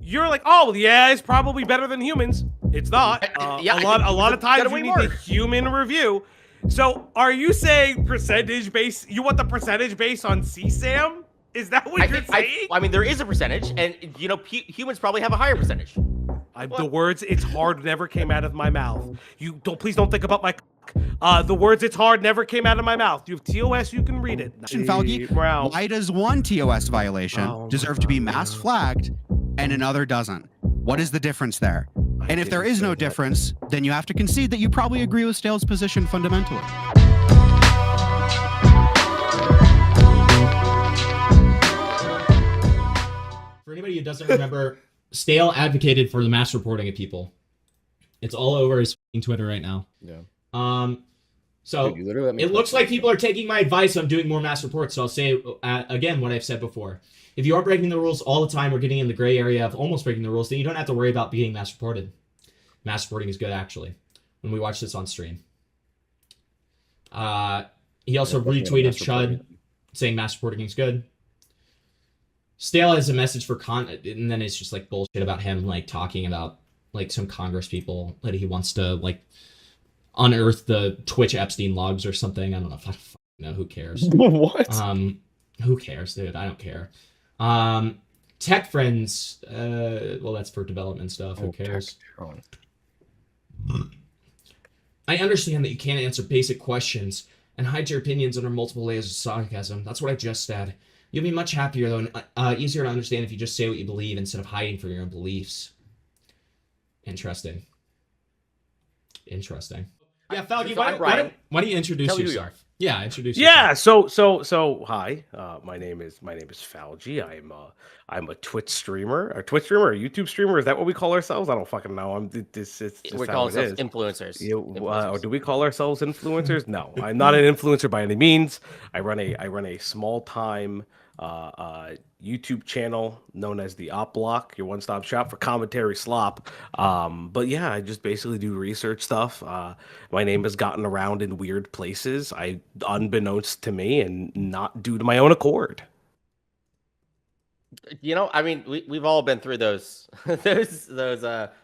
you're like, oh yeah, it's probably better than humans. It's not. Yeah, a lot of times you need more. the human review. So are you saying percentage base? You want the percentage based on CSAM? Is that what you're saying? I mean, there is a percentage, and you know, humans probably have a higher percentage. The words "it's hard" never came out of my mouth. You don't. Please don't think about my. The words "it's hard" never came out of my mouth. You have TOS. You can read it. Falgi, why does one TOS violation deserve to be mass flagged and another doesn't? What is the difference there? And if there is no difference, then you have to concede that you probably agree with Stale's position fundamentally. For anybody who doesn't remember, Stale advocated for the mass reporting of people. It's all over his Twitter right now. Yeah. So it looks like people are taking my advice on doing more mass reports. So I'll say again what I've said before. If you are breaking the rules all the time or getting in the gray area of almost breaking the rules, then you don't have to worry about being mass reported. Mass reporting is good, actually. When we watch this on stream. He also retweeted Chud saying mass reporting is good. Stale has a message for and then it's just like bullshit about him like talking about like some Congress people that he wants to like unearth the Twitch Epstein logs or something. I don't know if I know. Who cares? What? Who cares, dude? I don't care. Tech friends. Well, that's for development stuff. Who cares? I understand that you can't answer basic questions and hide your opinions under multiple layers of sarcasm. That's what I just said. You'll be much happier, though, and easier to understand if you just say what you believe instead of hiding for your own beliefs. Interesting. Interesting. Yeah, Falgi, why don't you introduce yourself? Yeah, introduce yourself. Yeah, so hi. My name is Falgi. I'm a Twitch streamer, a YouTube streamer. Is that what we call ourselves? I don't fucking know. We call ourselves influencers. Or do we call ourselves influencers? No, I'm not an influencer by any means. I run a small time YouTube channel known as the Op Block, your one-stop shop for commentary slop. But yeah, I just basically do research stuff. My name has gotten around in weird places, unbeknownst to me, and not due to my own accord. You know, I mean, we've all been through those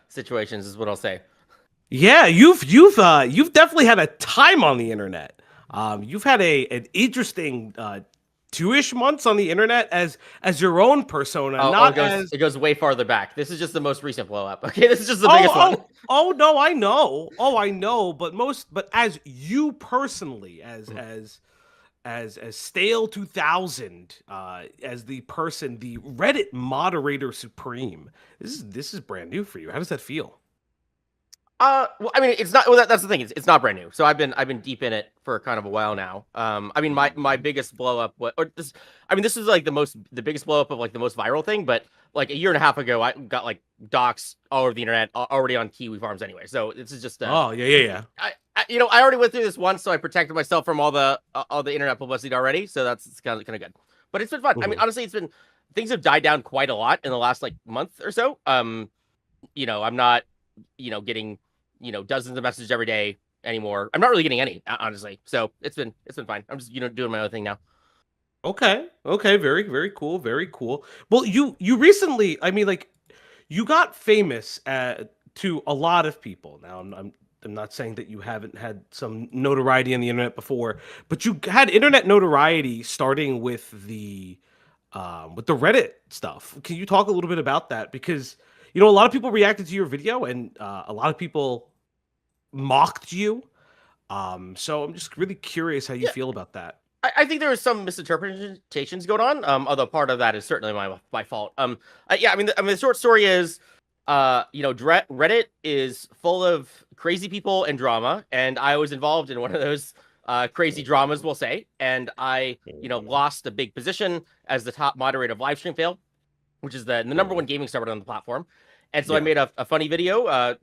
situations, is what I'll say. Yeah, you've definitely had a time on the internet. You've had an interesting 2-ish months on the internet as your own persona. It goes way farther back. This is just the most recent blow up. Okay, this is just the biggest one. Oh no, I know. I know. But as you personally, as Stale2000, as the person, the Reddit moderator supreme, this is brand new for you. How does that feel? Well, I mean, it's not. Well, that's the thing. It's not brand new. So I've been deep in it for kind of a while now. I mean, my biggest blow up, this is like the biggest blow up of like the most viral thing. But like a year and a half ago, I got like docs all over the internet, already on Kiwi farms anyway. So this is just. Yeah. I already went through this once, so I protected myself from all the internet publicity already. So that's kind of good. But it's been fun. I mean, honestly, things have died down quite a lot in the last like month or so. I'm not, getting, dozens of messages every day anymore. I'm not really getting any, honestly. So it's been fine. I'm just, doing my own thing now. Okay. Very, very cool. Very cool. Well, you recently, I mean, like, you got famous to a lot of people. Now, I'm not saying that you haven't had some notoriety on the internet before, but you had internet notoriety starting with the Reddit stuff. Can you talk a little bit about that? Because a lot of people reacted to your video, and a lot of people mocked you. So I'm just really curious how you feel about that. I think there was some misinterpretations going on. Although part of that is certainly my fault. The short story is, Reddit is full of crazy people and drama, and I was involved in one of those crazy dramas, we'll say. And I, lost a big position as the top moderator of Livestream Fail, which is the number one gaming server on the platform. And so I made a funny video, a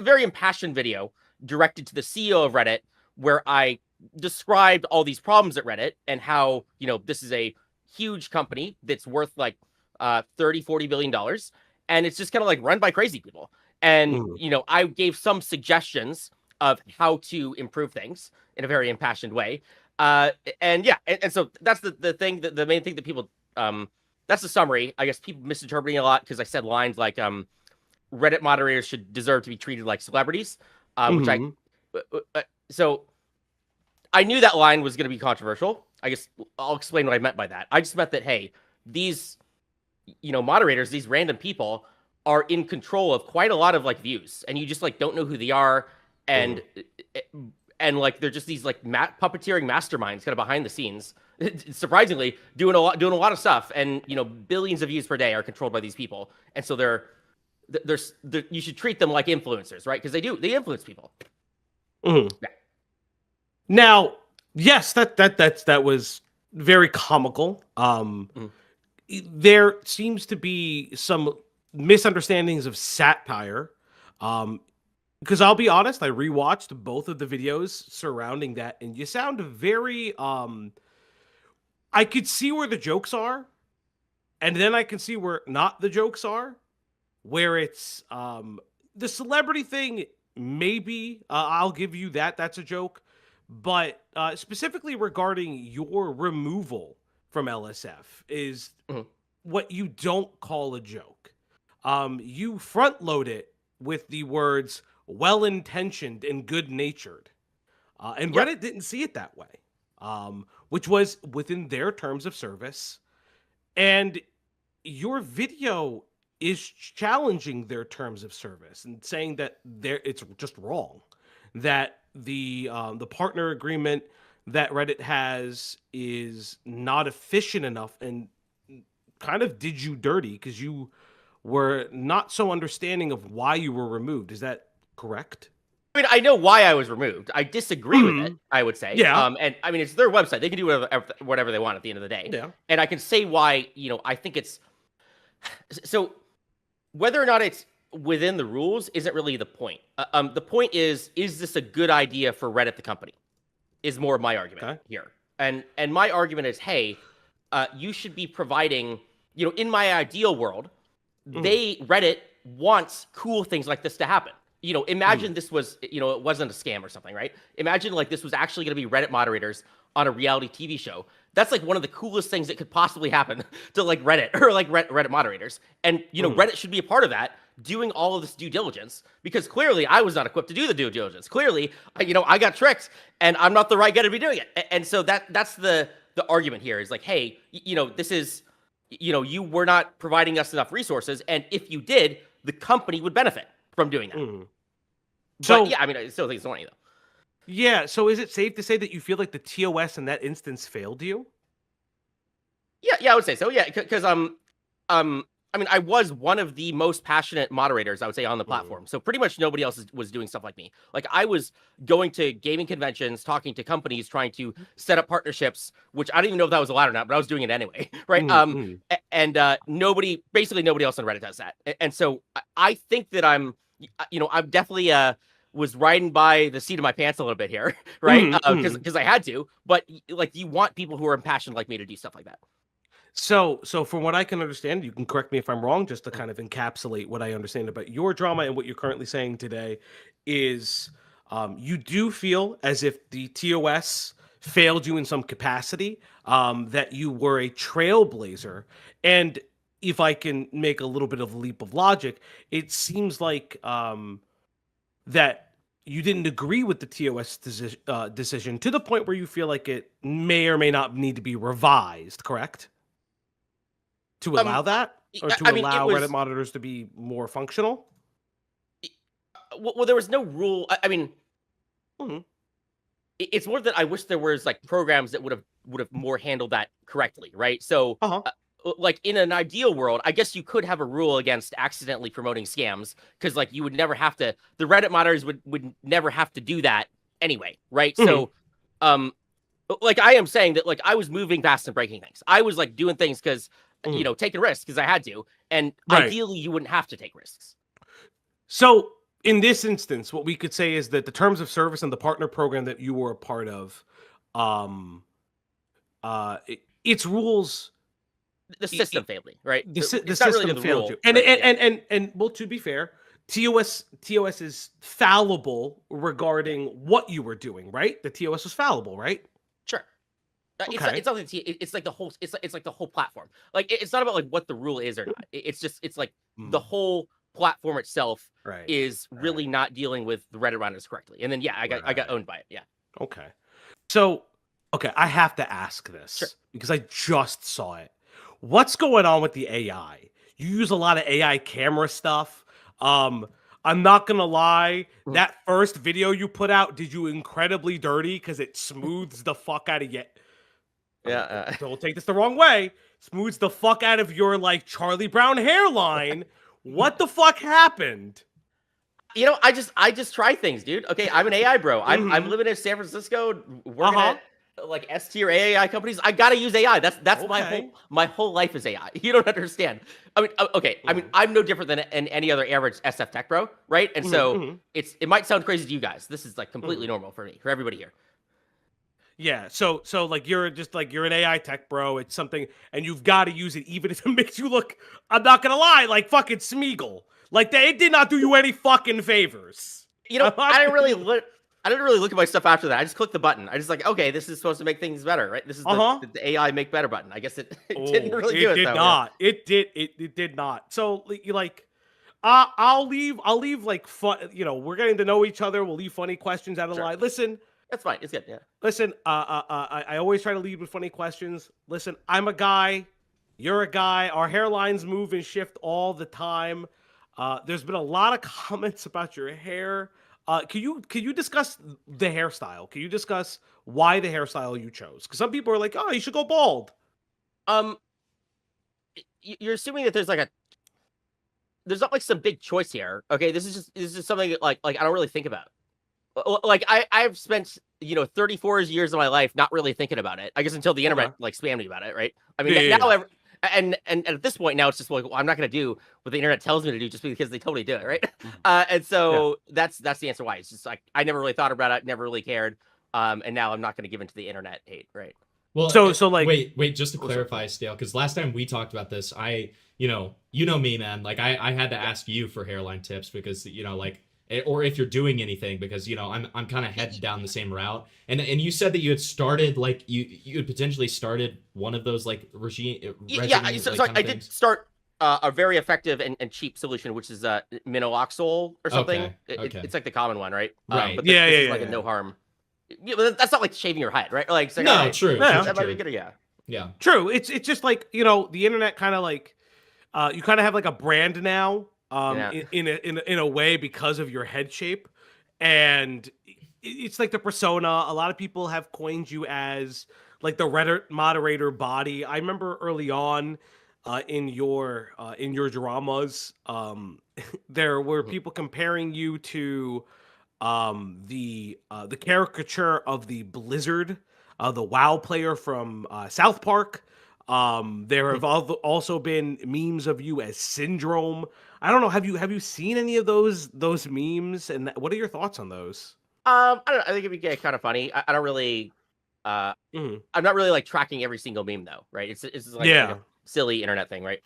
very impassioned video directed to the CEO of Reddit, where I described all these problems at Reddit and how, this is a huge company that's worth like $30-40 billion. And it's just kind of like run by crazy people. And, I gave some suggestions of how to improve things in a very impassioned way. And so that's the thing, the main thing that people that's the summary. I guess people misinterpreting a lot because I said lines like Reddit moderators should deserve to be treated like celebrities, which I so I knew that line was going to be controversial. I guess I'll explain what I meant by that. I just meant that, hey, these, moderators, these random people are in control of quite a lot of like views, and you just like don't know who they are, and like they're just these like puppeteering masterminds kind of behind the scenes, surprisingly doing a lot of stuff, and billions of views per day are controlled by these people, and so they're you should treat them like influencers, right? Because they influence people. Yeah. Now, yes, that was very comical. There seems to be some misunderstandings of satire. Because I'll be honest, I rewatched both of the videos surrounding that, and you sound very I could see where the jokes are, and then I can see where not the jokes are, where it's the celebrity thing, maybe I'll give you that's a joke. But specifically regarding your removal from LSF is what you don't call a joke. You front load it with the words well-intentioned and good-natured. And Reddit didn't see it that way, which was within their terms of service. And your video is challenging their terms of service and saying that it's just wrong. That the partner agreement that Reddit has is not efficient enough and kind of did you dirty because you were not so understanding of why you were removed. Is that correct? I mean, I know why I was removed. I disagree with it, I would say. Yeah. And I mean, it's their website. They can do whatever they want at the end of the day. Yeah. And I can say why, I think it's... So, whether or not it's within the rules isn't really the point. The point is this a good idea for Reddit, the company? Is more of my argument here. And my argument is, hey, you should be providing, in my ideal world, Reddit wants cool things like this to happen. Imagine this was, it wasn't a scam or something, right? Imagine like this was actually going to be Reddit moderators on a reality TV show. That's like one of the coolest things that could possibly happen to like Reddit or like Reddit moderators. And, Reddit should be a part of that, doing all of this due diligence, because clearly I was not equipped to do the due diligence. Clearly, I got tricked and I'm not the right guy to be doing it. And so that's the argument here is like, hey, this is, you were not providing us enough resources. And if you did, the company would benefit from doing that. So, but, yeah, I mean, I still think it's funny though. Yeah. So is it safe to say that you feel like the TOS in that instance failed you? Yeah, I would say so. Yeah. Cause I mean, I was one of the most passionate moderators, I would say, on the platform. So pretty much nobody else was doing stuff like me. Like I was going to gaming conventions, talking to companies, trying to set up partnerships, which I don't even know if that was allowed or not, but I was doing it anyway, right? And basically nobody else on Reddit does that. And so I think that I'm definitely was riding by the seat of my pants a little bit here, right? Because I had to. But like, you want people who are impassioned like me to do stuff like that. So from what I can understand, you can correct me if I'm wrong, just to kind of encapsulate what I understand about your drama and what you're currently saying today is you do feel as if the TOS failed you in some capacity, that you were a trailblazer. And if I can make a little bit of a leap of logic, it seems like that you didn't agree with the TOS decision to the point where you feel like it may or may not need to be revised, correct? To allow that? Or to allow Reddit monitors to be more functional? Well, there was no rule. I mean, it's more that I wish there was like programs that would have more handled that correctly, right? So, like in an ideal world, I guess you could have a rule against accidentally promoting scams, because like you would never have to. The Reddit monitors would never have to do that anyway, right? So, like I am saying that like I was moving fast and breaking things. I was like doing things because. Taking risks because I had to. And ideally, you wouldn't have to take risks. So in this instance, what we could say is that the terms of service and the partner program that you were a part of, its rules... The system failed me, right? The system really failed you. And well, to be fair, TOS is fallible regarding what you were doing, right? The TOS was fallible, right? Sure. Okay. It's not like it's like the whole it's like the whole platform. Like it's not about like what the rule is or not. It's like the whole platform itself Right. is really not dealing with the Reddit runners correctly. And then yeah, I got owned by it. Yeah. Okay. So, okay, I have to ask Sure. this because I just saw it. What's going on with the AI? You use a lot of AI camera stuff. I'm not gonna lie, that first video you put out did you incredibly dirty because it smooths the fuck out of you. Yeah. Don't take this the wrong way. Smooths the fuck out of your like Charlie Brown hairline. What the fuck happened? You know, I just try things, dude. Okay, I'm an AI bro. I'm living in San Francisco, working at like S tier AI companies. I gotta use AI. That's my whole life is AI. You don't understand. I mean, okay. I mean, I'm no different than any other average SF tech bro, right? And so it might sound crazy to you guys. This is like completely normal for me, for everybody here. Yeah, so like you're an AI tech bro. It's something, and you've got to use it even if it makes you look. I'm not gonna lie, like fucking Smeagol. Like it did not do you any fucking favors. You know, I didn't really look at my stuff after that. I just clicked the button. I just like, okay, this is supposed to make things better, right? This is the AI make better button. I guess it didn't really do it. It did not. Yeah. It did not. So like. I'll leave like fun. You know, we're getting to know each other. We'll leave funny questions out of the line. Listen. That's fine. It's good. Yeah. Listen, I always try to lead with funny questions. Listen, I'm a guy. You're a guy. Our hairlines move and shift all the time. There's been a lot of comments about your hair. Can you discuss the hairstyle? Can you discuss why the hairstyle you chose? Because some people are like, oh, you should go bald. You're assuming that there's not like some big choice here. Okay, this is just something that, like I don't really think about. Like I've spent 34 years of my life not really thinking about it. I guess until the internet like spammed me about it, right? I mean now and at this point now it's just like, well, I'm not gonna do what the internet tells me to do just because they totally do it, right? And so that's the answer why. It's just like I never really thought about it, never really cared, and now I'm not gonna give into the internet hate, right? Well, so like wait, just to clarify, Stale, because last time we talked about this, you know me, man. Like I had to ask you for hairline tips because like. Or if you're doing anything, because I'm kind of headed down the same route, and you said that you had started like you had potentially started one of those like regime. So I did start a very effective and cheap solution, which is minoxidil or something. Okay. It's like the common one, right? Right. But this is like a no harm. Yeah, but that's not like shaving your head, right? Like no, true. That might be good. Yeah. True. It's just like the internet kind of like you kind of have like a brand now. In a way because of your head shape, and it's like the persona. A lot of people have coined you as like the Reddit moderator body. I remember early on in your dramas, there were people comparing you to the caricature of the Blizzard, the WoW player from South Park. There have also been memes of you as Syndrome. I don't know. Have you seen any of those memes? And what are your thoughts on those? I don't know. I think it'd be kind of funny. I don't really. I'm not really like tracking every single meme though, right? It's like a silly internet thing, right?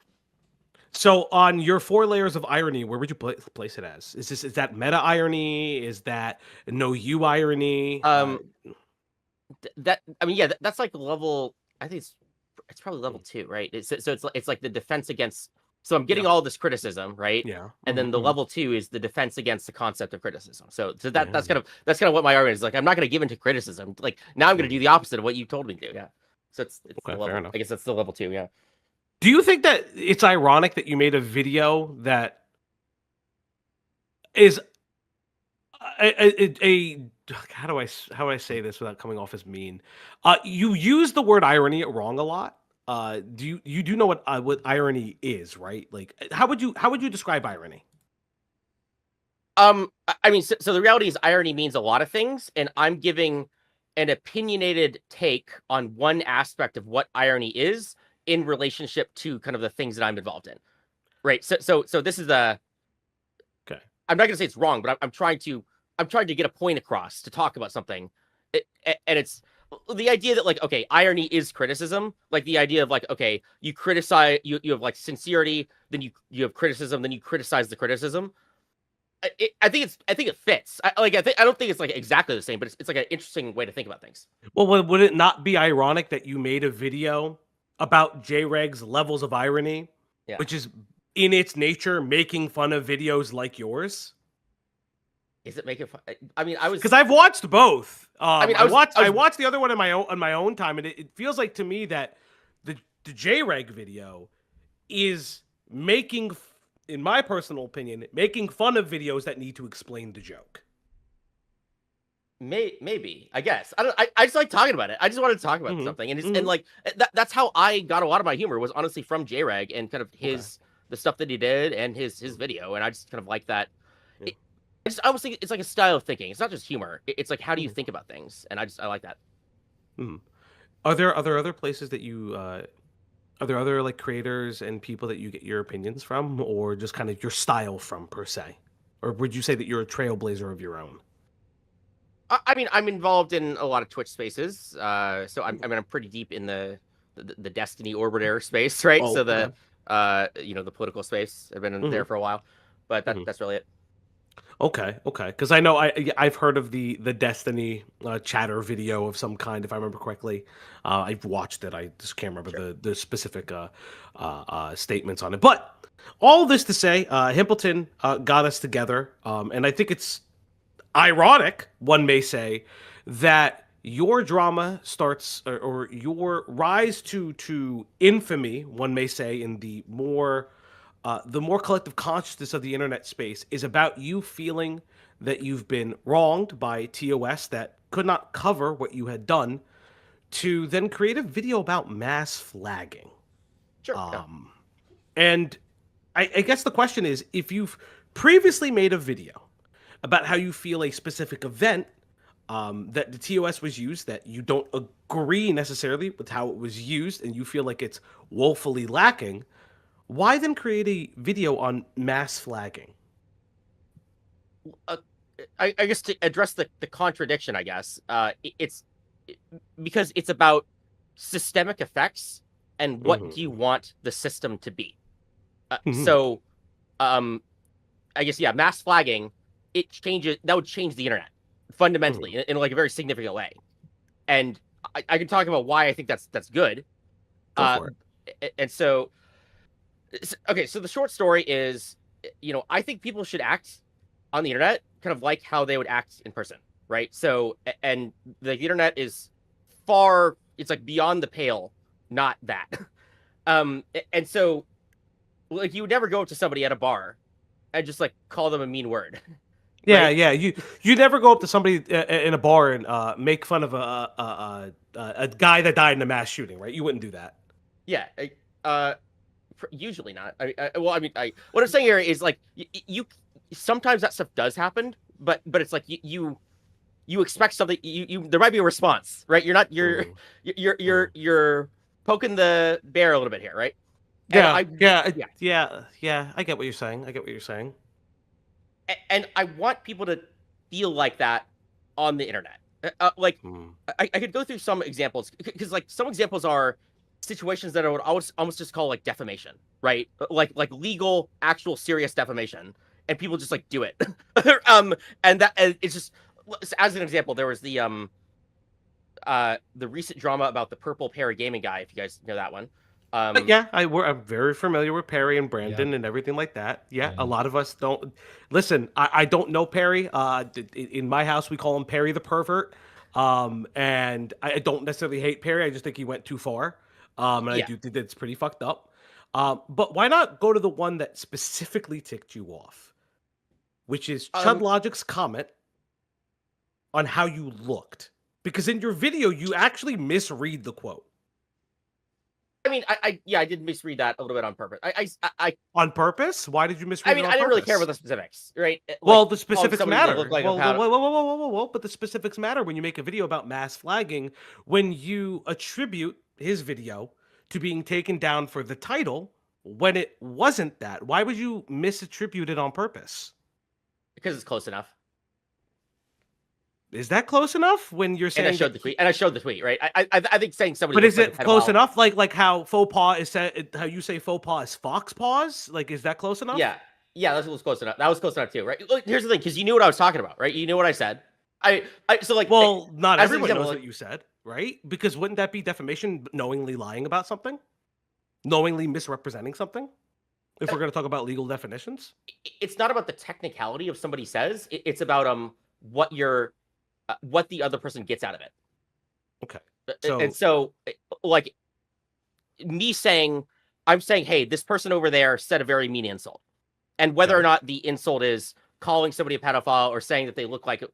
So on your 4 layers of irony, where would you place it as? Is that meta irony? Is that no you irony? That's like level. I think it's probably level 2, right? It's like the defense against. So I'm getting all this criticism, right? Yeah. And then the level 2 is the defense against the concept of criticism. So that's kind of what my argument is. Like I'm not going to give into criticism. Like now I'm going to do the opposite of what you told me to. Yeah. So it's okay, fair enough. I guess that's the level 2. Yeah. Do you think that it's ironic that you made a video that is a how do I say this without coming off as mean? You use the word irony wrong a lot. Do you know what irony is, right? Like how would you describe irony? I mean, so the reality is irony means a lot of things, and I'm giving an opinionated take on one aspect of what irony is in relationship to kind of the things that I'm involved in, right? So this is okay. I'm not gonna say it's wrong, but I'm trying to get a point across to talk about something, and it's the idea that like, okay, irony is criticism. Like the idea of like, okay, you criticize, you have like sincerity, then you have criticism, then you criticize the criticism. I think it fits. I don't think it's like exactly the same, but it's like an interesting way to think about things. Well, would it not be ironic that you made a video about J-Reg's levels of irony, Yeah. which is in its nature making fun of videos like yours? Is it making fun? I mean, I was Because I've watched both. I watched the other one on my own time, and it feels like to me that the J-Reg video is making, in my personal opinion, making fun of videos that need to explain the joke. maybe, I guess. I just like talking about it. I just wanted to talk about something, and and like that's how I got a lot of my humor, was honestly from J-Reg and kind of the stuff that he did and his video, and I just kind of like that. Yeah. I almost think it's like a style of thinking. It's not just humor. It's like, how do you think about things? And I like that. Are there other places that you are there other like creators and people that you get your opinions from, or just kind of your style from per se? Or would you say that you're a trailblazer of your own? I mean, I'm involved in a lot of Twitch spaces, so I'm pretty deep in the Destiny Orbiter space, right? Oh, so the the political space. I've been in there for a while, but that's really it. Okay, because I know I've heard of the Destiny chatter video of some kind, if I remember correctly. I've watched it. I just can't remember the specific statements on it. But all this to say, Himpleton got us together, and I think it's ironic, one may say, that your drama starts, or your rise to infamy, one may say, in the more collective consciousness of the internet space, is about you feeling that you've been wronged by TOS that could not cover what you had done, to then create a video about mass flagging. Sure. And I guess the question is, if you've previously made a video about how you feel a specific event that the TOS was used, that you don't agree necessarily with how it was used, and you feel like it's woefully lacking, why then create a video on mass flagging? I guess to address the contradiction, I guess, it's because it's about systemic effects and what do you want the system to be. So, I guess, mass flagging, that would change the internet fundamentally in like a very significant way. And I can talk about why I think that's good. Go for it. And so, okay, so the short story is, I think people should act on the internet kind of like how they would act in person, right? So, and the internet is it's like beyond the pale, not that. And so, like, you would never go up to somebody at a bar and just like call them a mean word. Yeah, right? yeah. You never go up to somebody in a bar and make fun of a guy that died in a mass shooting, right? You wouldn't do that. Yeah. Usually not. What I'm saying here is, like, you sometimes that stuff does happen, but it's like you expect something. There might be a response, right? You're poking the bear a little bit here, right? Yeah. I get what you're saying. And I want people to feel like that on the internet. I could go through some examples, because like some examples are situations that I would almost just call like defamation, right? Like legal, actual, serious defamation, and people just like do it. And it's just, as an example, there was the recent drama about the Purple Perry gaming guy, if you guys know that one. I'm very familiar with Perry and Brandon and everything like that. Yeah, a lot of us don't. Listen, I don't know Perry. In my house, we call him Perry the pervert. And I don't necessarily hate Perry. I just think he went too far. I do think it's pretty fucked up. But why not go to the one that specifically ticked you off, which is Chud Logic's comment on how you looked? Because in your video, you actually misread the quote. I mean, I did misread that a little bit on purpose. I on purpose? Why did you misread it on I didn't really purpose? care about the specifics, right? Well, the specifics matter. Like whoa, but the specifics matter when you make a video about mass flagging, when you attribute his video to being taken down for the title when it wasn't that. Why would you misattribute it on purpose? Because it's close enough. Is that close enough when you're saying? And I showed the tweet, right? I think saying somebody. But is it close enough? Like how faux pas is said? How you say faux pas is fox paws? Like, is that close enough? Yeah, Yeah, that was close enough. That was close enough too, right? Look, here's the thing, because you knew what I was talking about, right? You knew what I said. So like, Well, not as an everyone example, knows like- what you said, right? Because wouldn't that be defamation, knowingly lying about something, knowingly misrepresenting something? If we're going to talk about legal definitions, it's not about the technicality of somebody says. It's about what what the other person gets out of it. okay. And so, like me saying, I'm saying, hey, this person over there said a very mean insult, and whether or not the insult is calling somebody a pedophile or saying that they look like,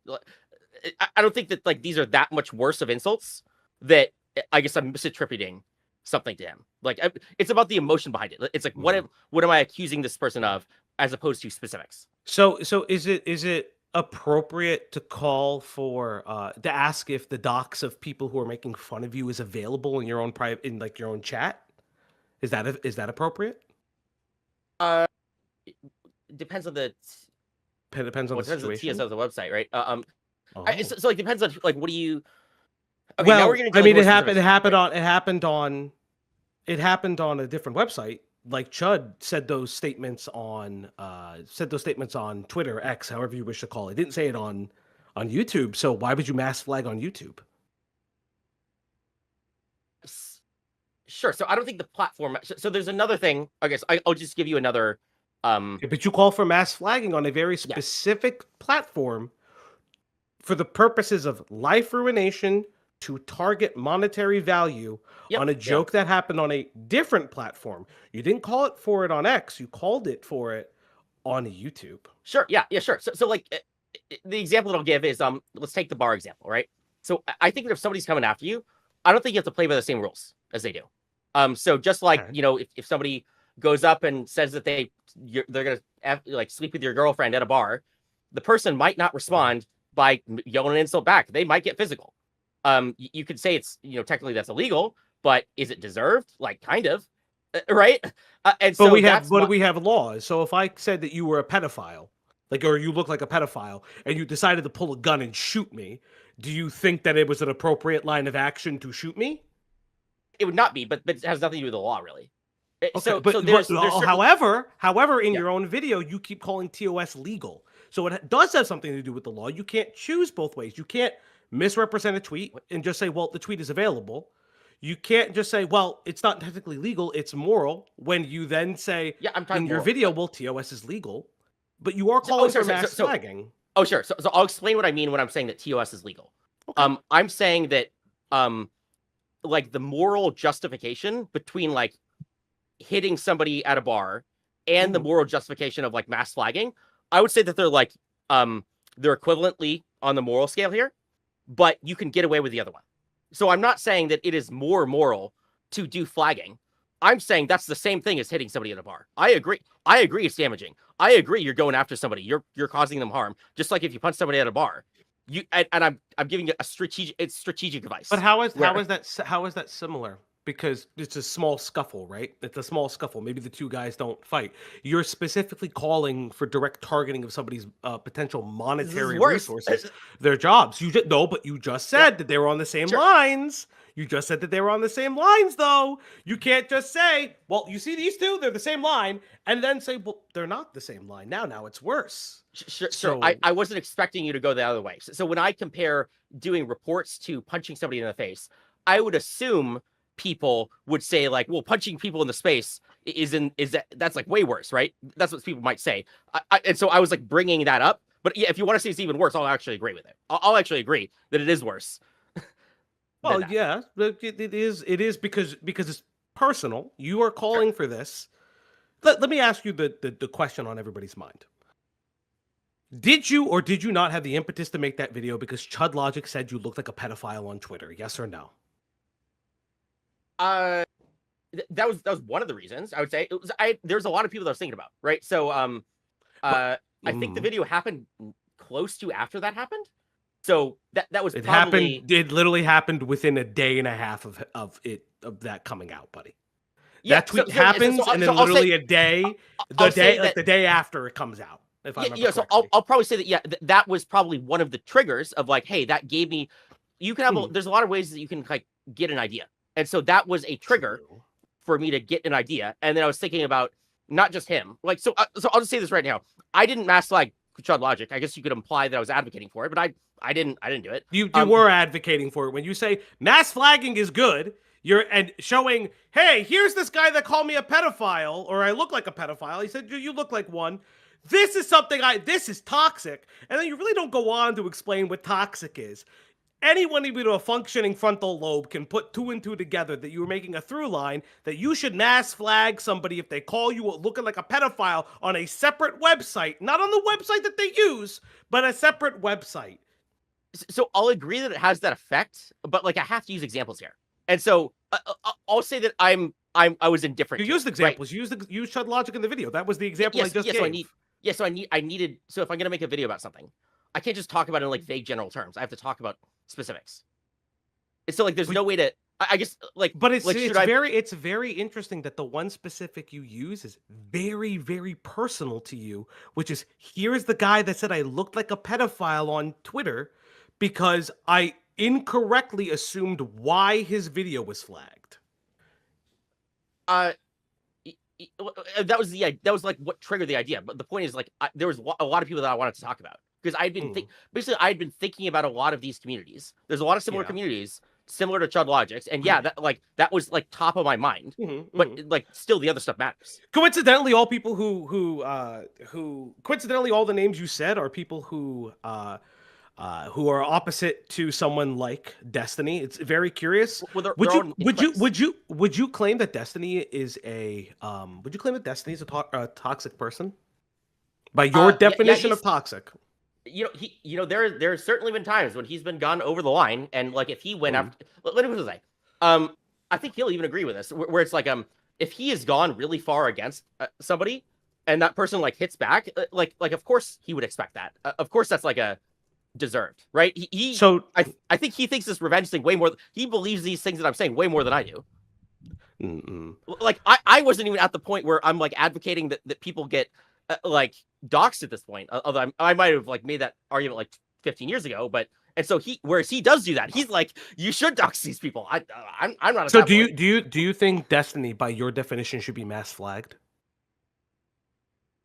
I don't think that like these are that much worse of insults that I guess I'm misattributing something to him. Like it's about the emotion behind it. It's like what am I accusing this person of, as opposed to specifics. So is it appropriate to call for to ask if the docs of people who are making fun of you is available in your own private, in like your own chat? Is that appropriate? Depends on the Depends on the situation. TSO of the website, right? Oh. So like depends on like what do you. Okay, well, now we're getting to, I like, mean, more it specifics, happened on a different website. Like Chud said those statements on Twitter, X, however you wish to call it. Didn't say it on YouTube. So why would you mass flag on YouTube? Sure. So I don't think the platform. So there's another thing. I guess I'll just give you another. But you call for mass flagging on a very specific platform for the purposes of life ruination to target monetary value on a joke that happened on a different platform. You didn't call it for it on X. You called it for it on YouTube. Sure. Yeah. Sure. So like the example that I'll give is let's take the bar example, right? So I think that if somebody's coming after you, I don't think you have to play by the same rules as they do. So just like if somebody goes up and says that they're gonna like sleep with your girlfriend at a bar, the person might not respond by yelling an insult back. They might get physical. You could say it's technically that's illegal, but is it deserved? Like kind of, right? And so we have laws. So if I said that you were a pedophile, or you look like a pedophile, and you decided to pull a gun and shoot me, do you think that it was an appropriate line of action to shoot me? It would not be, but it has nothing to do with the law, really. However, in your own video, you keep calling TOS legal. So it does have something to do with the law. You can't choose both ways. You can't misrepresent a tweet and just say, well, the tweet is available. You can't just say, well, it's not technically legal, it's moral, when you then say in your video, well, TOS is legal. But you are calling for mass flagging. Oh, sure. So I'll explain what I mean when I'm saying that TOS is legal. Okay. I'm saying that like the moral justification between like hitting somebody at a bar and the moral justification of like mass flagging, I would say that they're like they're equivalently on the moral scale here, but you can get away with the other one. So I'm not saying that it is more moral to do flagging. I'm saying that's the same thing as hitting somebody at a bar. I agree it's damaging. I agree you're going after somebody. You're causing them harm. Just like if you punch somebody at a bar. I'm giving it strategic advice. But how is that similar? Because it's a small scuffle, right? It's a small scuffle. Maybe the two guys don't fight. You're specifically calling for direct targeting of somebody's potential monetary resources, their jobs. You just said that they were on the same lines. You just said that they were on the same lines, though. You can't just say, well, you see these two, they're the same line, and then say, well, they're not the same line. Now it's worse. Sure. I wasn't expecting you to go the other way. So when I compare doing reports to punching somebody in the face, I would assume people would say like, well, punching people in the face that's like way worse, right? That's what people might say. And so I was like bringing that up. But yeah, if you want to say it's even worse, I'll actually agree with it. I'll actually agree that it is worse. Well, yeah, it is because it's personal. You are calling for this. Let me ask you the question on everybody's mind. Did you or did you not have the impetus to make that video because Chud Logic said you looked like a pedophile on Twitter? Yes or no? That was one of the reasons. I would say there's a lot of people that I was thinking about, right? So I think the video happened close to after that happened. So that was It literally happened within a day and a half of that coming out, buddy. Yeah, that tweet happens, and then literally a day, the day after it comes out. If I remember so I'll probably say that that was probably one of the triggers of like, hey, that gave me. You can have there's a lot of ways that you can like get an idea, and so that was a trigger for me to get an idea. And then I was thinking about not just him. Like, so I'll just say this right now. I didn't mass flag Chud Logic. I guess you could imply that I was advocating for it, but I didn't do it. You were advocating for it. When you say mass flagging is good, you're and showing, hey, here's this guy that called me a pedophile, or I look like a pedophile. He said, you look like one. This is something this is toxic. And then you really don't go on to explain what toxic is. Anyone with a functioning frontal lobe can put 2 and 2 together that you were making a through line that you should mass flag somebody if they call you looking like a pedophile on a separate website, not on the website that they use, but a separate website. So I'll agree that it has that effect, but like I have to use examples here, and so I'll say that I was indifferent. You used examples. Right? You used Chud Logic in the video. That was the example I just gave. So I needed. So if I'm gonna make a video about something, I can't just talk about it in like vague general terms. I have to talk about specifics. It's so like there's no way to. I guess like. But it's like, it's very interesting that the one specific you use is very, very personal to you, which is here's the guy that said I looked like a pedophile on Twitter because I incorrectly assumed why his video was flagged. That was like what triggered the idea. But the point is like there was a lot of people that I wanted to talk about because I'd been I'd been thinking about a lot of these communities. There's a lot of similar communities similar to Chud Logic's, and that was like top of my mind. But like still the other stuff matters. Coincidentally, all people who coincidentally all the names you said are people who are opposite to someone like Destiny. It's very curious. Well, would you claim that Destiny is a toxic person by your definition of toxic? There's certainly been times when he's been gone over the line, and like if he went after, let me put it this way, I think he'll even agree with this, where it's like if he has gone really far against somebody, and that person like hits back, like of course he would expect that. Of course that's like a deserved, right? I think he thinks this revenge thing way more. He believes these things that I'm saying way more than I do. Like I wasn't even at the point where I'm like advocating that people get like doxxed at this point. Although I might have like made that argument like 15 years ago, but and so he does do that. He's like, you should dox these people. I'm not. So do you think Destiny, by your definition, should be mass flagged?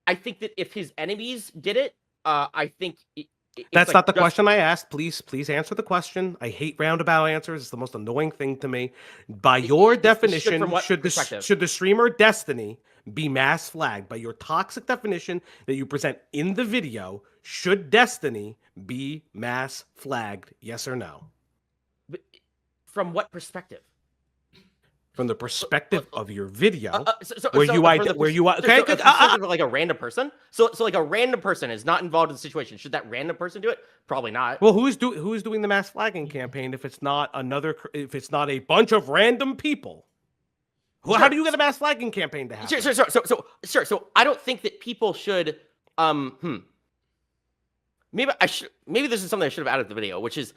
I think that if his enemies did it, I think. That's like not the question I asked. Please answer the question. I hate roundabout answers. It's the most annoying thing to me. By your definition, should the streamer Destiny be mass flagged? By your toxic definition that you present in the video, should Destiny be mass flagged? Yes or no? But from what perspective? From the perspective of your video, like a random person. So like a random person is not involved in the situation. Should that random person do it? Probably not. Well, who's doing the mass flagging campaign if it's not a bunch of random people? Well, how do you get a mass flagging campaign to happen? Sure. So I don't think that people should. Maybe this is something I should have added to the video, which is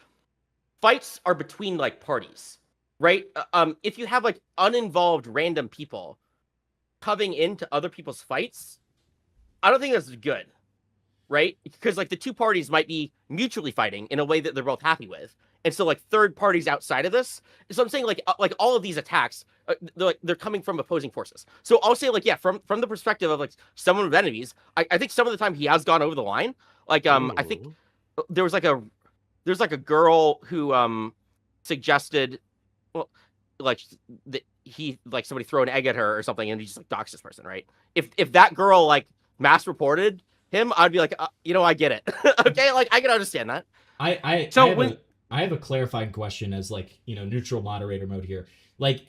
fights are between like parties. Right? If you have like uninvolved random people coming into other people's fights, I don't think that's good, right? Because like the two parties might be mutually fighting in a way that they're both happy with, and so like third parties outside of this. So I'm saying like all of these attacks, they're coming from opposing forces. So I'll say like from the perspective of like someone with enemies, I think some of the time he has gone over the line. Like I think there's like a girl who suggested. Well, like that he like somebody throw an egg at her or something, and he just like doxed this person, right? If that girl like mass reported him, I'd be like, I get it. Okay, like I can understand that. I have a clarifying question as like neutral moderator mode here. Like,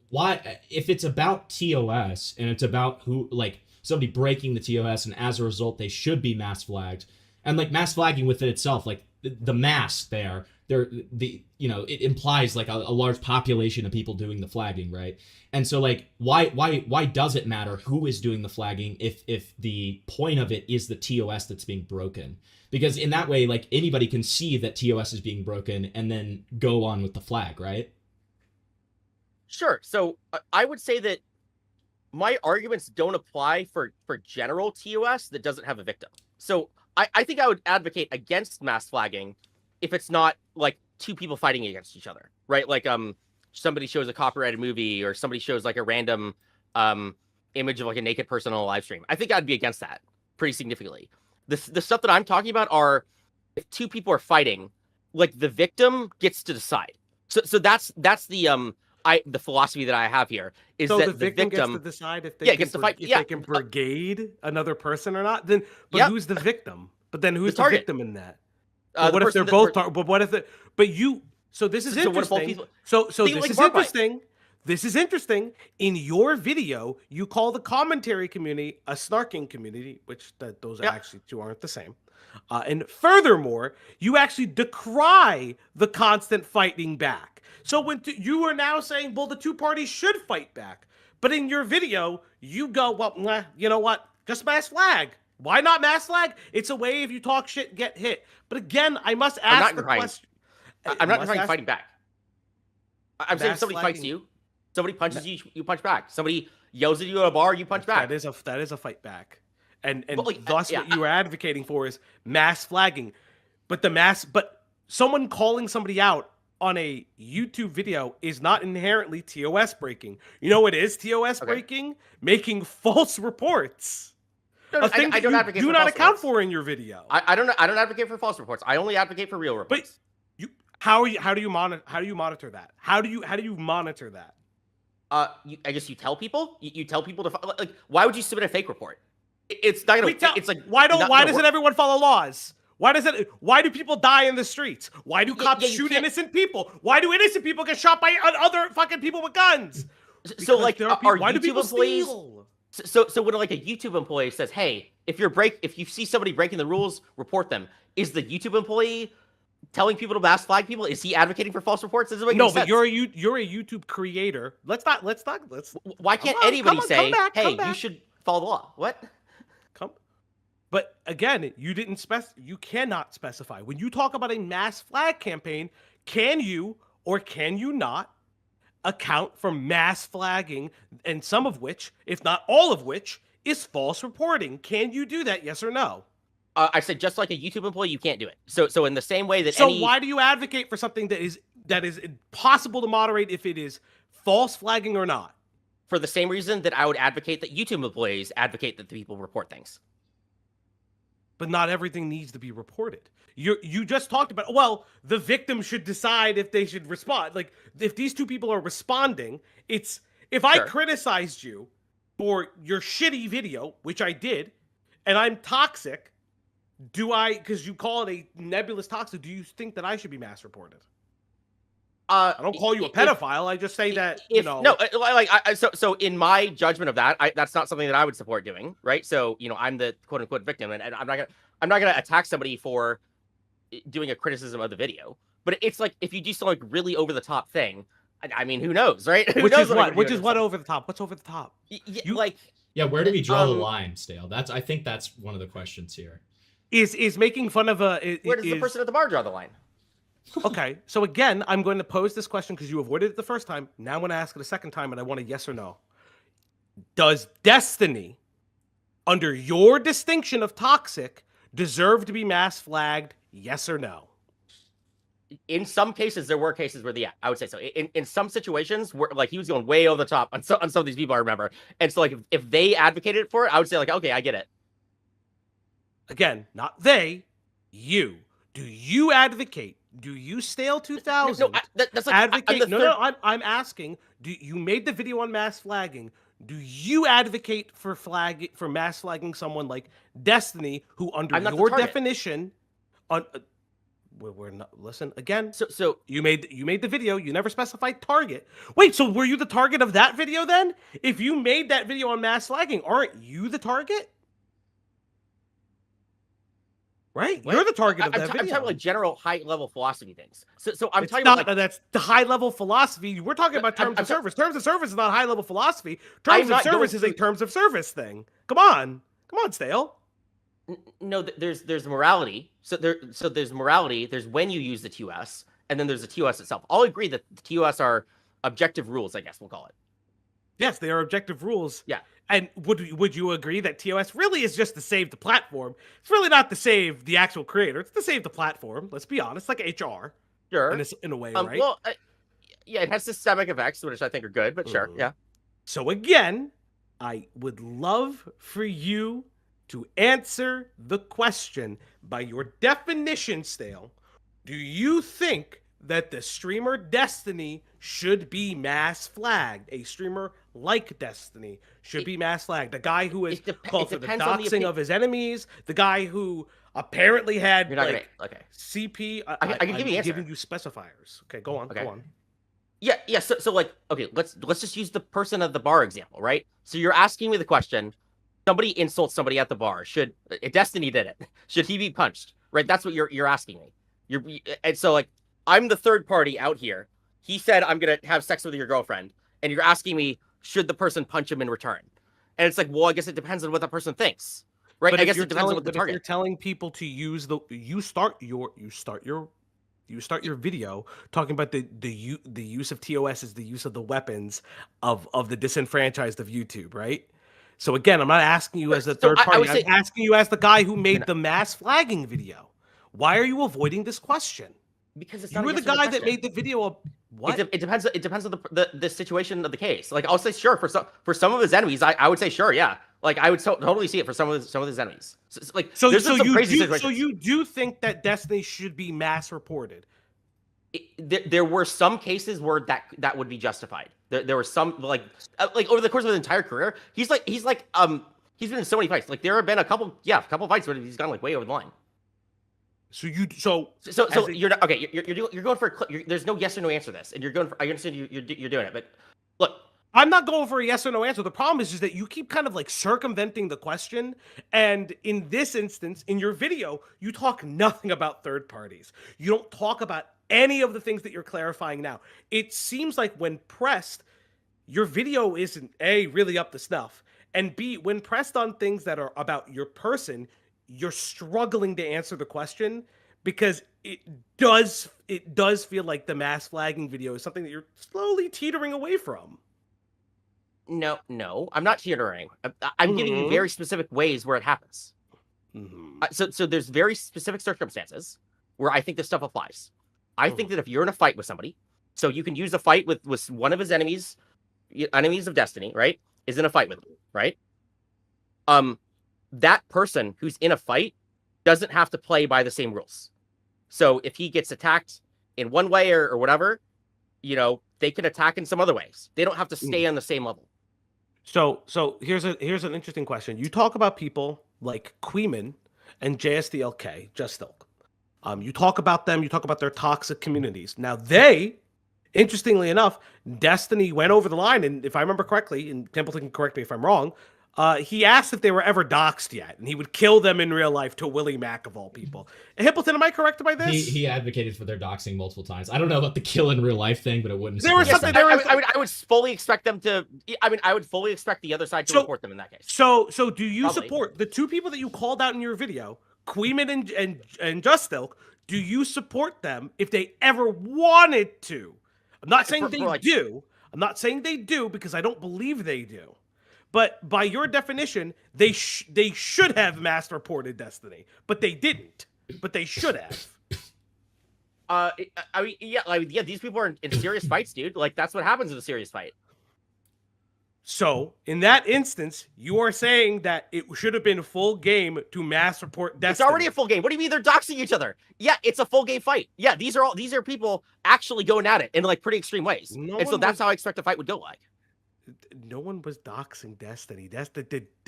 why if it's about TOS and it's about who like somebody breaking the TOS and as a result they should be mass flagged, and like mass flagging within itself, like the mass there. It implies like a large population of people doing the flagging, right? And so like why does it matter who is doing the flagging if the point of it is the TOS that's being broken? Because in that way, like anybody can see that TOS is being broken and then go on with the flag, right? Sure. So I would say that my arguments don't apply for general TOS that doesn't have a victim. So I think I would advocate against mass flagging if it's not like two people fighting against each other, right? Like somebody shows a copyrighted movie or somebody shows like a random image of like a naked person on a live stream. I think I'd be against that pretty significantly. The stuff that I'm talking about are if two people are fighting, like the victim gets to decide. So that's the philosophy that I have here is so that the victim gets to decide if they yeah, can gets to fight. if Yeah, they can brigade another person or not. Then, but Yep. who's the victim? But then who's the target. victim in that? The What if person they're that both? we're- But what if the? But you. So this is So what if both interesting. people- So Think this like is bar fight. interesting. This is interesting. In your video, you call the commentary community a snarking community, which those Yep. actually two aren't the same. And furthermore, you actually decry the constant fighting back. So when you are now saying, well, the two parties should fight back. But in your video, you go, well, you know what? Just mass flag. Why not mass flag? It's a way if you talk shit, get hit. But again, I must ask the question. I'm not trying fighting back. I'm saying if somebody fights flagging- you, somebody punches you, you punch back. Somebody yells at you at a bar, you punch back. That is a fight back. And But, like, thus yeah. what you are advocating for is mass flagging. But someone calling somebody out on a YouTube video is not inherently TOS breaking. You know what is TOS breaking? Making false reports. No, A thing I that don't you advocate do for not false account reports. for in your video. I don't advocate for false reports. I only advocate for real reports. How do you monitor that? How do you monitor that? I guess you tell people. You tell people to like. Why would you submit a fake report? It's not gonna. It's like why not doesn't gonna work. everyone follow laws? Why do people die in the streets? Why do cops you shoot can't- innocent people? Why do innocent people get shot by other fucking people with guns? So like, there are are why do YouTube people employees? steal? So when like a YouTube employee says, "Hey, if you see somebody breaking the rules, report them," is the YouTube employee telling people to mass flag people? Is he advocating for false reports? Doesn't make No, any but sense. you're a YouTube creator. Let's Why can't Come on, anybody come say, back, come "Hey, you back." should follow the law"? What? come. But again, you cannot specify. When you talk about a mass flag campaign, can you or can you not account for mass flagging, and some of which, if not all of which, is false reporting? Can you do that? Yes or no? I said just like a YouTube employee, you can't do it. So in the same way that So why do you advocate for something that is impossible to moderate if it is false flagging or not? for the same reason that I would advocate that YouTube employees advocate that the people report things. But not everything needs to be reported. You just talked about, well, the victim should decide if they should respond. Like, if these two people are responding, it's, if I Sure. criticized you for your shitty video, which I did, and I'm toxic, because you call it a nebulous toxic, do you think that I should be mass reported? I don't call you a pedophile. I just say that, so in my judgment of that, that's not something that I would support doing, right? So, I'm the quote unquote victim, and I'm not gonna attack somebody for doing a criticism of the video. But it's like, if you do some like really over the top thing, I mean, who knows, right? Who Which knows is what? Which I'm is what doing? over the top? What's over the top? Yeah, where do we draw the line, Stale? I think that's one of the questions here. Is making fun of a. Where does the person at the bar draw the line? Okay, so again, I'm going to pose this question because you avoided it the first time. Now I'm going to ask it a second time, and I want a yes or no. Does Destiny, under your distinction of toxic, deserve to be mass flagged? Yes or no? In some cases, there were cases where, I would say so. In some situations, where like he was going way over the top on some of these people, I remember. And so, like, if they advocated for it, I would say, like, okay, I get it. Again, not they, you. Do you advocate? Do you Stale2000 No, that's like advocate? I'm asking. Do you made the video on mass flagging? Do you advocate for mass flagging someone like Destiny, who under your definition, we're not. Listen again. So you made the video. You never specified target. Wait, so were you the target of that video then? If you made that video on mass flagging, aren't you the target? Right, you're the target of that video. I'm talking like general high-level philosophy things. So I'm talking about like, that's the high-level philosophy. We're talking about terms of service. Terms of service is not high-level philosophy. Terms of service is a terms of service thing. Come on, Stale. No, there's morality. So there's morality. There's when you use the TOS, and then there's the TOS itself. I'll agree that the TOS are objective rules, I guess we'll call it. Yes, they are objective rules. Yeah. And would you agree that TOS really is just to save the platform? It's really not to save the actual creator. It's to save the platform. Let's be honest, like HR. Sure. In a way, right? Well, yeah, it has systemic effects, which I think are good, but sure, yeah. So again, I would love for you to answer the question by your definition, Stale. Do you think that the streamer Destiny should be mass flagged? A streamer like Destiny should be mass flagged. The guy who is called for the doxing of his enemies, the guy who apparently had CP. I can give you an answer. Giving you specifiers. Okay, go on. Go on. Yeah. So like, okay, let's just use the person at the bar example, right? So you're asking me the question: somebody insults somebody at the bar. Should Destiny did it? Should he be punched? Right? That's what you're asking me. And so like, I'm the third party out here. He said I'm gonna have sex with your girlfriend, and you're asking me, should the person punch him in return? And it's like, well, I guess it depends on what that person thinks, right? But I guess it depends on what the target. If you're telling people to use you start your video talking about the use of TOS is the use of the weapons of the disenfranchised of YouTube, right? So again, I'm not asking you as a third party. I'm asking you as the guy who made the mass flagging video. Why are you avoiding this question? Because it's you were the guy that made the video of what? It depends. It depends on the situation of the case. Like I'll say sure for some of his enemies. I would say sure, yeah. Like I would totally see it for some of his enemies. So you do think that Destiny should be mass reported? There were some cases where that would be justified. There were some like over the course of his entire career, he's been in so many fights. Like there have been a couple fights where he's gone like way over the line. So you're not okay. You're going for there's no yes or no answer to this, and you're going for. I understand you're doing it, but look, I'm not going for a yes or no answer. The problem is that you keep kind of like circumventing the question, and in this instance, in your video, you talk nothing about third parties. You don't talk about any of the things that you're clarifying now. It seems like when pressed, your video isn't A, really up to snuff, and B, when pressed on things that are about your person, you're struggling to answer the question because it does feel like the mass flagging video is something that you're slowly teetering away from. No, I'm not teetering. I'm giving you very specific ways where it happens. So there's very specific circumstances where I think this stuff applies. I think that if you're in a fight with somebody, so you can use a fight with one of his enemies of Destiny, right? Is in a fight with him, right? That person who's in a fight doesn't have to play by the same rules. So if he gets attacked in one way or whatever, they can attack in some other ways. They don't have to stay on the same level. So here's an interesting question. You talk about people like Queeman and JSDLK, Justilk. You talk about them. You talk about their toxic communities. Now interestingly enough, Destiny went over the line, and if I remember correctly, and Templeton can correct me if I'm wrong, he asked if they were ever doxxed yet, and he would kill them in real life to Willie Mack of all people. Hippleton, am I correct by this? He advocated for their doxing multiple times. I don't know about the kill in real life thing, but it wouldn't. There was something. I would fully expect them to. I would fully expect the other side to report them in that case. So do you support the two people that you called out in your video, Queeman and Justilk? Do you support them if they ever wanted to? I'm not saying they do. I'm not saying they do because I don't believe they do. But by your definition, they should have mass reported Destiny, but they didn't. But they should have. These people are in serious fights, dude. Like that's what happens in a serious fight. So in that instance, you are saying that it should have been a full game to mass report Destiny. It's already a full game. What do you mean they're doxing each other? Yeah, it's a full game fight. Yeah, these are people actually going at it in like pretty extreme ways. That's how I expect a fight would go like. No one was doxing Destiny.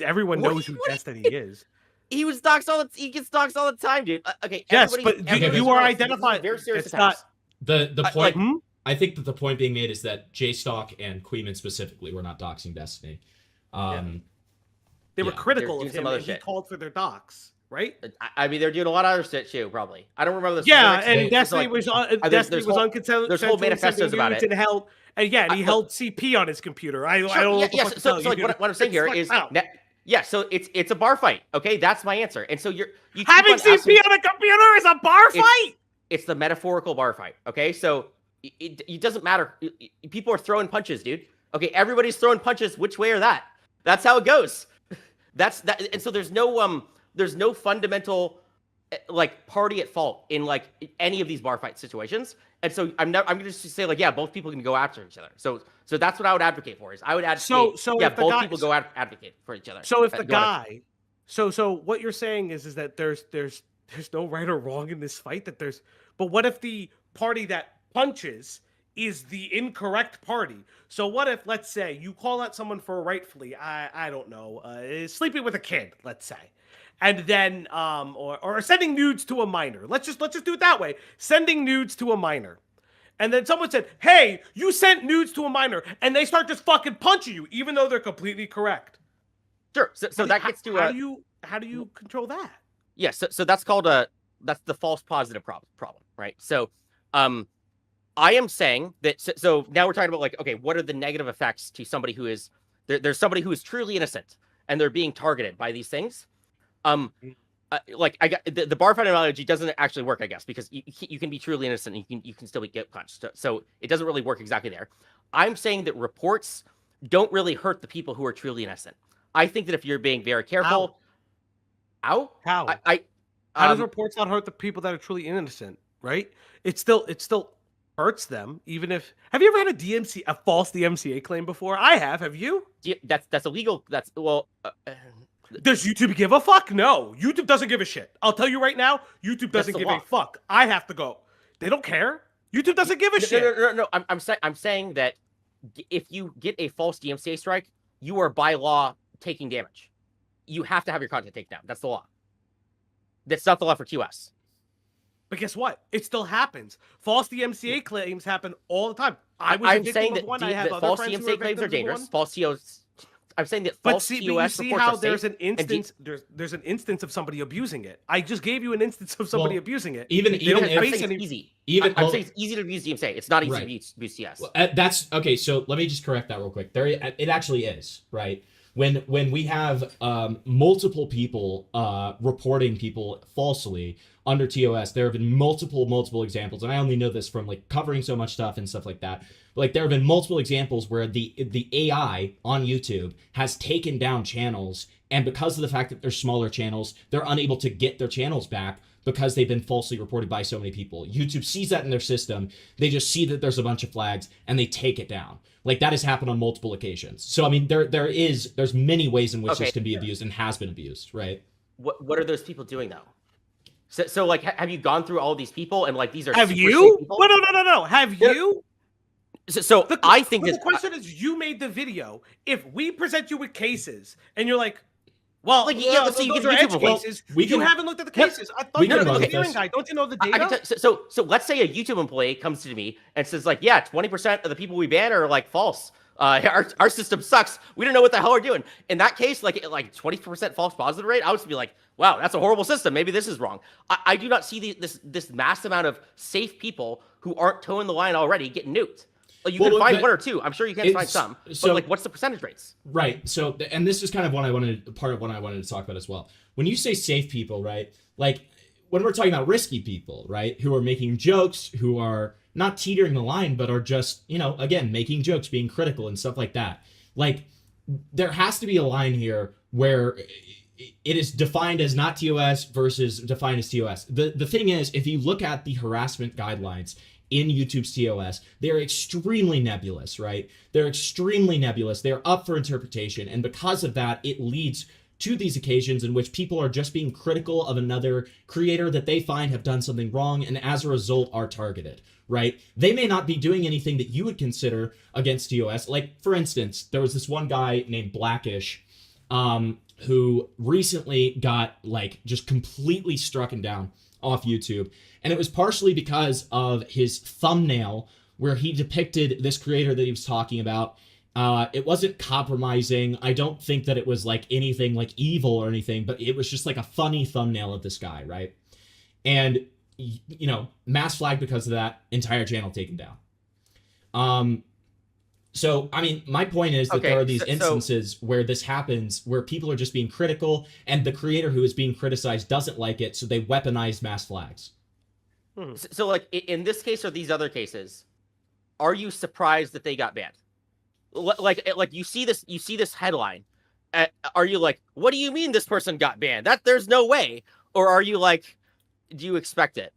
Everyone knows who Destiny is. He gets doxed all the time, dude. Okay. Yes, but you are identifying. Very serious. It's not the point. I think that the point being made is that J-Stock and Queeman specifically were not doxing Destiny. They were critical of him, and he called for their dox, right? I mean, they're doing a lot of other shit too, probably. I don't remember the specifics. Yeah, and Destiny was unconsensual. There's whole manifestos about it. And he held CP on his computer. I don't know what to tell you. What I'm saying here is, so it's a bar fight. Okay, that's my answer. And so you having CP on a computer is a bar fight. It's the metaphorical bar fight. Okay, so it doesn't matter. People are throwing punches, dude. Okay, everybody's throwing punches. Which way or that? That's how it goes. That's that. And so there's no fundamental like party at fault in like any of these bar fight situations. And so I'm going to just say like, yeah, both people can go after each other. So that's what I would advocate for. Is I would advocate, so yeah, if the both guy, people go advocate for each other. so if the Go ahead. guy, so what you're saying is that there's no right or wrong in this fight. But what if the party that punches is the incorrect party? So what if, let's say, you call out someone for rightfully, I don't know, sleeping with a kid, let's say, and then or sending nudes to a minor. Let's just do it that way. Sending nudes to a minor. And then someone said, "Hey, you sent nudes to a minor," and they start just fucking punching you, even though they're completely correct. Sure. So that gets to how do you control that? Yeah. So that's called that's the false positive problem, right? So, I am saying that. So now we're talking about like, okay, what are the negative effects to somebody who is there's somebody who is truly innocent and they're being targeted by these things. Like I got the bar fight analogy doesn't actually work, I guess, because you can be truly innocent and you can still get punched. So it doesn't really work exactly there. I'm saying that reports don't really hurt the people who are truly innocent. I think that if you're being very careful, how does reports not hurt the people that are truly innocent? Right? It still hurts them, even if. Have you ever had a false DMCA claim before? I have. Have you? That's illegal. That's well. Does YouTube give a fuck? No, YouTube doesn't give a shit. I'll tell you right now, YouTube doesn't give a fuck. I have to go. They don't care. YouTube doesn't give a shit. No. I'm saying that if you get a false DMCA strike, you are by law taking damage. You have to have your content taken down. That's the law. That's not the law for TOS. But guess what? It still happens. False DMCA claims happen all the time. I'm saying that false DMCA claims are dangerous. False TOS. I'm saying that false TOS you see how there's an instance there's an instance of somebody abusing it. I just gave you an instance of somebody abusing it. I'm saying it's easy. I'm saying it's easy to abuse DMCA. It's not easy to abuse TS. Well, that's okay. So let me just correct that real quick. It actually is, right? When we have multiple people reporting people falsely under TOS, there have been multiple examples, and I only know this from like covering so much stuff and stuff like that. Like there have been multiple examples where the AI on YouTube has taken down channels, and because of the fact that they're smaller channels, they're unable to get their channels back because they've been falsely reported by so many people. YouTube sees that in their system. They just see that there's a bunch of flags and they take it down. Like that has happened on multiple occasions. So I mean, there's many ways in which this can be abused and has been abused, right? What are those people doing though? So like, have you gone through all these people and like these are? Have you? No. Have you? So I think the question is, you made the video. If we present you with cases and you're like, well, like, yeah, let's say you get YouTube cases. You haven't looked at the cases. I thought you were the hearing guy. Don't you know the data? So let's say a YouTube employee comes to me and says like, yeah, 20% of the people we ban are like false. Our system sucks. We don't know what the hell we're doing. In that case, like 20% false positive rate, I would just be like, wow, that's a horrible system. Maybe this is wrong. I do not see this mass amount of safe people who aren't towing the line already getting nuked. Like you can find one or two. I'm sure you can find some. But like, what's the percentage rates? Right. So, and this is kind of part of what I wanted to talk about as well. When you say safe people, right? Like when we're talking about risky people, right? Who are making jokes, who are not teetering the line, but are just, again, making jokes, being critical and stuff like that. Like there has to be a line here where it is defined as not TOS versus defined as TOS. The thing is, if you look at the harassment guidelines in YouTube's TOS, they're extremely nebulous, right? They're extremely nebulous. They're up for interpretation. And because of that, it leads to these occasions in which people are just being critical of another creator that they find have done something wrong and as a result are targeted, right? They may not be doing anything that you would consider against TOS. Like, for instance, there was this one guy named Blackish who recently got like just completely struck down off YouTube. And it was partially because of his thumbnail where he depicted this creator that he was talking about. It wasn't compromising. I don't think that it was like anything like evil or anything, but it was just like a funny thumbnail of this guy, right? And, mass flag because of that, entire channel taken down. So, I mean, my point is that there are these instances where this happens, where people are just being critical, and the creator who is being criticized doesn't like it, so they weaponize mass flags. So, like, in this case or these other cases, are you surprised that they got banned? Like you see this headline. Are you like, what do you mean this person got banned? There's no way. Or are you like, do you expect it?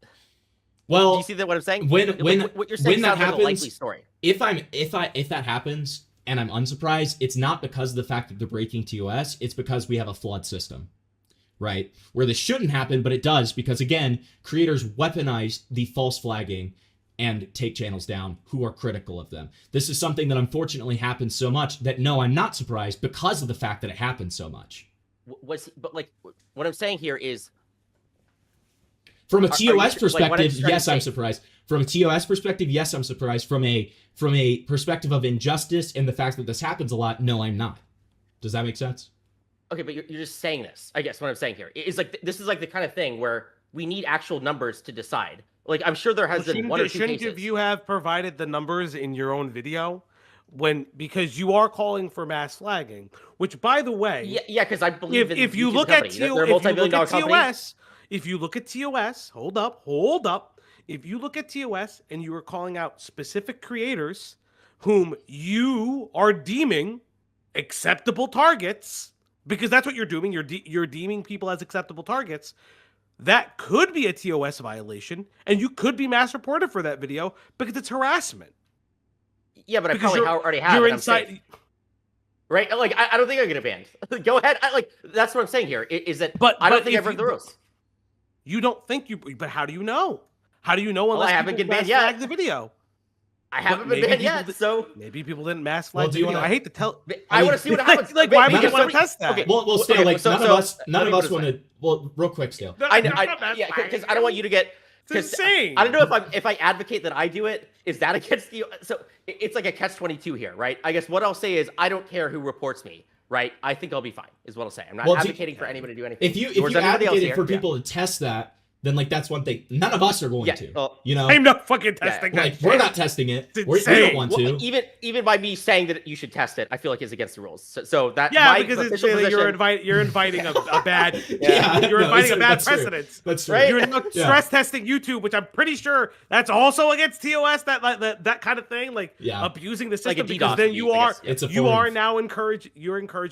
Well, do you see that what I'm saying? When what you're saying that sounds like a likely happens, story. if that happens and I'm unsurprised, it's not because of the fact that they're breaking TOS. It's because we have a flawed system, right? Where this shouldn't happen, but it does because again, creators weaponize the false flagging and take channels down who are critical of them. This is something that unfortunately happens so much that no, I'm not surprised because of the fact that it happens so much. But like what I'm saying here is, from a TOS perspective, like, yes, I'm surprised. From a TOS perspective, yes, I'm surprised. From a perspective of injustice and the fact that this happens a lot, no, I'm not. Does that make sense? Okay, but you're just saying this. I guess what I'm saying here is like this is like the kind of thing where we need actual numbers to decide. Like I'm sure there has been one or two cases. Shouldn't you have provided the numbers in your own video because you are calling for mass flagging? Which, by the way, yeah, because I believe if you look at TOS, if you look at TOS, hold up. If you look at TOS and you are calling out specific creators whom you are deeming acceptable targets, because that's what you're doing, you're deeming people as acceptable targets, that could be a TOS violation, and you could be mass reported for that video because it's harassment. Yeah, but I probably already have. You're inside, right? Like I don't think I'm gonna ban. Go ahead. That's what I'm saying here. Is that? But I don't think I've read the rules. You don't think you? But how do you know? How do you know unless I haven't been banned yet? The video. I haven't been banned yet, so maybe people didn't mass flag. I hate to tell. I want to see what happens. Like, why would you want to test that? Okay. Well, Stale, like none of us want to. Well, real quick, Stale. Yeah, because I don't want you to get. It's insane. I don't know if I advocate that I do it. Is that against you? So it's like a catch-22 here, right? I guess what I'll say is I don't care who reports me, right? I think I'll be fine. Is what I'll say. I'm not advocating for anybody to do anything. If you advocated for people to test that, then like that's one thing. None of us are going to. You know, I'm not fucking testing. Like we're not testing it. We don't want to. Well, even by me saying that you should test it, I feel like it's against the rules. So that because it's you're inviting a bad you're inviting a bad precedent. That's true. Right? You're not stress testing YouTube, which I'm pretty sure that's also against TOS. That kind of thing, abusing the system, because then you are now encouraging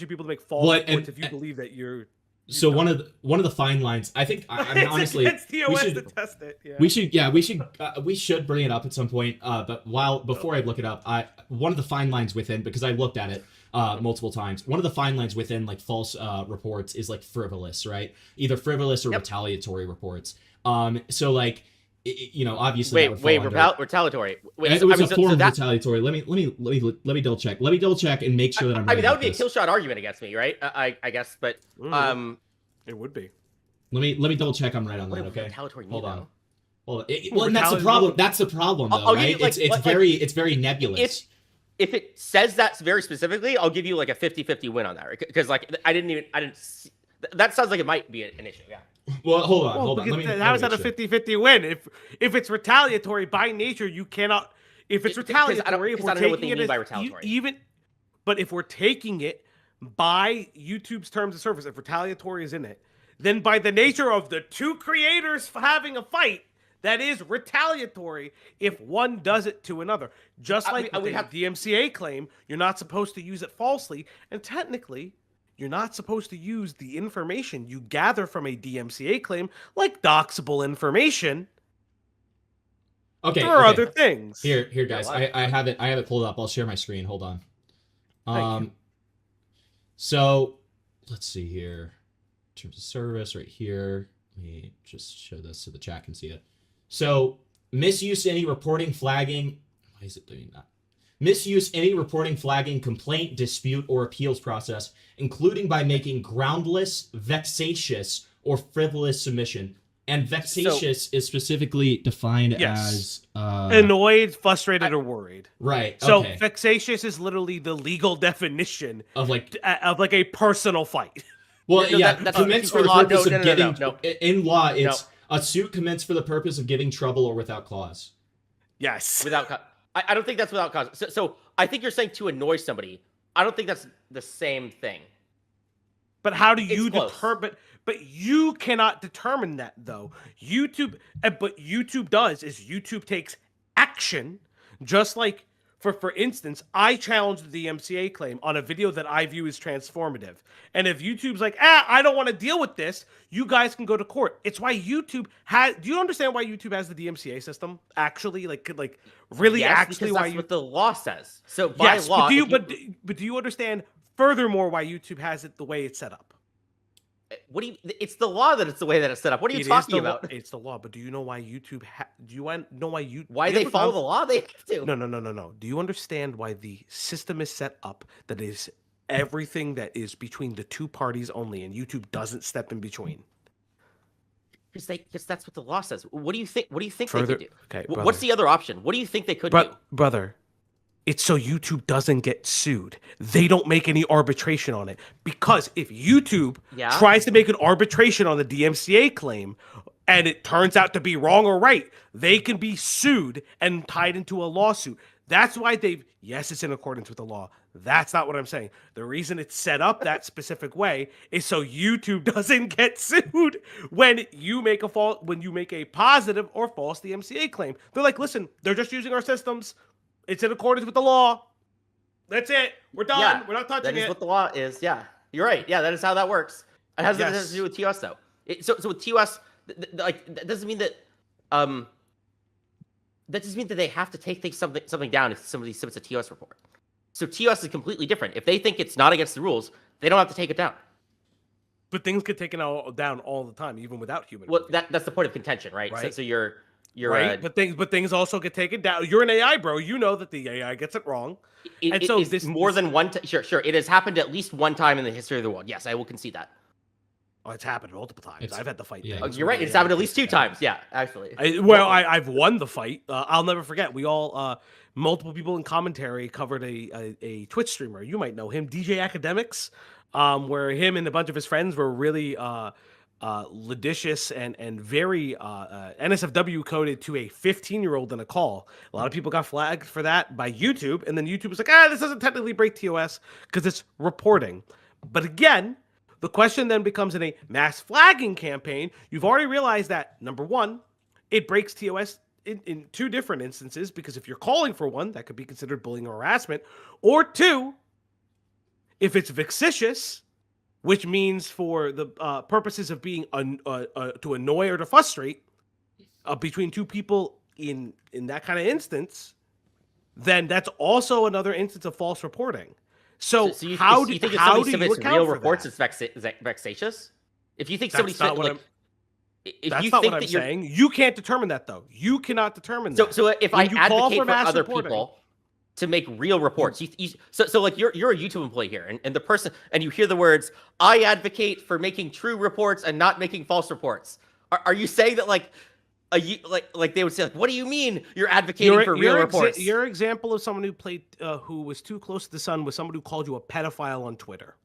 people to make false reports if you believe that you're. So one of the fine lines, I think, I mean, honestly, we should to test it. Yeah. We should bring it up at some point. But before I look it up, one of the fine lines within, because I looked at it multiple times, one of the fine lines within like false reports is like frivolous, right? Either frivolous or retaliatory reports. So like, obviously. Retaliatory. It was a form of retaliatory. Let me double check. Let me double check and make sure that I'm. I mean, that would be a kill shot argument against me, right? I guess, but it would be. Let me double check. I'm right on that. Okay. Retaliatory. Hold on. And that's the problem. That's the problem, though, right? It's very nebulous. If it says that very specifically, I'll give you like a 50-50 win on that, right? Because like I didn't. That sounds like it might be an issue. Yeah. Well, hold on. How is that a 50-50 win? If it's retaliatory by nature, you cannot. If it's retaliatory, if we're taking it as but if we're taking it by YouTube's terms of service, if retaliatory is in it, then by the nature of the two creators having a fight, that is retaliatory if one does it to another. Just like the DMCA claim, you're not supposed to use it falsely, and technically, you're not supposed to use the information you gather from a DMCA claim, like doxable information. Okay. There are other things. Here, guys. I have it pulled up. I'll share my screen. Hold on. Thank you. So let's see here. In terms of service, right here. Let me just show this so the chat can see it. So misuse any reporting, flagging. Why is it doing that? Misuse any reporting, flagging, complaint, dispute, or appeals process, including by making groundless, vexatious, or frivolous submission. And vexatious is specifically defined as annoyed, frustrated, or worried. Right. So vexatious is literally the legal definition of like a personal fight. Well, that's commence for the purpose of getting. In law, it's a suit commenced for the purpose of giving trouble or without cause. Yes. Without cause. I don't think that's without cause. So I think you're saying to annoy somebody. I don't think that's the same thing. But how do you determine? But you cannot determine that, though. YouTube does is YouTube takes action, just like For instance, I challenged the DMCA claim on a video that I view as transformative. And if YouTube's like, I don't want to deal with this, you guys can go to court. It's why YouTube has. Do you understand why YouTube has the DMCA system? Actually, really, Yes, actually, because why that's you? what the law says. So by Yes, law, but do you understand furthermore why YouTube has it the way it's set up? what do you? It's the law that it's the way that it's set up. What are you talking about? It's the law, but do you know why YouTube? Do you know why you? Why they follow the law? They have to. No. Do you understand why the system is set up that is everything that is between the two parties only, and YouTube doesn't step in between? Because that's what the law says. What do you think? What do you think Further, they could do? okay, What's the other option? What do you think they could do? Brother, it's so YouTube doesn't get sued. They don't make any arbitration on it. Because if YouTube tries to make an arbitration on the DMCA claim and it turns out to be wrong or right, they can be sued and tied into a lawsuit. That's why yes, it's in accordance with the law. That's not what I'm saying. The reason it's set up that specific way is so YouTube doesn't get sued when you make a positive or false DMCA claim. They're like, listen, they're just using our systems. It's in accordance with the law. That's it. We're done. Yeah, we're not touching it. That is what the law is. Yeah, you're right. Yeah, that is how that works. It has nothing to do with TOS though. So with TOS, that doesn't mean that that just means that they have to take something down if somebody submits a TOS report. So TOS is completely different. If they think it's not against the rules, they don't have to take it down. But things get taken down all the time, even without human. Well, that's the point of contention, right? So you're right. But things also get taken down. You're an AI, bro. You know that the AI gets it wrong. This more than one. Sure. It has happened at least one time in the history of the world. Yes, I will concede that. Oh, it's happened multiple times. I've had to fight. Yeah. You're right. It's happened at least 2 times. Yeah, actually. I've won the fight. I'll never forget. We all, multiple people in commentary covered a Twitch streamer. You might know him, DJ Academics, where him and a bunch of his friends were really ludicious and very NSFW coded to a 15-year-old in a call. A lot of people got flagged for that by YouTube, and then YouTube was like, this doesn't technically break TOS because it's reporting. But again, the question then becomes in a mass flagging campaign, you've already realized that, number one, it breaks TOS in 2 different instances, because if you're calling for one, that could be considered bullying or harassment, or 2, if it's vexatious, which means for the purposes of being to annoy or to frustrate between 2 people in that kind of instance, then that's also another instance of false reporting. So you how think do if somebody you submits account real for reports, that? it's vexatious? If you think somebody That's not what I'm saying. You can't determine that, though. You cannot determine that. So if I advocate for other people to make real reports, so like you're a YouTube employee here, and the person, and you hear the words, "I advocate for making true reports and not making false reports." Are you saying that like they would say, like, what do you mean you're advocating for real reports? Your example of someone who was too close to the sun was someone who called you a pedophile on Twitter,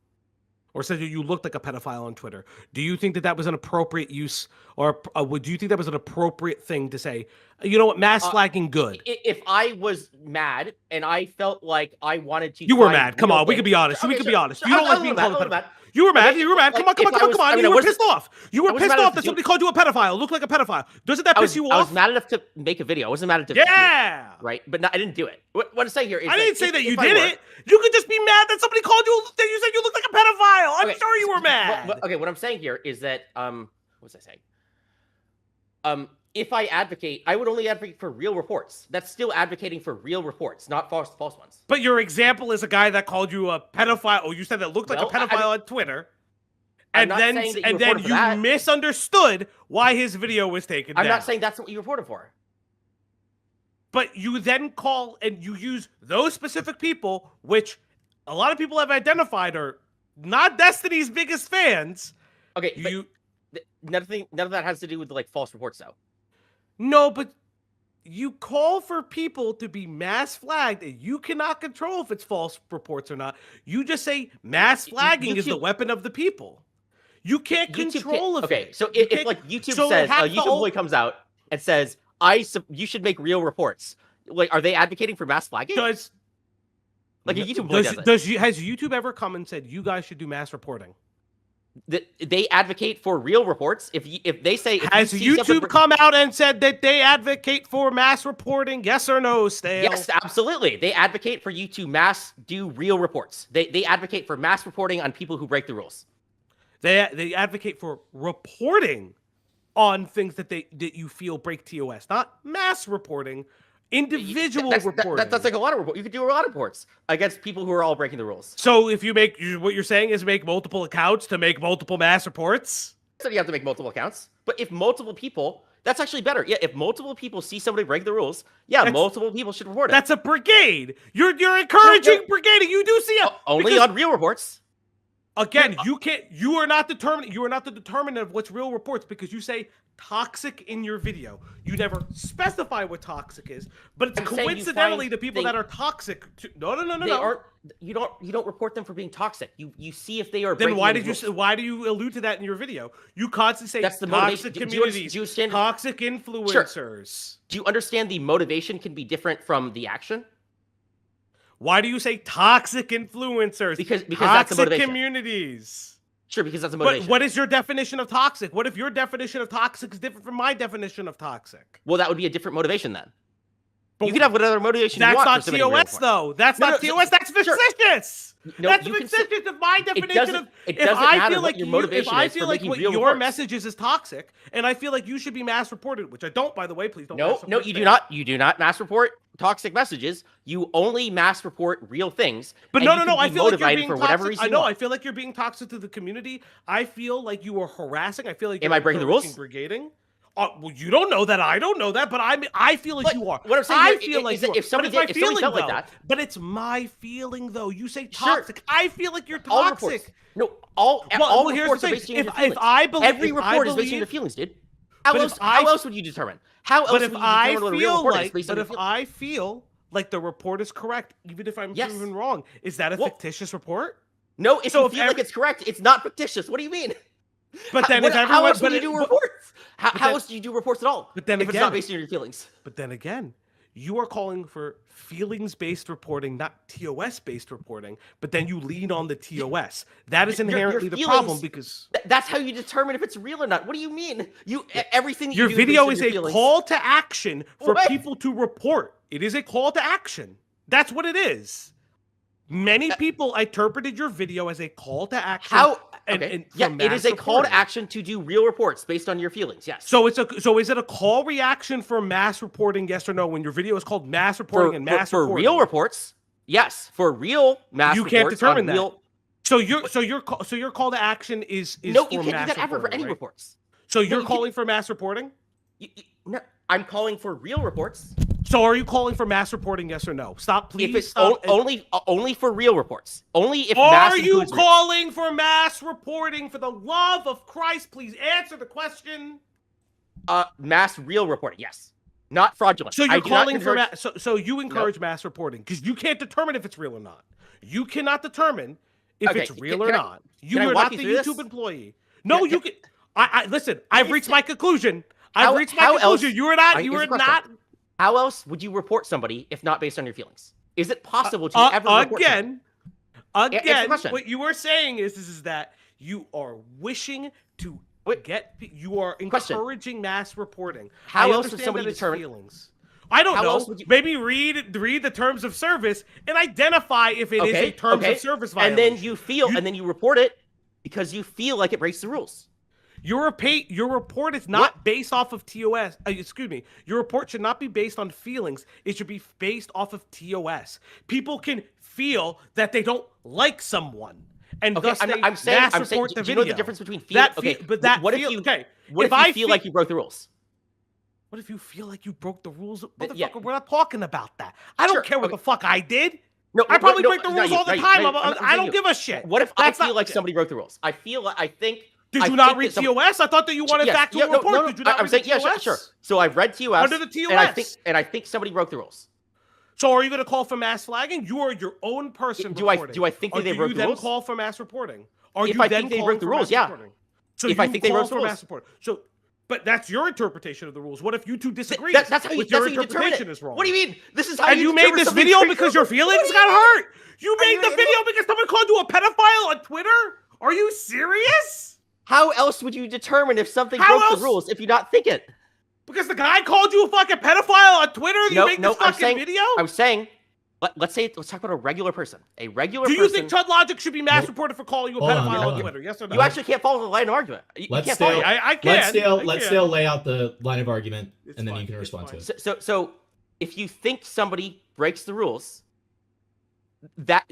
or said you looked like a pedophile on Twitter. Do you think that was an appropriate use, or do you think that was an appropriate thing to say? You know what, mass flagging, good. If I was mad and I felt like I wanted to, you were mad. Come on, we can be honest. We can be honest. You don't like being called a pedophile. You were mad. You were mad. Come on. You were pissed off. You were pissed off that somebody called you a pedophile. Looked like a pedophile. Doesn't that piss you off? I was mad enough to make a video. I wasn't mad enough to do it, right? But I didn't do it. What I'm saying here is I didn't say that you did it. You could just be mad that somebody called you. That you said you looked like a pedophile. I'm sure you were mad. Okay, what I'm saying here is that what was I saying? If I advocate, I would only advocate for real reports. That's still advocating for real reports, not false ones. But your example is a guy that called you a pedophile, or you said that looked like a pedophile on Twitter. And then you misunderstood why his video was taken down. I'm not saying that's what you reported for. But you then call and you use those specific people, which a lot of people have identified are not Destiny's biggest fans. Okay, none of that has to do with like false reports, though. No, but you call for people to be mass flagged, and you cannot control if it's false reports or not. You just say mass flagging is the weapon of the people. You can't control it. Okay, so if like YouTube says, a YouTube employee comes out and says, you should make real reports. Like, are they advocating for mass flagging? Like a YouTube employee has YouTube ever come and said, you guys should do mass reporting? They advocate for real reports. If they say has YouTube come out and said that they advocate for mass reporting? Yes or no, Stale? Yes, absolutely. They advocate for you to mass do real reports. They advocate for mass reporting on people who break the rules. They advocate for reporting on things that you feel break TOS, not mass reporting. Individual reporting. That's like a lot of reports. You could do a lot of reports against people who are all breaking the rules. So if you make what you're saying is make multiple accounts to make multiple mass reports. So you have to make multiple accounts. But if multiple people, that's actually better. Yeah, if multiple people see somebody break the rules, multiple people should report it. That's a brigade. You're encouraging brigading. You do see only on real reports. Again, you are not determined. You are not the determinant of what's real reports because you say toxic in your video. You never specify what toxic is, but it's coincidentally the people that are toxic. No. You don't report them for being toxic. You see if they are. Then why do you allude to that in your video? You constantly say that's the toxic communities, toxic influencers. Sure. Do you understand the motivation can be different from the action? Why do you say toxic influencers? Because toxic that's the motivation. Communities. Sure, because that's a motivation. But what is your definition of toxic? What if your definition of toxic is different from my definition of toxic? Well, that would be a different motivation then. But you could have whatever motivation you want. That's not TOS, though. That's not TOS. That's fictitious. No, that's fictitious of my definition of. If I feel like what your messages is toxic, and I feel like you should be mass reported, which I don't, by the way. Please don't. No, you do not. You do not mass report toxic messages. You only mass report real things. But no. I feel like you're being for toxic. whatever reason. I know. I feel like you're being toxic to the community. I feel like you are harassing. I feel like am I breaking the rules? Brigading. Well, you don't know that. I don't know that, but I feel like you are. What I'm saying I feel like if somebody felt like that, but it's my feeling though. You say toxic. Sure. I feel like you're toxic. All reports. No, all reports are based on your feelings. Every report is based on your feelings, dude. How else would you determine? How else would you determine what a real report is based on your feelings? But if I feel like the report is correct, even if I'm proven wrong, is that a fictitious report? No, if you feel like it's correct, it's not fictitious. What do you mean? But then how else would you do reports? How else do you do reports at all? But then if it's not based on your feelings. But then again, you are calling for feelings-based reporting, not TOS-based reporting. But then you lean on the TOS. That is inherently the problem because that's how you determine if it's real or not. What do you mean? Everything your video is a call to action for people to report. It is a call to action. That's what it is. Many people interpreted your video as a call to action. It is a call to action to do real reports based on your feelings. Yes. So is it a call reaction for mass reporting? Yes or no? When your video is called mass reporting and mass reporting for real reports, yes. For real mass reports, you can't determine that. So your call to action is no, for you can't mass do that ever for any right? reports. So you're calling for mass reporting? No, I'm calling for real reports. So are you calling for mass reporting? Yes or no? Stop, please. If it's only for real reports. Only if are you calling for mass reporting? For the love of Christ, please answer the question. Mass real reporting, yes. Not fraudulent. So you're calling for so you encourage mass reporting because you can't determine if it's real or not. You cannot determine if it's real or not. You are not the YouTube employee. No, you can. I listen. I've reached my conclusion. I've reached my conclusion. You are not. You are not. How else would you report somebody if not based on your feelings? Is it possible to ever report again? What you are saying is that you are wishing to you are encouraging mass reporting. How else would somebody determine feelings? I don't know. Maybe read the terms of service and identify if it is a terms of service violation. And then you report it because you feel like it breaks the rules. Your report is not based off of TOS. Excuse me. Your report should not be based on feelings. It should be based off of TOS. People can feel that they don't like someone, and thus I'm saying, report the video. Do you know the difference between feeling? What if I feel like you broke the rules? What if you feel like you broke the rules? Motherfucker, we're not talking about that. I don't care what the fuck I did. No, I probably break the rules all the time. I don't give a shit. What if I feel like somebody broke the rules? I think. Did you not read TOS? I thought that you wanted factual report. Did you not read TOS? Sure. So I've read TOS. Under the TOS. And I think somebody broke the rules. So are you going to call for mass flagging? You are your own person reporting. Do I think that they broke the rules? Do you then call for mass reporting? If I think they broke the rules, yeah. So if I think they broke the rules. But that's your interpretation of the rules. What if YouTube disagrees? That's how your interpretation is wrong. What do you mean? This is how and you made this video because your feelings got hurt? You made the video because someone called you a pedophile on Twitter? Are you serious? How else would you determine if something How broke else? the rules if you not think it? Because the guy called you a fucking pedophile on Twitter. You make this fucking video. I'm saying, let's talk about a regular person. A regular Do person. you think Chud Logic should be mass reported for calling you a pedophile on Twitter? Yes or no? You actually can't follow the line of argument. Let's can't Stale, I can't. Let's Stale lay out the line of argument, and then you can respond to it. So if you think somebody breaks the rules, that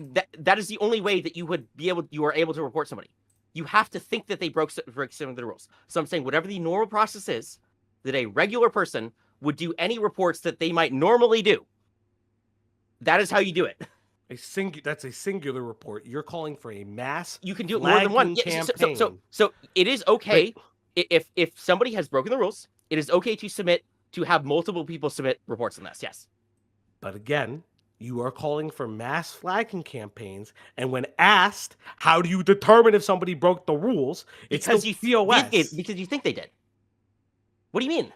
is the only way that you are able to report somebody. You have to think that they broke some of the rules. So I'm saying whatever the normal process is, that a regular person would do any reports that they might normally do. That is how you do it. That's a singular report. You're calling for a mass. You can do it more than one. Campaign. So it is okay if somebody has broken the rules. It is okay to have multiple people submit reports on this. Yes. But again, you are calling for mass flagging campaigns, and when asked, how do you determine if somebody broke the rules? It's because you TOS. Because you think they did. What do you mean?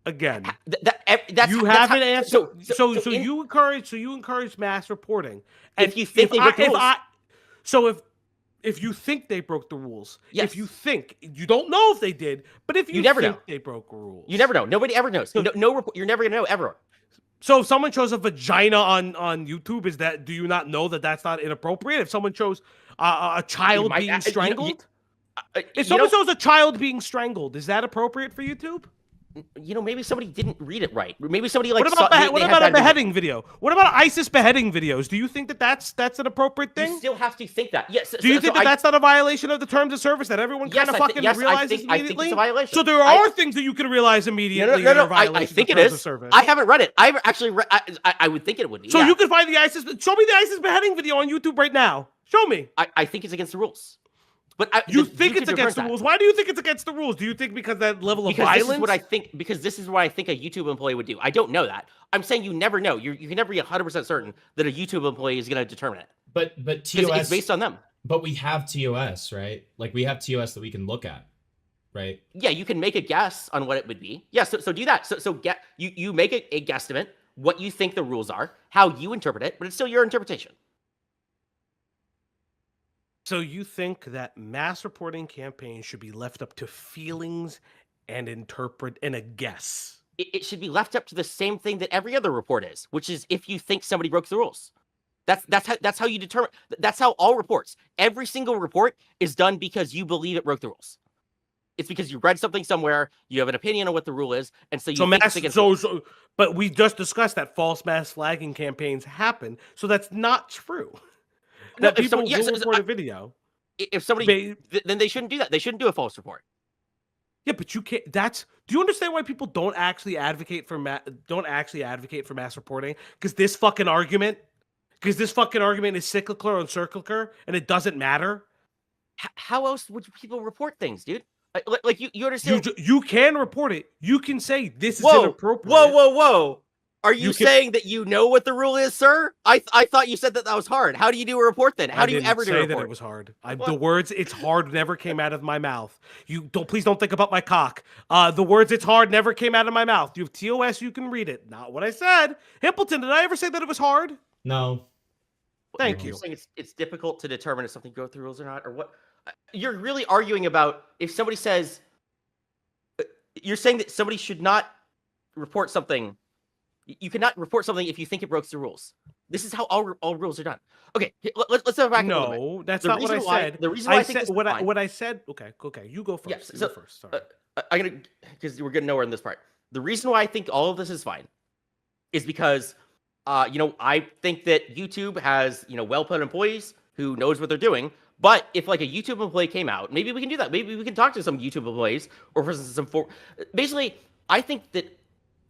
Again, that's you haven't answered. So you encourage mass reporting. And if you think they broke the rules. If you think they broke the rules, yes. If you think, you don't know if they did, but if you never think know. They broke rules, you never know. Nobody ever knows. So, no report. You're never gonna know ever. So if someone shows a vagina on YouTube, do you not know that that's not inappropriate? If someone shows a child being strangled, if someone shows a child being strangled, is that appropriate for YouTube? Maybe somebody didn't read it right. Maybe somebody What about a beheading video? What about ISIS beheading videos? Do you think that that's an appropriate thing? You still have to think that. Yes. Do you think that's not a violation of the terms of service that everyone kind of fucking realizes immediately? I think it's a violation. So there are things that you can realize immediately. No. I think it is. I haven't read it. I've actually read. I would think it would be. So you can find the ISIS. Show me the ISIS beheading video on YouTube right now. Show me. I think it's against the rules. But you think it's against the rules? Why do you think it's against the rules? Do you think because that level of violence? Because this is what I think a YouTube employee would do. I don't know that. I'm saying you never know. You can never be 100% certain that a YouTube employee is going to determine it. But TOS, it's based on them. But we have TOS, right? Like we have TOS that we can look at, right? Yeah, you can make a guess on what it would be. Yeah, so do that. So you make a guesstimate, what you think the rules are, how you interpret it, but it's still your interpretation. So you think that mass reporting campaigns should be left up to feelings and a guess? It should be left up to the same thing that every other report is, which is if you think somebody broke the rules. That's how you determine. That's how all reports, every single report is done because you believe it broke the rules. It's because you read something somewhere, you have an opinion on what the rule is, and so you think it's against so but we just discussed that false mass flagging campaigns happen, so that's not true. That people will report a video. If somebody, then they shouldn't do that. They shouldn't do a false report. Yeah, but you can't. Do you understand why people don't actually advocate for mass reporting? Because this fucking argument is cyclical and circular, and it doesn't matter. How else would people report things, dude? Like you understand? You can report it. You can say this is inappropriate. Whoa! Are you saying that you know what the rule is, sir? I thought you said that was hard. How do you do a report then? How do you ever do a report? I didn't say that it was hard. The words "it's hard" never came out of my mouth. Please don't think about my cock. The words "it's hard" never came out of my mouth. You have TOS, you can read it. Not what I said. Himpleton, did I ever say that it was hard? No. Thank you. You're saying it's difficult to determine if something goes through rules or not, or what? You're really arguing about if somebody says. You're saying that somebody should not report something. You cannot report something if you think it broke the rules. This is how all rules are done. Okay, let's go back. No, that's not what I said. The reason why I think this what I said. Okay, you go first. Yeah, you go first. Sorry. I'm gonna because we're getting nowhere in this part. The reason why I think all of this is fine is because, I think that YouTube has well-put employees who knows what they're doing. But if like a YouTube employee came out, maybe we can do that. Maybe we can talk to some YouTube employees or for some. Basically, I think that.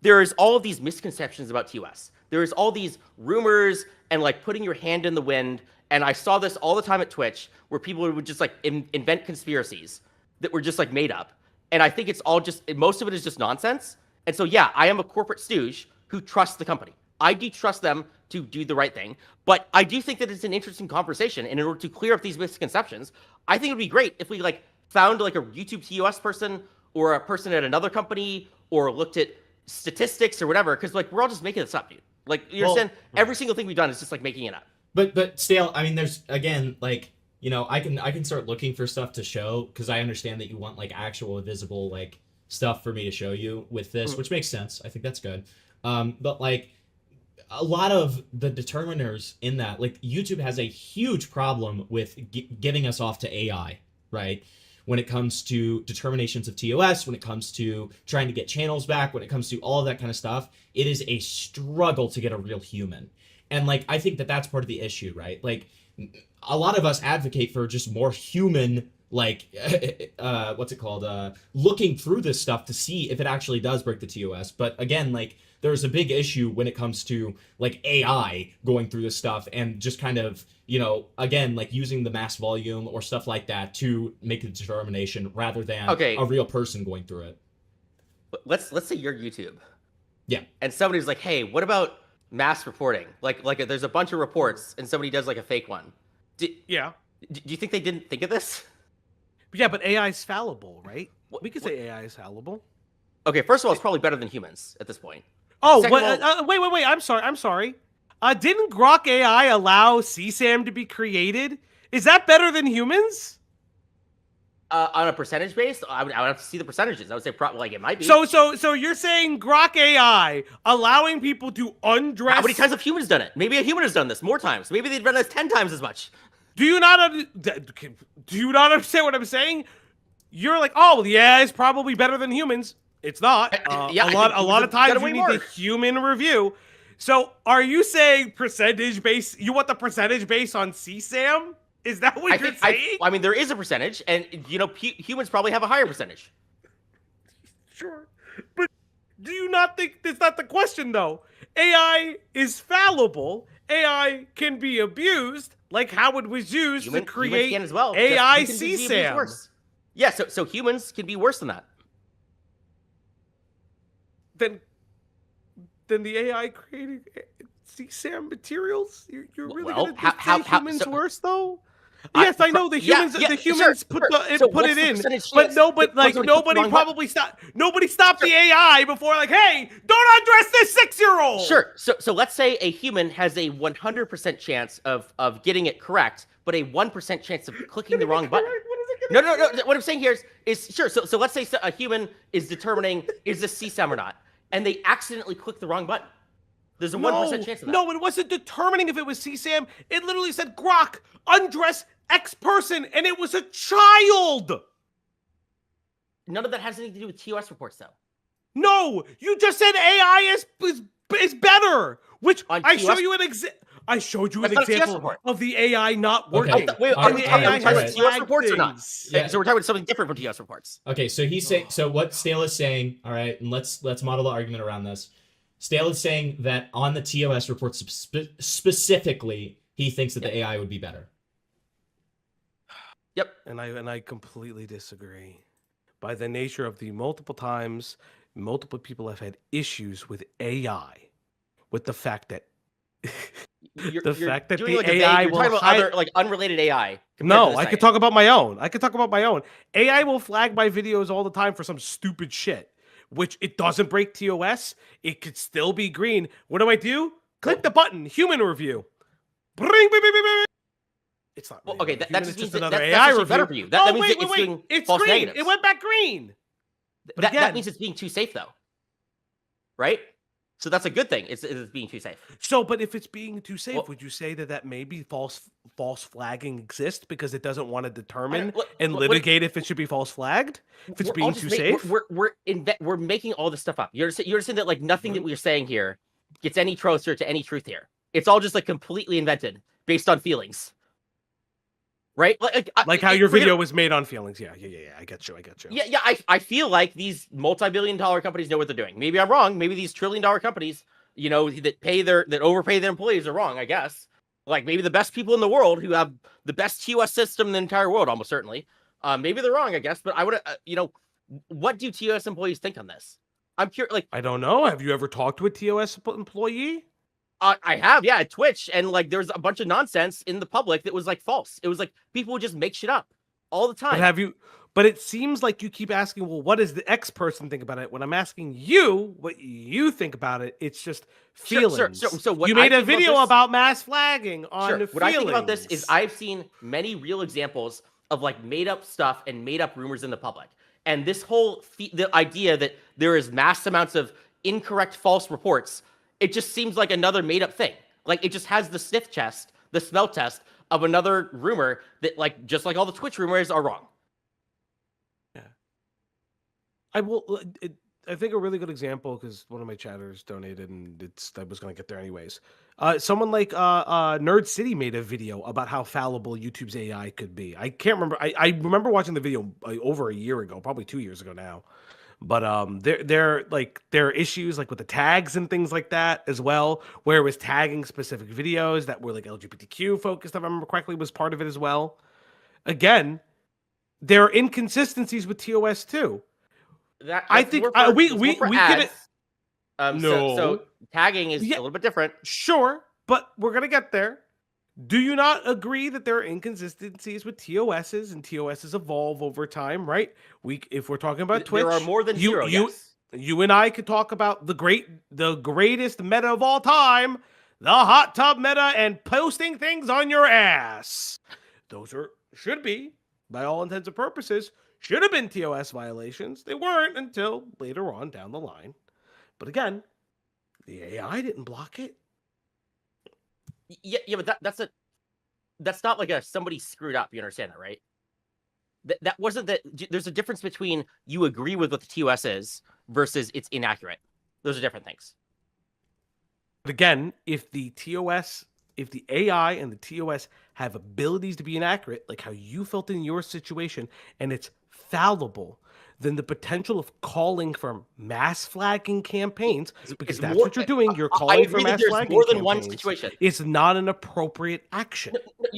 There is all of these misconceptions about TOS. There is all these rumors and like putting your hand in the wind. And I saw this all the time at Twitch where people would just like invent conspiracies that were just like made up. And I think it's all most of it is just nonsense. And so, yeah, I am a corporate stooge who trusts the company. I do trust them to do the right thing. But I do think that it's an interesting conversation. And in order to clear up these misconceptions, I think it would be great if we like found like a YouTube TOS person or a person at another company or looked at statistics or whatever, because like we're all just making this up, dude. Like you understand, every single thing we've done is just like making it up. But Stale, I mean, there's again like you know, I can start looking for stuff to show, because I understand that you want like actual visible like stuff for me to show you with this, which makes sense. I think that's good. But like a lot of the determiners in that, like YouTube has a huge problem with getting us off to AI, right? When it comes to determinations of TOS, when it comes to trying to get channels back, when it comes to all of that kind of stuff, it is a struggle to get a real human. And like, I think that that's part of the issue, right? Like a lot of us advocate for just more human, like, what's it called? Looking through this stuff to see if it actually does break the TOS. But again, like, there's a big issue when it comes to like AI going through this stuff and just kind of, you know, again, like using the mass volume or stuff like that to make a determination rather than a real person going through it. Let's say you're YouTube. Yeah. And somebody's like, hey, what about mass reporting? Like there's a bunch of reports and somebody does like a fake one. Do you think they didn't think of this? Yeah, but AI is fallible, right? We could say AI is fallible. Okay, first of all, it's probably better than humans at this point. Oh, wait. I'm sorry. Didn't Grok AI allow CSAM to be created? Is that better than humans? On a percentage base, I would have to see the percentages. I would say probably like it might be. So you're saying Grok AI allowing people to undress? How many times have humans done it? Maybe a human has done this more times. Maybe they've done this 10 times as much. Do you not understand what I'm saying? You're like, oh yeah, it's probably better than humans. It's not. Yeah, a lot of times you need the human review. So are you saying percentage base? You want the percentage base on CSAM? Is that what you're saying? I mean, there is a percentage, and you know, humans probably have a higher percentage. Sure, but do you not think that's not the question though? AI is fallible. AI can be abused, like how it was used to create can as well. AI CSAM. Yeah, so humans can be worse than that. Then the AI creating CSAM materials? You're really going to say humans worse though? Yes, I know the humans. The humans put it in, but nobody probably stopped. Nobody stopped the AI before, like, hey, don't undress this 6-year-old. Sure. So let's say a human has a 100% chance of getting it correct, but a 1% chance of clicking the wrong button. No. What I'm saying here is sure. So let's say a human is determining is this CSAM or not, and they accidentally click the wrong button. There's a 1% chance of that. No, it wasn't determining if it was CSAM. It literally said, Grok, undress X person, and it was a child. None of that has anything to do with TOS reports, though. No, you just said AI is better, which I showed you an example of the AI not working. Okay. The AI has TOS reports or not? Yeah. So we're talking about something different from TOS reports. Okay, so he's saying. So what Stale is saying, all right, and let's model the argument around this. Stale is saying that on the TOS reports specifically, he thinks that the AI would be better. Yep, and I completely disagree. By the nature of the multiple times, multiple people have had issues with AI, with the fact that the AI will talking about other like unrelated AI. No, I could talk about my own. AI will flag my videos all the time for some stupid shit, which it doesn't break TOS. It could still be green. What do? Click the button, human review. Bring. It's not. Well, okay, that just means another AI review. Better for you. That means it's doing false green. negatives. It went back green. But that means it's being too safe, though. Right? So that's a good thing. It's being too safe. So, but if it's being too safe, would you say that maybe false flagging exists because it doesn't want to determine and litigate if it should be false flagged? If it's being too safe, we're making all this stuff up. You're saying that like nothing that we're saying here gets any closer to any truth here. It's all just like completely invented based on feelings. Right? Like how your video was made on feelings. Yeah. I get you. Yeah. I feel like these multi-billion-dollar companies know what they're doing. Maybe I'm wrong. Maybe these trillion-dollar companies, you know, that overpay their employees are wrong, I guess. Like maybe the best people in the world who have the best TOS system in the entire world, almost certainly. Maybe they're wrong, I guess. But I would, what do TOS employees think on this? I'm curious. Like, I don't know. Have you ever talked to a TOS employee? I have, yeah, at Twitch, and like there's a bunch of nonsense in the public that was like false. It was like people would just make shit up all the time. But it seems like you keep asking, well, what does the X person think about it? When I'm asking you what you think about it, it's just feelings. Sure. So what you made I a think video this, about mass flagging on sure. feelings. What I think about this is I've seen many real examples of like made up stuff and made up rumors in the public. And this whole the idea that there is mass amounts of incorrect false reports, it just seems like another made up thing. Like it just has the smell test of another rumor that like just like all the Twitch rumors are wrong. Yeah. I think a really good example, because one of my chatters donated and I was going to get there anyways. Someone like Nerd City made a video about how fallible YouTube's AI could be. I can't remember. I remember watching the video over a year ago, probably 2 years ago now. But there are issues like with the tags and things like that as well, where it was tagging specific videos that were like LGBTQ focused, if I remember correctly, was part of it as well. Again, there are inconsistencies with TOS too. I think we could. No. So tagging is a little bit different. Sure, but we're gonna get there. Do you not agree that there are inconsistencies with TOSs and TOSs evolve over time, right? If we're talking about Twitch, there are more than zero. Yes. You and I could talk about the greatest meta of all time, the hot tub meta, and posting things on your ass. Those should be, by all intents and purposes, should have been TOS violations. They weren't until later on down the line. But again, the AI didn't block it. Yeah, but that's not like somebody screwed up. You understand that, right? That wasn't that. There's a difference between you agree with what the TOS is versus it's inaccurate. Those are different things. But again, if the AI and the TOS have abilities to be inaccurate, like how you felt in your situation, and it's fallible, then the potential of calling for mass flagging campaigns, because that's what you're doing, you're calling for mass flagging more than one situation. It's not an appropriate action.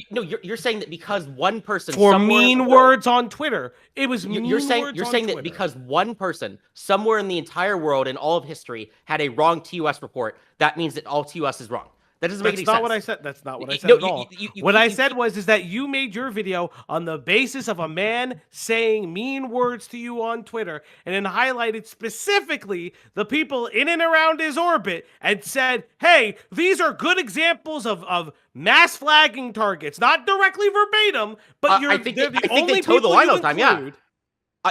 No, you're saying that because one person for mean words on Twitter, it was you're saying that because one person somewhere in the entire world in all of history had a wrong TOS report, that means that all TOS is wrong. That doesn't make any sense. That's not what I said. That's not what I said at all. What I said was that you made your video on the basis of a man saying mean words to you on Twitter, and then highlighted specifically the people in and around his orbit and said, hey, these are good examples of mass flagging targets. Not directly verbatim, but I think they toe the line all the time, yeah.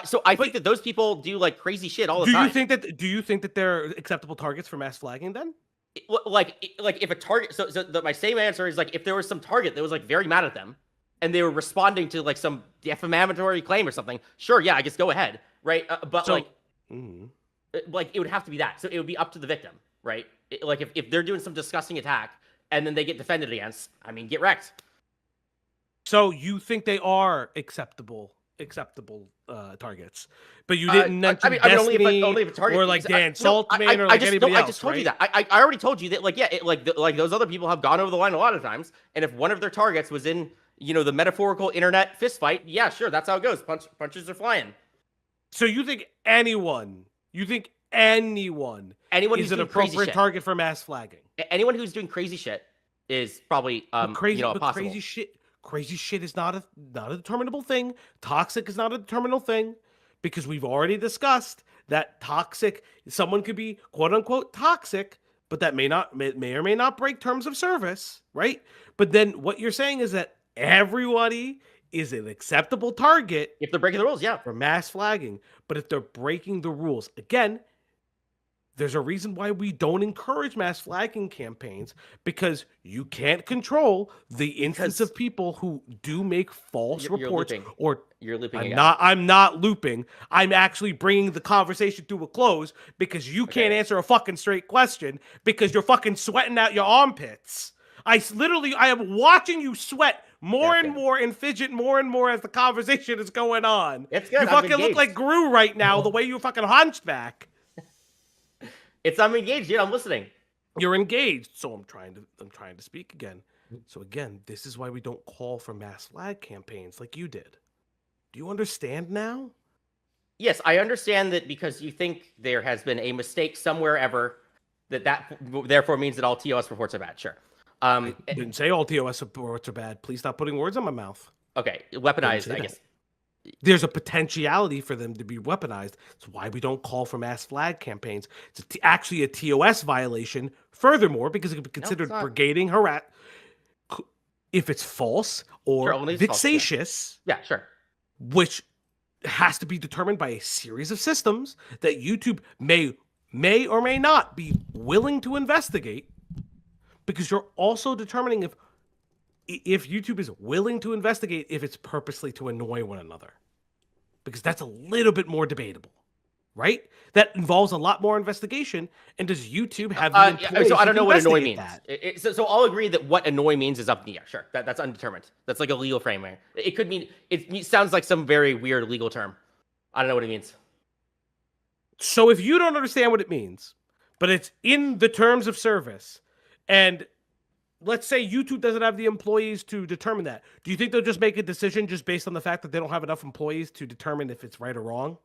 So I think that those people do like crazy shit all the time. Do you think that they're acceptable targets for mass flagging then? Like if a target, my same answer is like if there was some target that was like very mad at them, and they were responding to like some defamatory claim or something. Sure, yeah, I guess go ahead, right? But like it would have to be that. So it would be up to the victim, right? Like if they're doing some disgusting attack and then they get defended against, I mean, get wrecked. So you think they are acceptable targets, but you didn't mention Destiny only if a target, or like Dan Saltman or like anybody else. I just told you that. I already told you that. Like, yeah, like those other people have gone over the line a lot of times. And if one of their targets was in, the metaphorical internet fist fight, yeah, sure, that's how it goes. Punches are flying. So you think anyone is an appropriate target for mass flagging? Anyone who's doing crazy shit is probably possible. Crazy shit is not a determinable thing. Toxic is not a determinable thing, because we've already discussed that someone could be quote unquote toxic, but that may or may not break terms of service, right? But then what you're saying is that everybody is an acceptable target if they're breaking the rules, yeah, for mass flagging. But if they're breaking the rules, again, there's a reason why we don't encourage mass flagging campaigns, because you can't control the instance of people who do make false reports. You're looping. I'm not looping. I'm actually bringing the conversation to a close, because you can't answer a fucking straight question because you're fucking sweating out your armpits. I am watching you sweat more and more and fidget more and more as the conversation is going on. It's good. You fucking look like Gru right now, the way you fucking hunched back. I'm engaged, dude. I'm listening. You're engaged, so I'm trying to speak again. So again, this is why we don't call for mass flag campaigns like you did. Do you understand now? Yes, I understand that, because you think there has been a mistake somewhere ever, that therefore means that all TOS reports are bad. Sure. I didn't say all TOS reports are bad. Please stop putting words in my mouth. Okay, weaponized, I guess. there's a potentiality for them to be weaponized. It's why we don't call for mass flag campaigns. It's actually a TOS violation. Furthermore, because it could be considered not. brigading if it's false or Sure, it's false, vexatious. Yeah, sure. Which has to be determined by a series of systems that YouTube may or may not be willing to investigate, because you're also determining if YouTube is willing to investigate if it's purposely to annoy one another, because that's a little bit more debatable, right? That involves a lot more investigation. And does YouTube have the employees so I don't know what annoy investigate means. So I'll agree that what annoy means is up in the air. Sure, that's undetermined. That's like a legal framework. It could mean it sounds like some very weird legal term. I don't know what it means. So if you don't understand what it means, but it's in the terms of service, and let's say YouTube doesn't have the employees to determine that, do you think they'll just make a decision just based on the fact that they don't have enough employees to determine if it's right or wrong?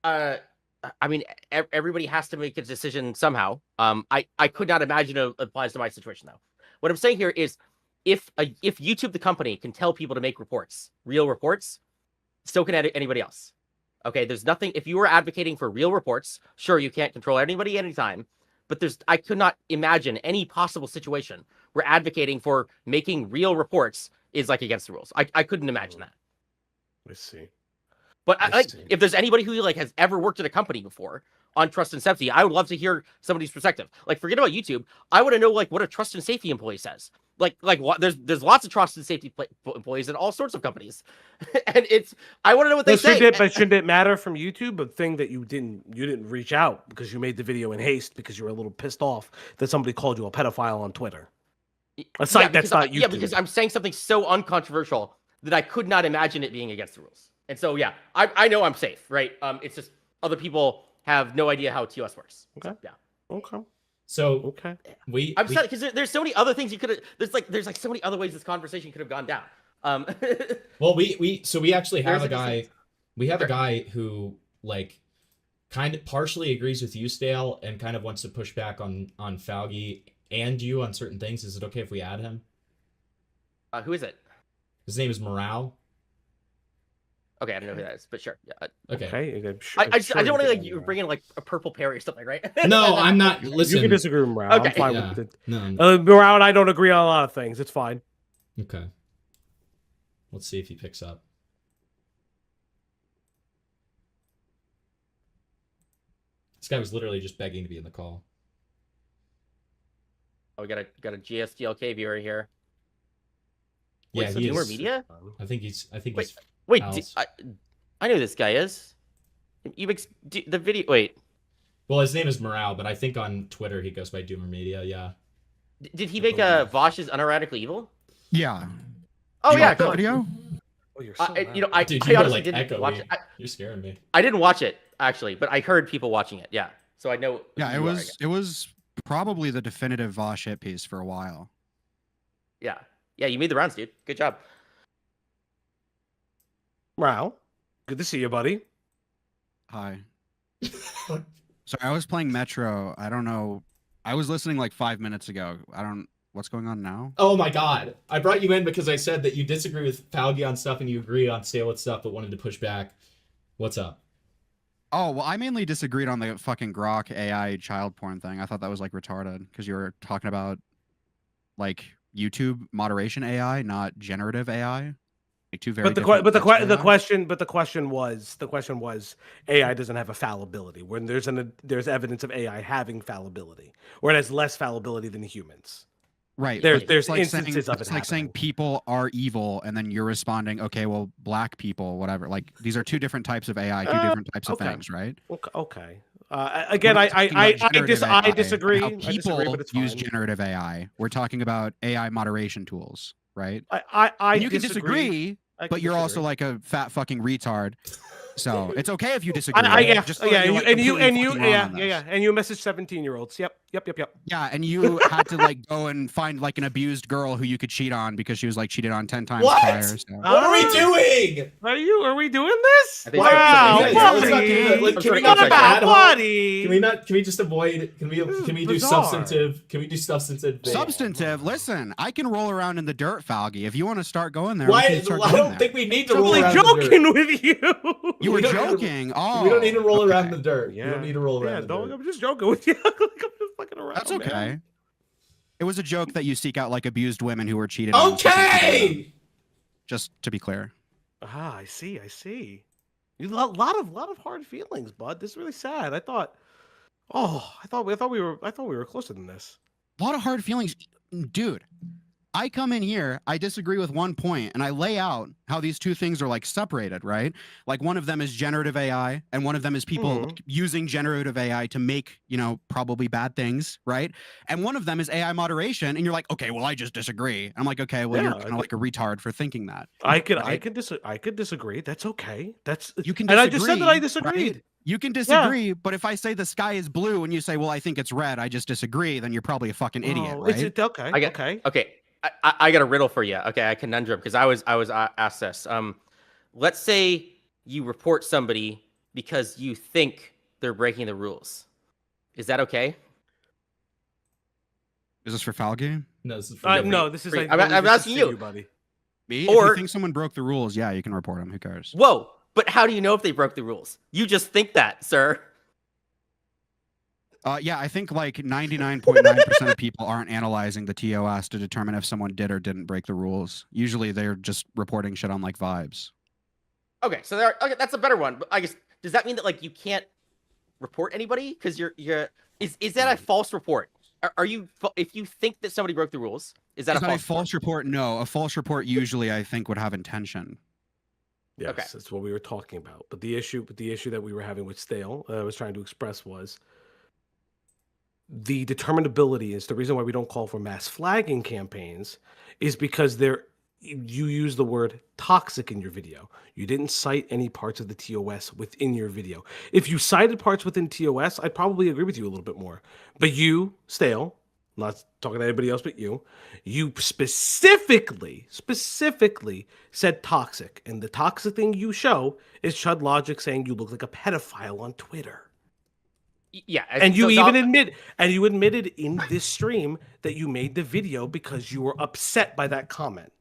I mean, everybody has to make a decision somehow. I could not imagine it applies to my situation though. What I'm saying here is, if YouTube the company can tell people to make reports, real reports, so can anybody else. Okay, there's nothing. If you were advocating for real reports, sure, you can't control anybody anytime. But I could not imagine any possible situation where advocating for making real reports is like against the rules. I couldn't imagine that. Let's see. But if there's anybody who like has ever worked at a company before on trust and safety, I would love to hear somebody's perspective. Like, forget about YouTube. I want to know like what a trust and safety employee says. Like what? There's lots of trust and safety employees in all sorts of companies, and I want to know what they say. But shouldn't it matter from YouTube? A thing that you didn't reach out because you made the video in haste because you were a little pissed off that somebody called you a pedophile on Twitter. A site that's not YouTube. Yeah, because I'm saying something so uncontroversial that I could not imagine it being against the rules. And so, yeah, I know I'm safe, right? It's just other people have no idea how TOS works. Okay. So, yeah. Okay. So okay. I'm sad because there's so many other things you could have. There's like so many other ways this conversation could have gone down. Well, we actually have a guy. We have a guy who like kind of partially agrees with you, Stale, and kind of wants to push back on Faugi and you on certain things. Is it okay if we add him? Who is it? His name is Morale. Okay, I don't know who that is, but sure. Yeah. Okay. I don't want to like you bring in like a purple Perry or something, right? No, I'm not. Listen, you can disagree with Morale. Okay. I'm fine Yeah. with it. No. Morale and I don't agree on a lot of things. It's fine. Okay. Let's see if he picks up. This guy was literally just begging to be in the call. Oh, we got a GSDLK viewer here. Yeah, Wait, he Doomer is. Media? I think he's. Wait, Alice. I know who this guy is. The video. Wait, Well, his name is Morale, but I think on Twitter he goes by Doomer Media. Yeah. did he make a Vosh is unironically evil? Yeah. Oh yeah, Cool. cool. Video? Oh, you're so You know, I, Dude, I you were honestly like didn't watch echoey. it. You're scaring me. I didn't watch it actually, but I heard people watching it. Yeah, so I know. Yeah, who you are, I it guess. was probably the definitive Vosh hit piece for a while. Yeah, you made the rounds, dude. Good job. Morale. Good to see you, buddy. Hi. So I was playing Metro. I don't know. I was listening like 5 minutes ago. What's going on now? Oh my god. I brought you in because I said that you disagree with Faugi on stuff and you agree on Stale with stuff, but wanted to push back. What's up? Oh, well, I mainly disagreed on the fucking Grok AI child porn thing. I thought that was like retarded because you were talking about like YouTube moderation AI, not generative AI. Like two very different types of AI. The question was AI doesn't have a fallibility when there's evidence of AI having fallibility, or it has less fallibility than humans. Right. There's like instances of it. It's like saying people are evil, and then you're responding, okay, well, black people, whatever. Like these are two different types of AI, two different types of things, right? Okay. Again, I disagree. How I people disagree, but it's use fine. generative AI. We're talking about AI moderation tools, right? I You can disagree, but you're also like a fat fucking retard So it's okay if you disagree. Yeah, Just yeah, you're, like, completely fucking wrong on this. yeah, and you message 17-year-olds. Yep. Yeah, and you had to like go and find like an abused girl who you could cheat on because she was like cheated on 10 times What? prior. So. What are we doing? Are we doing this? I think Wow, so. Let's not do that. Like, I'm can we sorry, not I'm have sorry. ad hoc? Buddy. Can we just avoid? Can we do bizarre. substantive? Can we do substantive? things? Substantive. Listen, I can roll around in the dirt, Falgi. If you want to start going there, we Why? can start I going don't there. think we need to I'm roll only around the dirt. joking with you. You were We don't need to- joking. Oh, We don't need to roll around okay. the dirt. Yeah. We don't need to roll around Yeah, the dog, dirt. I'm just joking with you. Like, I'm just fucking around. That's okay. Man. It was a joke that you seek out like abused women who were cheated on. Okay. Just to be clear. Ah, I see. You lot of hard feelings, bud. This is really sad. I thought we were closer than this. A lot of hard feelings. Dude, I come in here, I disagree with one point, and I lay out how these two things are like separated, right? Like one of them is generative AI, and one of them is people like, using generative AI to make, probably bad things, right? And one of them is AI moderation, and you're like, okay, well, I just disagree. And I'm like, okay, well, Yeah, you're kind of like a retard for thinking that. I could disagree. That's okay. You can and disagree, I just said that I disagreed. right? You can disagree, but if I say the sky is blue and you say, well, I think it's red, I just disagree, then you're probably a fucking idiot, right? Okay. Okay. I got a riddle for you. Okay, a conundrum because I was asked this. Let's say you report somebody because you think they're breaking the rules. Is that okay? Is this for foul game? No, this is for No, this is. I'm asking you, buddy. Me? Or- if you think someone broke the rules, yeah, you can report them. Who cares? Whoa! But how do you know if they broke the rules? You just think that, sir. Yeah, I think like 99.9% of people aren't analyzing the TOS to determine if someone did or didn't break the rules. Usually they're just reporting shit on like vibes. Okay, so okay, that's a better one. But I guess does that mean that like you can't report anybody because you're is that a false report? Are you if you think that somebody broke the rules? Is that Is a that false report? No, a false report usually I think would have intention. Yes, Okay. that's what we were talking about. But the issue that we were having with Stale, I was trying to express was the determinability is the reason why we don't call for mass flagging campaigns is because you use the word toxic in your video. You didn't cite any parts of the TOS within your video. If you cited parts within TOS, I'd probably agree with you a little bit more. But you, Stale, not talking to anybody else but you specifically said toxic. And the toxic thing you show is Chud Logic saying you look like a pedophile on Twitter. Yeah, And you even admitted in this stream that you made the video because you were upset by that comment.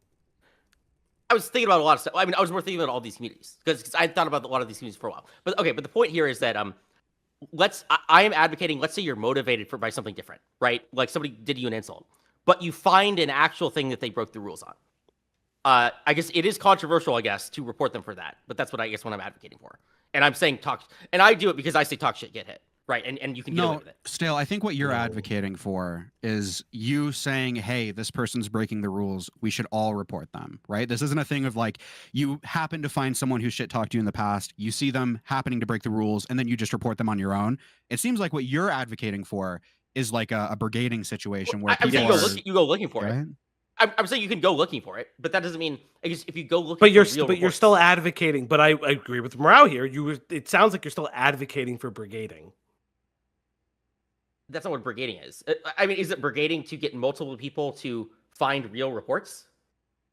I was thinking about a lot of stuff. I mean, I was more thinking about all these communities because I thought about a lot of these communities for a while. But okay, but the point here is that I am advocating. Let's say you're motivated by something different, right? Like somebody did you an insult, but you find an actual thing that they broke the rules on. I guess it is controversial, I guess, to report them for that. But that's what I'm advocating for. And I'm saying and I do it because I say talk shit, get hit. Right, and you can get away with it. Stale, I think what you're advocating for is you saying, hey, this person's breaking the rules. We should all report them, right? This isn't a thing of like, you happen to find someone who shit talked you in the past, you see them happening to break the rules, and then you just report them on your own. It seems like what you're advocating for is like a brigading situation where I'm people saying you go looking for right? it. I'm saying you can go looking for it, but that doesn't mean I guess if you go looking. But you're for real you're reports, still advocating. But I agree with Morale here. It sounds like you're still advocating for brigading. That's not what brigading is. I mean, is it brigading to get multiple people to find real reports?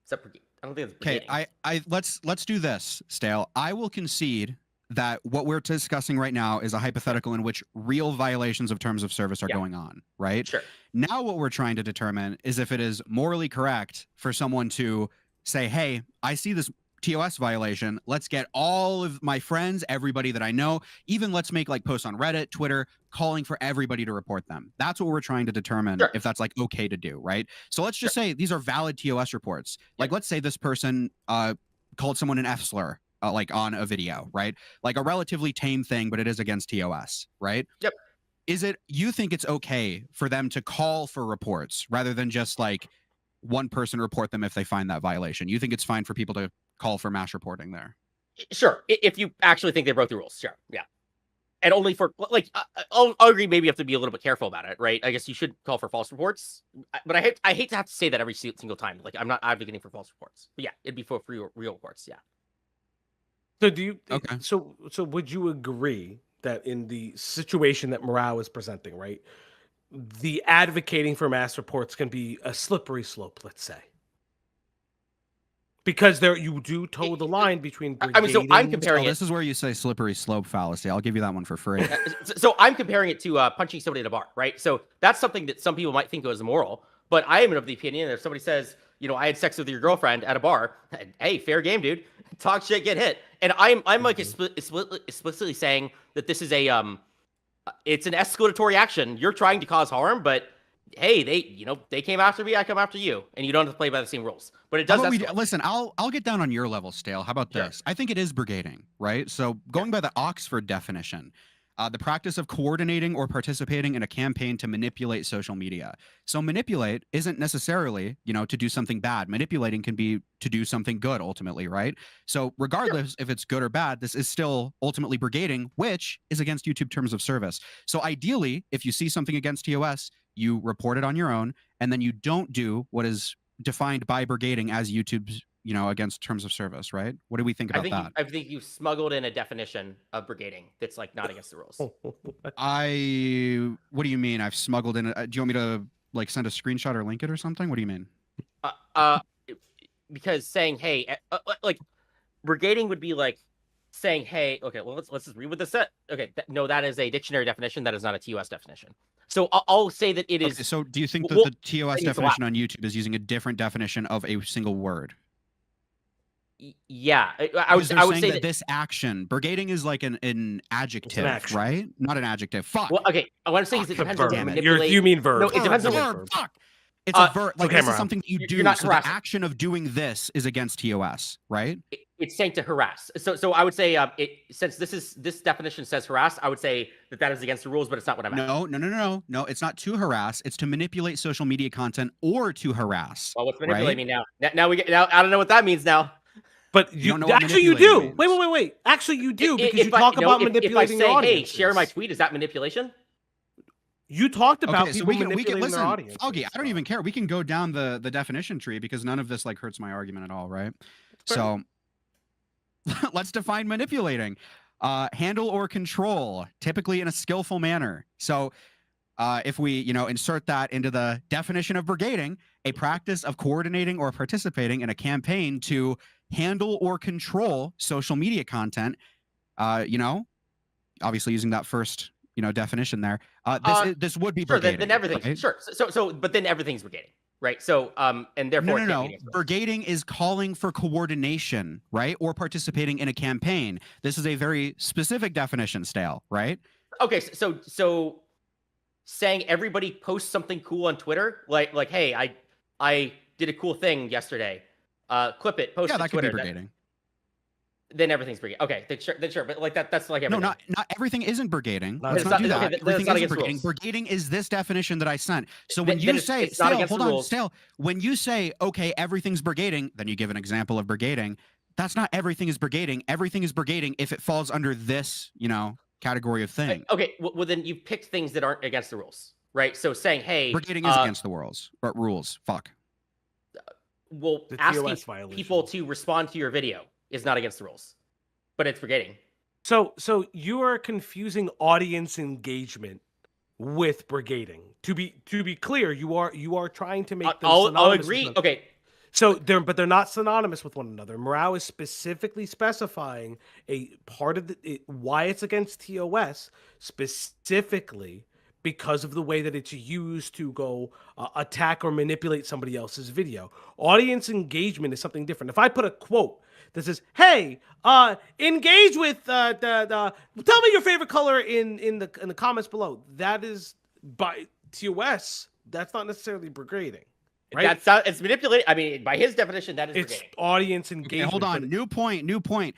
Is that I don't think it's brigading. Okay, let's do this, Stale. I will concede that what we're discussing right now is a hypothetical in which real violations of terms of service are going on, right? Sure. Now what we're trying to determine is if it is morally correct for someone to say, hey, I see this TOS violation. Let's get all of my friends, everybody that I know, even let's make like posts on Reddit, Twitter, calling for everybody to report them. That's what we're trying to determine if that's like okay to do, right? So let's just say these are valid TOS reports. Like let's say this person called someone an F slur like on a video, right? Like a relatively tame thing, but it is against TOS, right? Yep. You think it's okay for them to call for reports rather than just like one person report them if they find that violation? You think it's fine for people to call for mass reporting there? Sure, if you actually think they broke the rules, sure, yeah. And only for like, I'll agree. Maybe you have to be a little bit careful about it, right? I guess you should call for false reports, but I hate to have to say that every single time. Like, I'm not advocating for false reports, but yeah, it'd be for real reports, yeah. So do you? Okay. So would you agree that in the situation that Morale is presenting, right, the advocating for mass reports can be a slippery slope, let's say, because there you do toe the line between I mean, so I'm brigading. comparing This is where you say slippery slope fallacy. I'll give you that one for free. So I'm comparing it to punching somebody at a bar, right? So that's something that some people might think was immoral, but I am of the opinion that if somebody says, I had sex with your girlfriend at a bar, hey, fair game, dude. Talk shit, get hit. And I'm like explicitly saying that this is it's an escalatory action. You're trying to cause harm, but hey, they came after me, I come after you, and you don't have to play by the same rules. But it does. Listen, I'll get down on your level, Stale. How about this? I think it is brigading, right? So going by the Oxford definition, the practice of coordinating or participating in a campaign to manipulate social media. So manipulate isn't necessarily, to do something bad. Manipulating can be to do something good ultimately, right? So regardless if it's good or bad, this is still ultimately brigading, which is against YouTube terms of service. So ideally, if you see something against TOS, you report it on your own, and then you don't do what is defined by brigading as YouTube's, against terms of service, right? What do we think about that? I think you smuggled in a definition of brigading that's like not against the rules. What do you mean? I've smuggled in? Do you want me to like send a screenshot or link it or something? What do you mean? Because saying hey, like brigading would be like saying hey. Okay, well let's just read what this said. Okay, no, that is a dictionary definition. That is not a TOS definition. So I'll say that it is. Okay, so do you think that the TOS definition on YouTube is using a different definition of a single word? Yeah, I would say that this action, brigading is like an adjective, right? Not an adjective. Fuck. Well, okay. What I'm saying is it depends on manipulate. You mean verb? No, it depends on verb. Fuck. It's a verb. Like this is something that you do. You're not so the action of doing this is against TOS, right? It's saying to harass. So I would say since this definition says harass, I would say that is against the rules, but it's not what I meant. No. It's not to harass. It's to manipulate social media content or to harass. Well, what's manipulating me now? Now I don't know what that means now. But you actually you do. Wait. Actually, you do because you talk about manipulating your audience. Hey, share my tweet. Is that manipulation? You talked about people we can manipulating listen, their audience. Foggy, I don't even care. We can go down the definition tree because none of this like hurts my argument at all, right? So let's define manipulating. Handle or control, typically in a skillful manner. So if we, insert that into the definition of brigading, a practice of coordinating or participating in a campaign to handle or control social media content, obviously using that first, definition there. This would be brigading. Then everything. Right? Sure. So, but then everything's brigading, right? So, and therefore, no. Brigading is calling for coordination, right, or participating in a campaign. This is a very specific definition, Stale, right? Okay, so saying everybody posts something cool on Twitter, like, hey, I did a cool thing yesterday. Clip it, post it to Twitter. Could be brigading. Then everything's brigading. Okay, then sure, but like that's like everything. No, not everything isn't brigading. No, Let's not do that. Okay, everything isn't brigading. Rules. Brigading is this definition that I sent. So when you say, Stale, hold on, Stale. When you say, okay, everything's brigading, then you give an example of brigading. That's not everything is brigading. Everything is brigading if it falls under this, category of thing. Okay, well then you've picked things that aren't against the rules, right? So saying, hey, brigading is against the rules, but rules. Fuck. Well, asking people to respond to your video is not against the rules, but it's brigading. So you are confusing audience engagement with brigading. To be clear, you are trying to make them synonymous. I'll agree. Okay. So but they're not synonymous with one another. Morale is specifically specifying a part of why it's against TOS specifically because of the way that it's used to go attack or manipulate somebody else's video. Audience engagement is something different. If I put a quote that says, "Hey, engage with tell me your favorite color in the comments below," that is by TOS. That's not necessarily brigading. Right? It's manipulating. I mean, by his definition, that is it's brigading. Audience engagement. Okay, hold on. New point.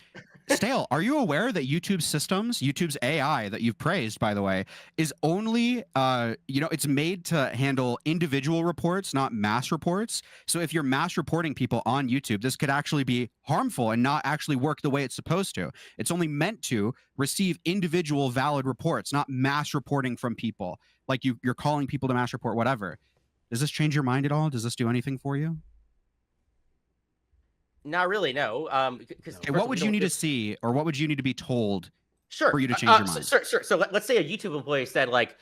Stale, are you aware that YouTube's systems, YouTube's AI that you've praised, by the way, is only, it's made to handle individual reports, not mass reports. So if you're mass reporting people on YouTube, this could actually be harmful and not actually work the way it's supposed to. It's only meant to receive individual valid reports, not mass reporting from people. Like you're calling people to mass report, whatever. Does this change your mind at all? Does this do anything for you? Not really, no. Because Okay, what would you need to see, or what would you need to be told sure for you to change your mind? Sure. So let's say a YouTube employee said like,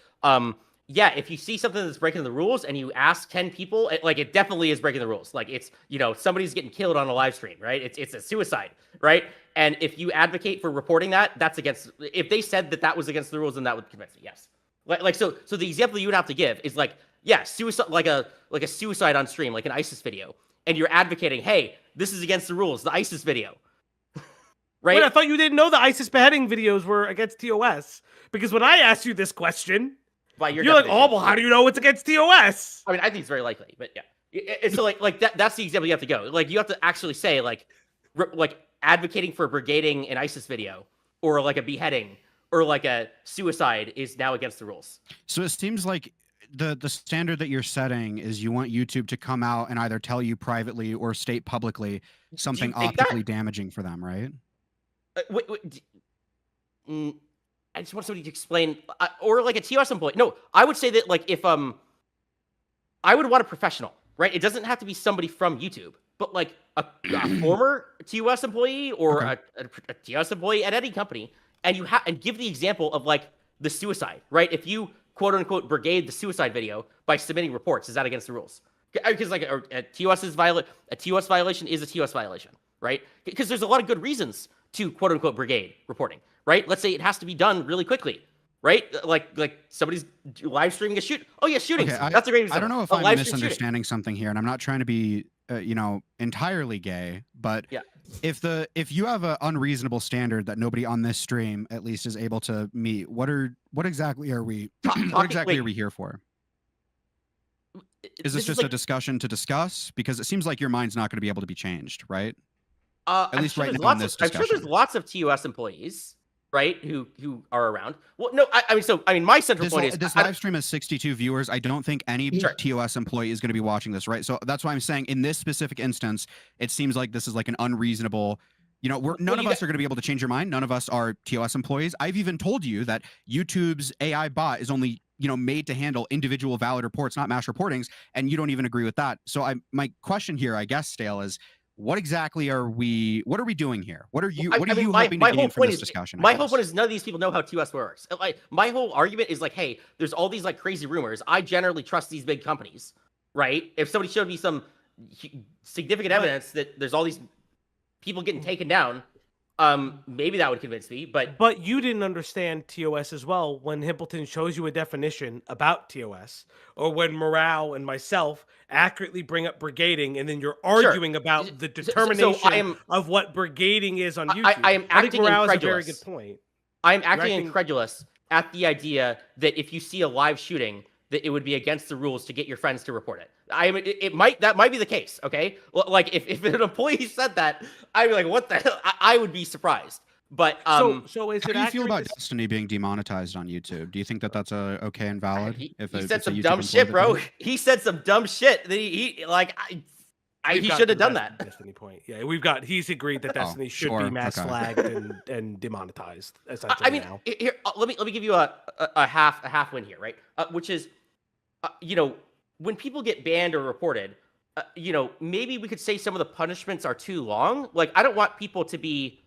yeah, if you see something that's breaking the rules and you ask 10 people, it definitely is breaking the rules. Like it's, somebody's getting killed on a live stream, right? It's a suicide, right? And if you advocate for reporting that, that's against. If they said that was against the rules, then that would convince me. Yes. So the example you would have to give is like, yeah, suicide, like a suicide on stream, like an ISIS video, and you're advocating, hey, this is against the rules, the ISIS video. Right? Wait, I thought you didn't know the ISIS beheading videos were against TOS. Because when I asked you this question, you're like, oh, well, how do you know it's against TOS? I mean, I think it's very likely, but yeah. And so like that's the example you have to go. Like you have to actually say like advocating for brigading an ISIS video or like a beheading or like a suicide is now against the rules. So it seems like the standard that you're setting is you want YouTube to come out and either tell you privately or state publicly something optically damaging for them, right? I just want somebody to explain, or like a TOS employee. No, I would say that like if I would want a professional, right? It doesn't have to be somebody from YouTube, but like a former TOS employee or a TOS employee at any company, and and give the example of like the suicide, right? If you quote unquote brigade the suicide video by submitting reports, is that against the rules? Because like a TOS violation is a TOS violation, right? Because there's a lot of good reasons to quote unquote brigade reporting, right? Let's say it has to be done really quickly, right? Like somebody's live streaming a shoot. Oh yeah, shootings. Okay, That's a great example. I don't know if I'm misunderstanding something here, and I'm not trying to be, entirely gay, but yeah. If you have an unreasonable standard that nobody on this stream at least is able to meet, what exactly are we here for? Is this just a discussion to discuss? Because it seems like your mind's not going to be able to be changed, right? At least right now in this discussion. I'm sure there's lots of TOS employees, right, who are around. Well, no, I mean, my central point is this live stream has 62 viewers. I don't think any TOS employee is going to be watching this, right? So that's why I'm saying in this specific instance, it seems like this is like an unreasonable. None of us are going to be able to change your mind. None of us are TOS employees. I've even told you that YouTube's AI bot is only made to handle individual valid reports, not mass reportings, and you don't even agree with that. So my question here, I guess, Stale, is what exactly are we doing here? What are you hoping to gain from this discussion? My whole point is none of these people know how TOS works. Like my whole argument is like, hey, there's all these like crazy rumors. I generally trust these big companies, right? If somebody showed me some significant evidence that there's all these people getting taken down, maybe that would convince me. But you didn't understand TOS as well when Himpleton shows you a definition about TOS, or when Morale and myself accurately bring up brigading, and then you're arguing about the determination of what brigading is on YouTube. I am acting incredulous. Is a very good point. I am acting incredulous at the idea that if you see a live shooting, that it would be against the rules to get your friends to report it. That might be the case, okay? Like if an employee said that, I'd be like, what the hell? I would be surprised. But so is how it do you feel about Destiny being demonetized on YouTube? Do you think that that's okay and valid? He said some dumb shit, bro. He said some dumb shit that he should have done that. Destiny point. Yeah, he's agreed that Destiny should be mass flagged and demonetized. I mean, here, let me give you a half win here, right? Which is, when people get banned or reported, maybe we could say some of the punishments are too long. Like, I don't want people to be,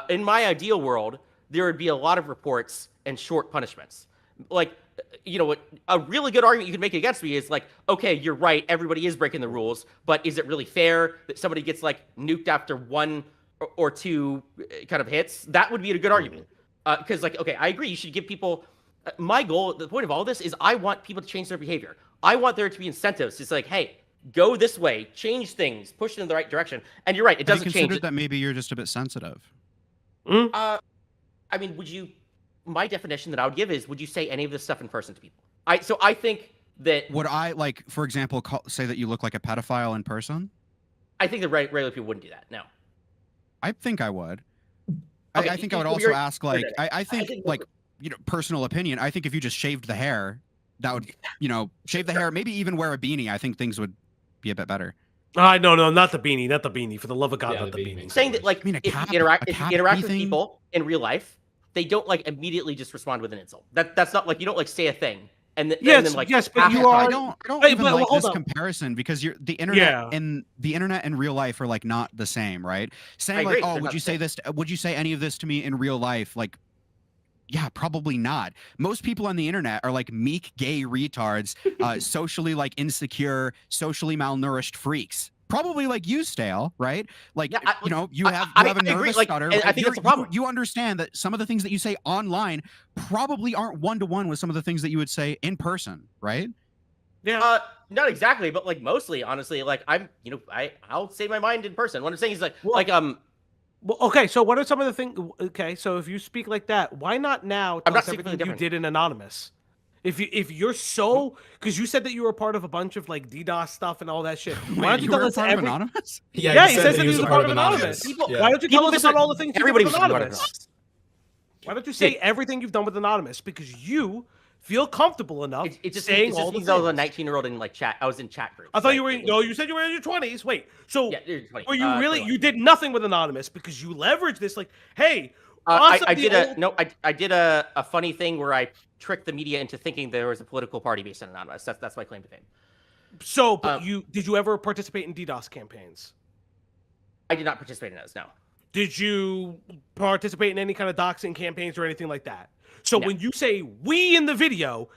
in my ideal world, there would be a lot of reports and short punishments. Like, a really good argument you could make against me is like, okay, you're right, everybody is breaking the rules, but is it really fair that somebody gets like nuked after one or two kind of hits? That would be a good argument. Because like, okay, I agree, you should give people, my goal, the point of all this is I want people to change their behavior. I want there to be incentives. It's like, hey, go this way, change things, push it in the right direction. And you're right, it doesn't change. Have you considered that maybe you're just a bit sensitive? I mean, my definition that I would give is, would you say any of this stuff in person to people? So I think that... Would I, like, for example, say that you look like a pedophile in person? I think that regular people wouldn't do that, no. I think I would. Okay, I think I would also ask, like, I think, like, personal opinion, I think if you just shaved the hair, that would, shave the hair, maybe even wear a beanie, I think things would be a bit better. No, not the beanie. For the love of God, not the beanie. Saying that, like, if you interact with people in real life, they don't like immediately just respond with an insult. That's not like, you don't like say a thing and then, Yes, and then like yes, but half you the are- time- I don't Hey, even but like hold this up. comparison because the internet Yeah. and the internet and real life are like not the same, right? Saying agree, like, oh, they're would not you the say same. this? Would you say any of this to me in real life? Like, yeah, probably not. Most people on the internet are like meek gay retards, socially like insecure, socially malnourished freaks. Probably like you, Stale, right? Like, Yeah, you know, you I have agree, a nervous like, stutter. and I think that's the problem. You understand that some of the things that you say online probably aren't one-to-one with some of the things that you would say in person, right? Yeah. Not exactly, but like mostly, honestly, like I'll say my mind in person. What I'm saying is Well, okay, so what are some of the things? Okay, so if you speak like that, why not now I'm tell not us speaking everything you different. did in anonymous? If you're so, because you said that you were part of a bunch of like DDoS stuff and all that shit. Why don't you tell were us part of every? Anonymous? Yeah, he says that he was a part of Anonymous. People- Why don't you tell people us about miss- all the things you everybody did with was part of Anonymous? Anonymous. Why don't you say Dude. everything you've done with Anonymous? Because you feel comfortable enough It just saying means, all the I was a things. 19-year-old in like chat. I was in chat groups. I thought right? you were. No, you said you were in your 20s. Wait, so Yeah, you're 20. were you really? 21. You did nothing with Anonymous because you leveraged this. Like, hey, I did a funny thing where I tricked the media into thinking there was a political party based on Anonymous. That's my claim to fame. So, but did you ever participate in DDoS campaigns? I did not participate in those. No. Did you participate in any kind of doxing campaigns or anything like that? So when you say "we" in the video,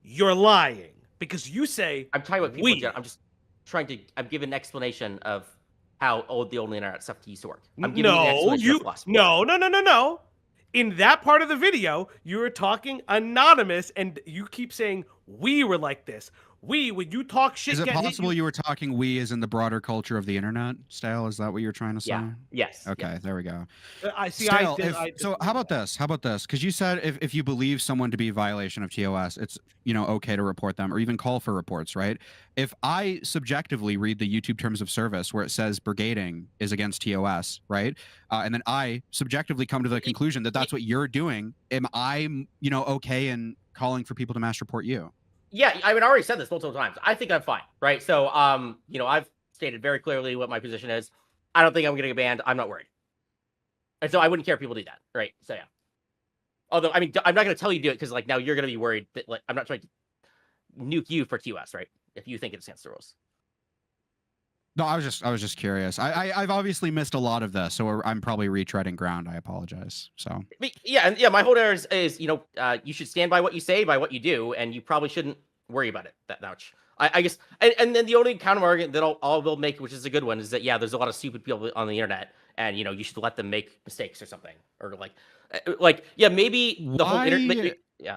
you're lying because you say I'm talking about people. we. I'm just trying to. I'm giving an explanation of how old the old internet stuff used to work. I'm giving you an explanation of philosophy. No. In that part of the video, you were talking anonymous, and you keep saying we were like this. We, when you talk shit, Is it get hit, possible you were talking we as in the broader culture of the internet, Stale? Is that what you're trying to say? Yeah. Yes. Okay, yes. there we go. I see. Stale, I so how about this? How about this? Because you said if you believe someone to be a violation of TOS, it's okay to report them or even call for reports, right? If I subjectively read the YouTube terms of service where it says brigading is against TOS, right? And then I subjectively come to the conclusion that that's what you're doing. Am I, okay in calling for people to mass report you? Yeah, I mean, I already said this multiple times. I think I'm fine, right? So, I've stated very clearly what my position is. I don't think I'm going to get banned. I'm not worried. And so I wouldn't care if people do that, right? So, yeah. Although, I mean, I'm not going to tell you to do it because, like, now you're going to be worried that, like, I'm not trying to nuke you for TOS, right? If you think it's against the rules. No, I was just curious. I've obviously missed a lot of this, so I'm probably retreading ground. I apologize. So Yeah, my whole error is you should stand by what you say, by what you do, and you probably shouldn't worry about it that much. I guess, and then the only counter argument that I'll will make, which is a good one, is that there's a lot of stupid people on the internet, and you should let them make mistakes or something, or maybe the whole internet. Yeah.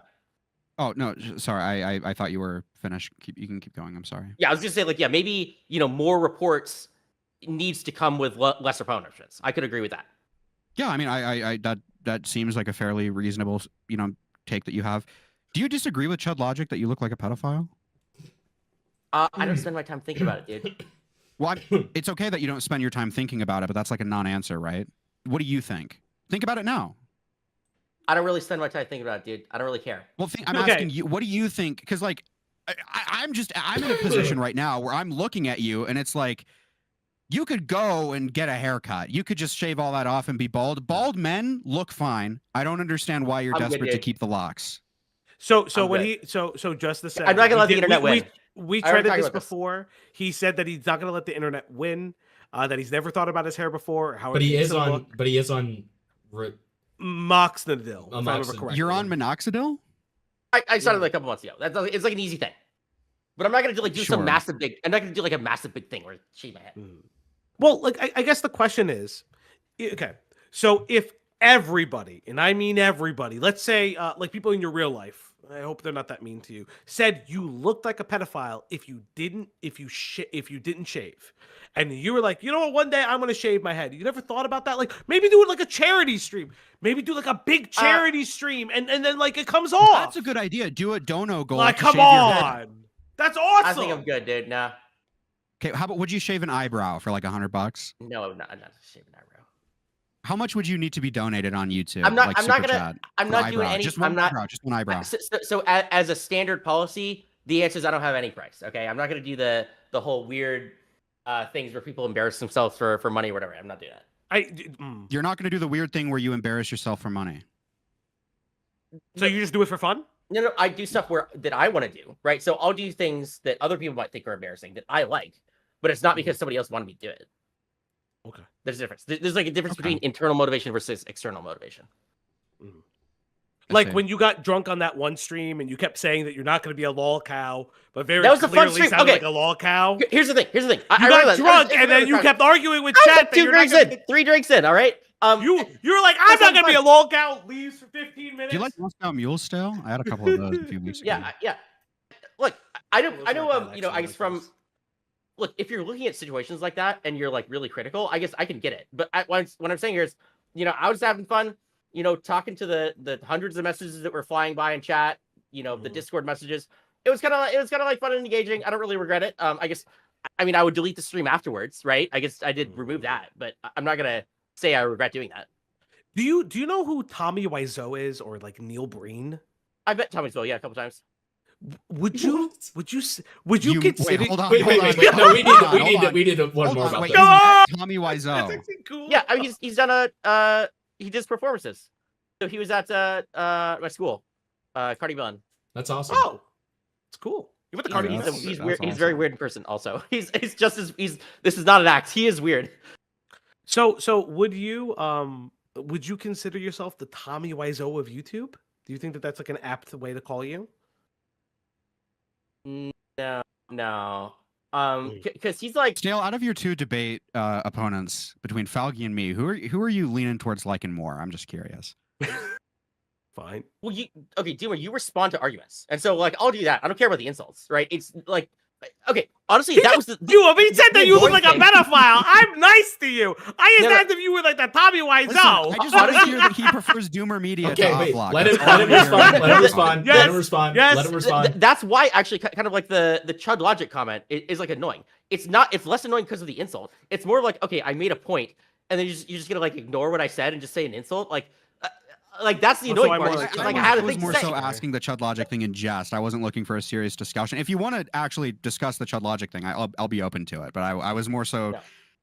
Oh no, sorry. I thought you were finished. You can keep going. I'm sorry. Yeah, I was gonna say maybe more reports needs to come with lesser punishments. I could agree with that. Yeah, I mean, that seems like a fairly reasonable take that you have. Do you disagree with Chud logic that you look like a pedophile? I don't spend my time thinking about it, dude. Well, it's okay that you don't spend your time thinking about it, but that's like a non-answer, right? What do you think? Think about it now. I don't really spend my time thinking about it, dude. I don't really care. Well, I'm asking you, what do you think? Because like, I'm in a position right now where I'm looking at you, and it's like, you could go and get a haircut. You could just shave all that off and be bald. Bald men look fine. I don't understand why you're desperate to keep the locks. So just to say, I'm not gonna let the internet win. We tried this before. He said that he's not gonna let the internet win. That he's never thought about his hair before. How but he is on. But he is on. Moxidil, if I remember correctly. You're on minoxidil? I started like a couple months ago. It's like an easy thing. But I'm not gonna do some massive big. I'm not gonna do like a massive big thing where shave my head. Well, like I guess the question is, okay. So if everybody, and I mean everybody, let's say like people in your real life, I hope they're not that mean to you, said you looked like a pedophile if you didn't shave. And you were like, you know what, one day I'm going to shave my head. You never thought about that? Like, maybe do it like a charity stream. Maybe do like a big charity stream, and then like it comes off. That's a good idea. Do a dono goal. Like, come on. That's awesome. I think I'm good, dude. Nah. Okay, how about, would you shave an eyebrow for like $100? No, I'm not shaving an eyebrow. How much would you need to be donated on YouTube? I'm not doing any. Just one eyebrow. So as a standard policy, the answer is I don't have any price. Okay, I'm not gonna do the whole weird things where people embarrass themselves for money or whatever. I'm not doing that. You're not gonna do the weird thing where you embarrass yourself for money. So you just do it for fun? No, I do stuff that I want to do, right? So I'll do things that other people might think are embarrassing that I like, but it's not because somebody else wanted me to do it. Okay. There's a difference. There's like a difference Okay. between internal motivation versus external motivation. Like when you got drunk on that one stream and you kept saying that you're not going to be a lol cow, but very That was a fun clearly stream. sounded Okay. like a lol cow. Here's the thing. You got drunk and then you kept arguing with chat. Two drinks in. 3 drinks in. All right. You were like, I'm not going to be a lol cow. Leaves for 15 minutes. Do you like Moscow Mule Stale? I had a couple of those a few weeks ago. Yeah. Look, I know. like I guess from. Look, if you're looking at situations like that and you're like really critical, I guess I can get it. But what I'm saying here is, I was having fun, talking to the hundreds of messages that were flying by in chat, the Discord messages. It was kind of like fun and engaging. I don't really regret it. I guess, I would delete the stream afterwards, right? I guess I did remove that, but I'm not gonna say I regret doing that. Do you know who Tommy Wiseau is, or like Neil Breen? I bet Tommy's well, yeah, a couple times. Would you consider? Wait, hold on. Wait. No, we need one more about Wait, this. Tommy Wiseau. Cool. Yeah, he's done he does performances. So he was at my school, Cardi Bellin. That's awesome. Oh, it's cool. You went to Cardi Bellin. He's that's weird. He's awesome. very weird in person. Also, he's just as This is not an act. He is weird. So would you consider yourself the Tommy Wiseau of YouTube? Do you think that that's like an apt way to call you? No. Because he's like Stale, out of your two debate opponents between Falgi and me, who are you leaning towards liking more? I'm just curious. Fine. Well, Dima, you respond to arguments, and so like I'll do that. I don't care about the insults, right? It's like, okay, honestly, that was the He said that you look like a thing. pedophile. I'm nice to you. I just No, asked if you were like the Tommy Listen, Wiseau. I just want to hear that he prefers Doomer Media Okay, to wait. Oddblock. Let him That's all I'm respond. hearing. Let him respond. Yes, Let him respond. yes. Let him respond. That's why actually kind of like the Chud Logic comment is like annoying. It's less annoying because of the insult. It's more like, okay, I made a point, and then you're just gonna like ignore what I said and just say an insult. Like that's the Also, annoying I'm part. more It's like- like I I had a was thing more to say. so asking the Chud Logic thing in jest. I wasn't looking for a serious discussion. If you want to actually discuss the Chud Logic thing, I'll be open to it. But I was more so,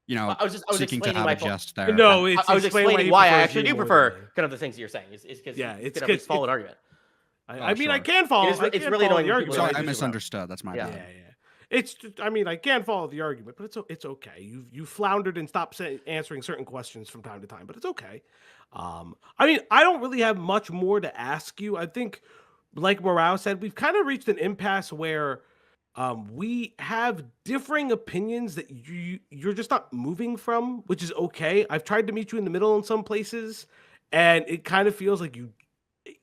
No. I was seeking to explaining have my a fault. jest there. No, it's I was explain explaining he why I prefers actually you do more prefer than me. kind of the things that you're saying. Is because Yeah, you it's can at least good- follow an argument. I mean, I sure. can follow. It's I really can follow annoying the when people argument. Sorry, like I this as well. misunderstood. That's my Yeah. bad. Yeah. It's. I mean, I can follow the argument, but it's okay. You floundered and stopped answering certain questions from time to time, but it's okay. I mean, I don't really have much more to ask you. I think, like Morale said, we've kind of reached an impasse where we have differing opinions that you're just not moving from, which is okay. I've tried to meet you in the middle in some places, and it kind of feels like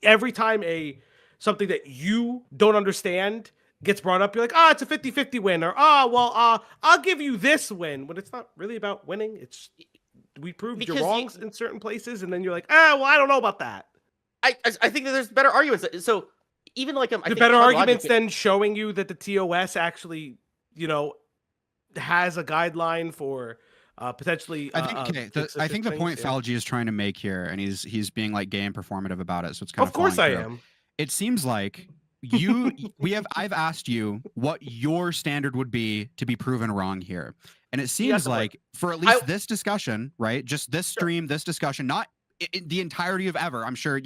every time something that you don't understand gets brought up, you're like, it's a 50-50 win, or I'll give you this win, when it's not really about winning. It's we proved Because you're wrong in certain places, and then you're like, I don't know about that. I think that there's better arguments. So even like I The think better Chud arguments Logic- than showing you that the TOS actually, has a guideline for potentially. I think the point Falgi is trying to make here, and he's being like gay and performative about it. So it's kind Of course I falling through. am. It seems like I've asked you what your standard would be to be proven wrong here. And it seems like for at least this discussion, right? Just this stream, this discussion, not the entirety of ever. I'm sure,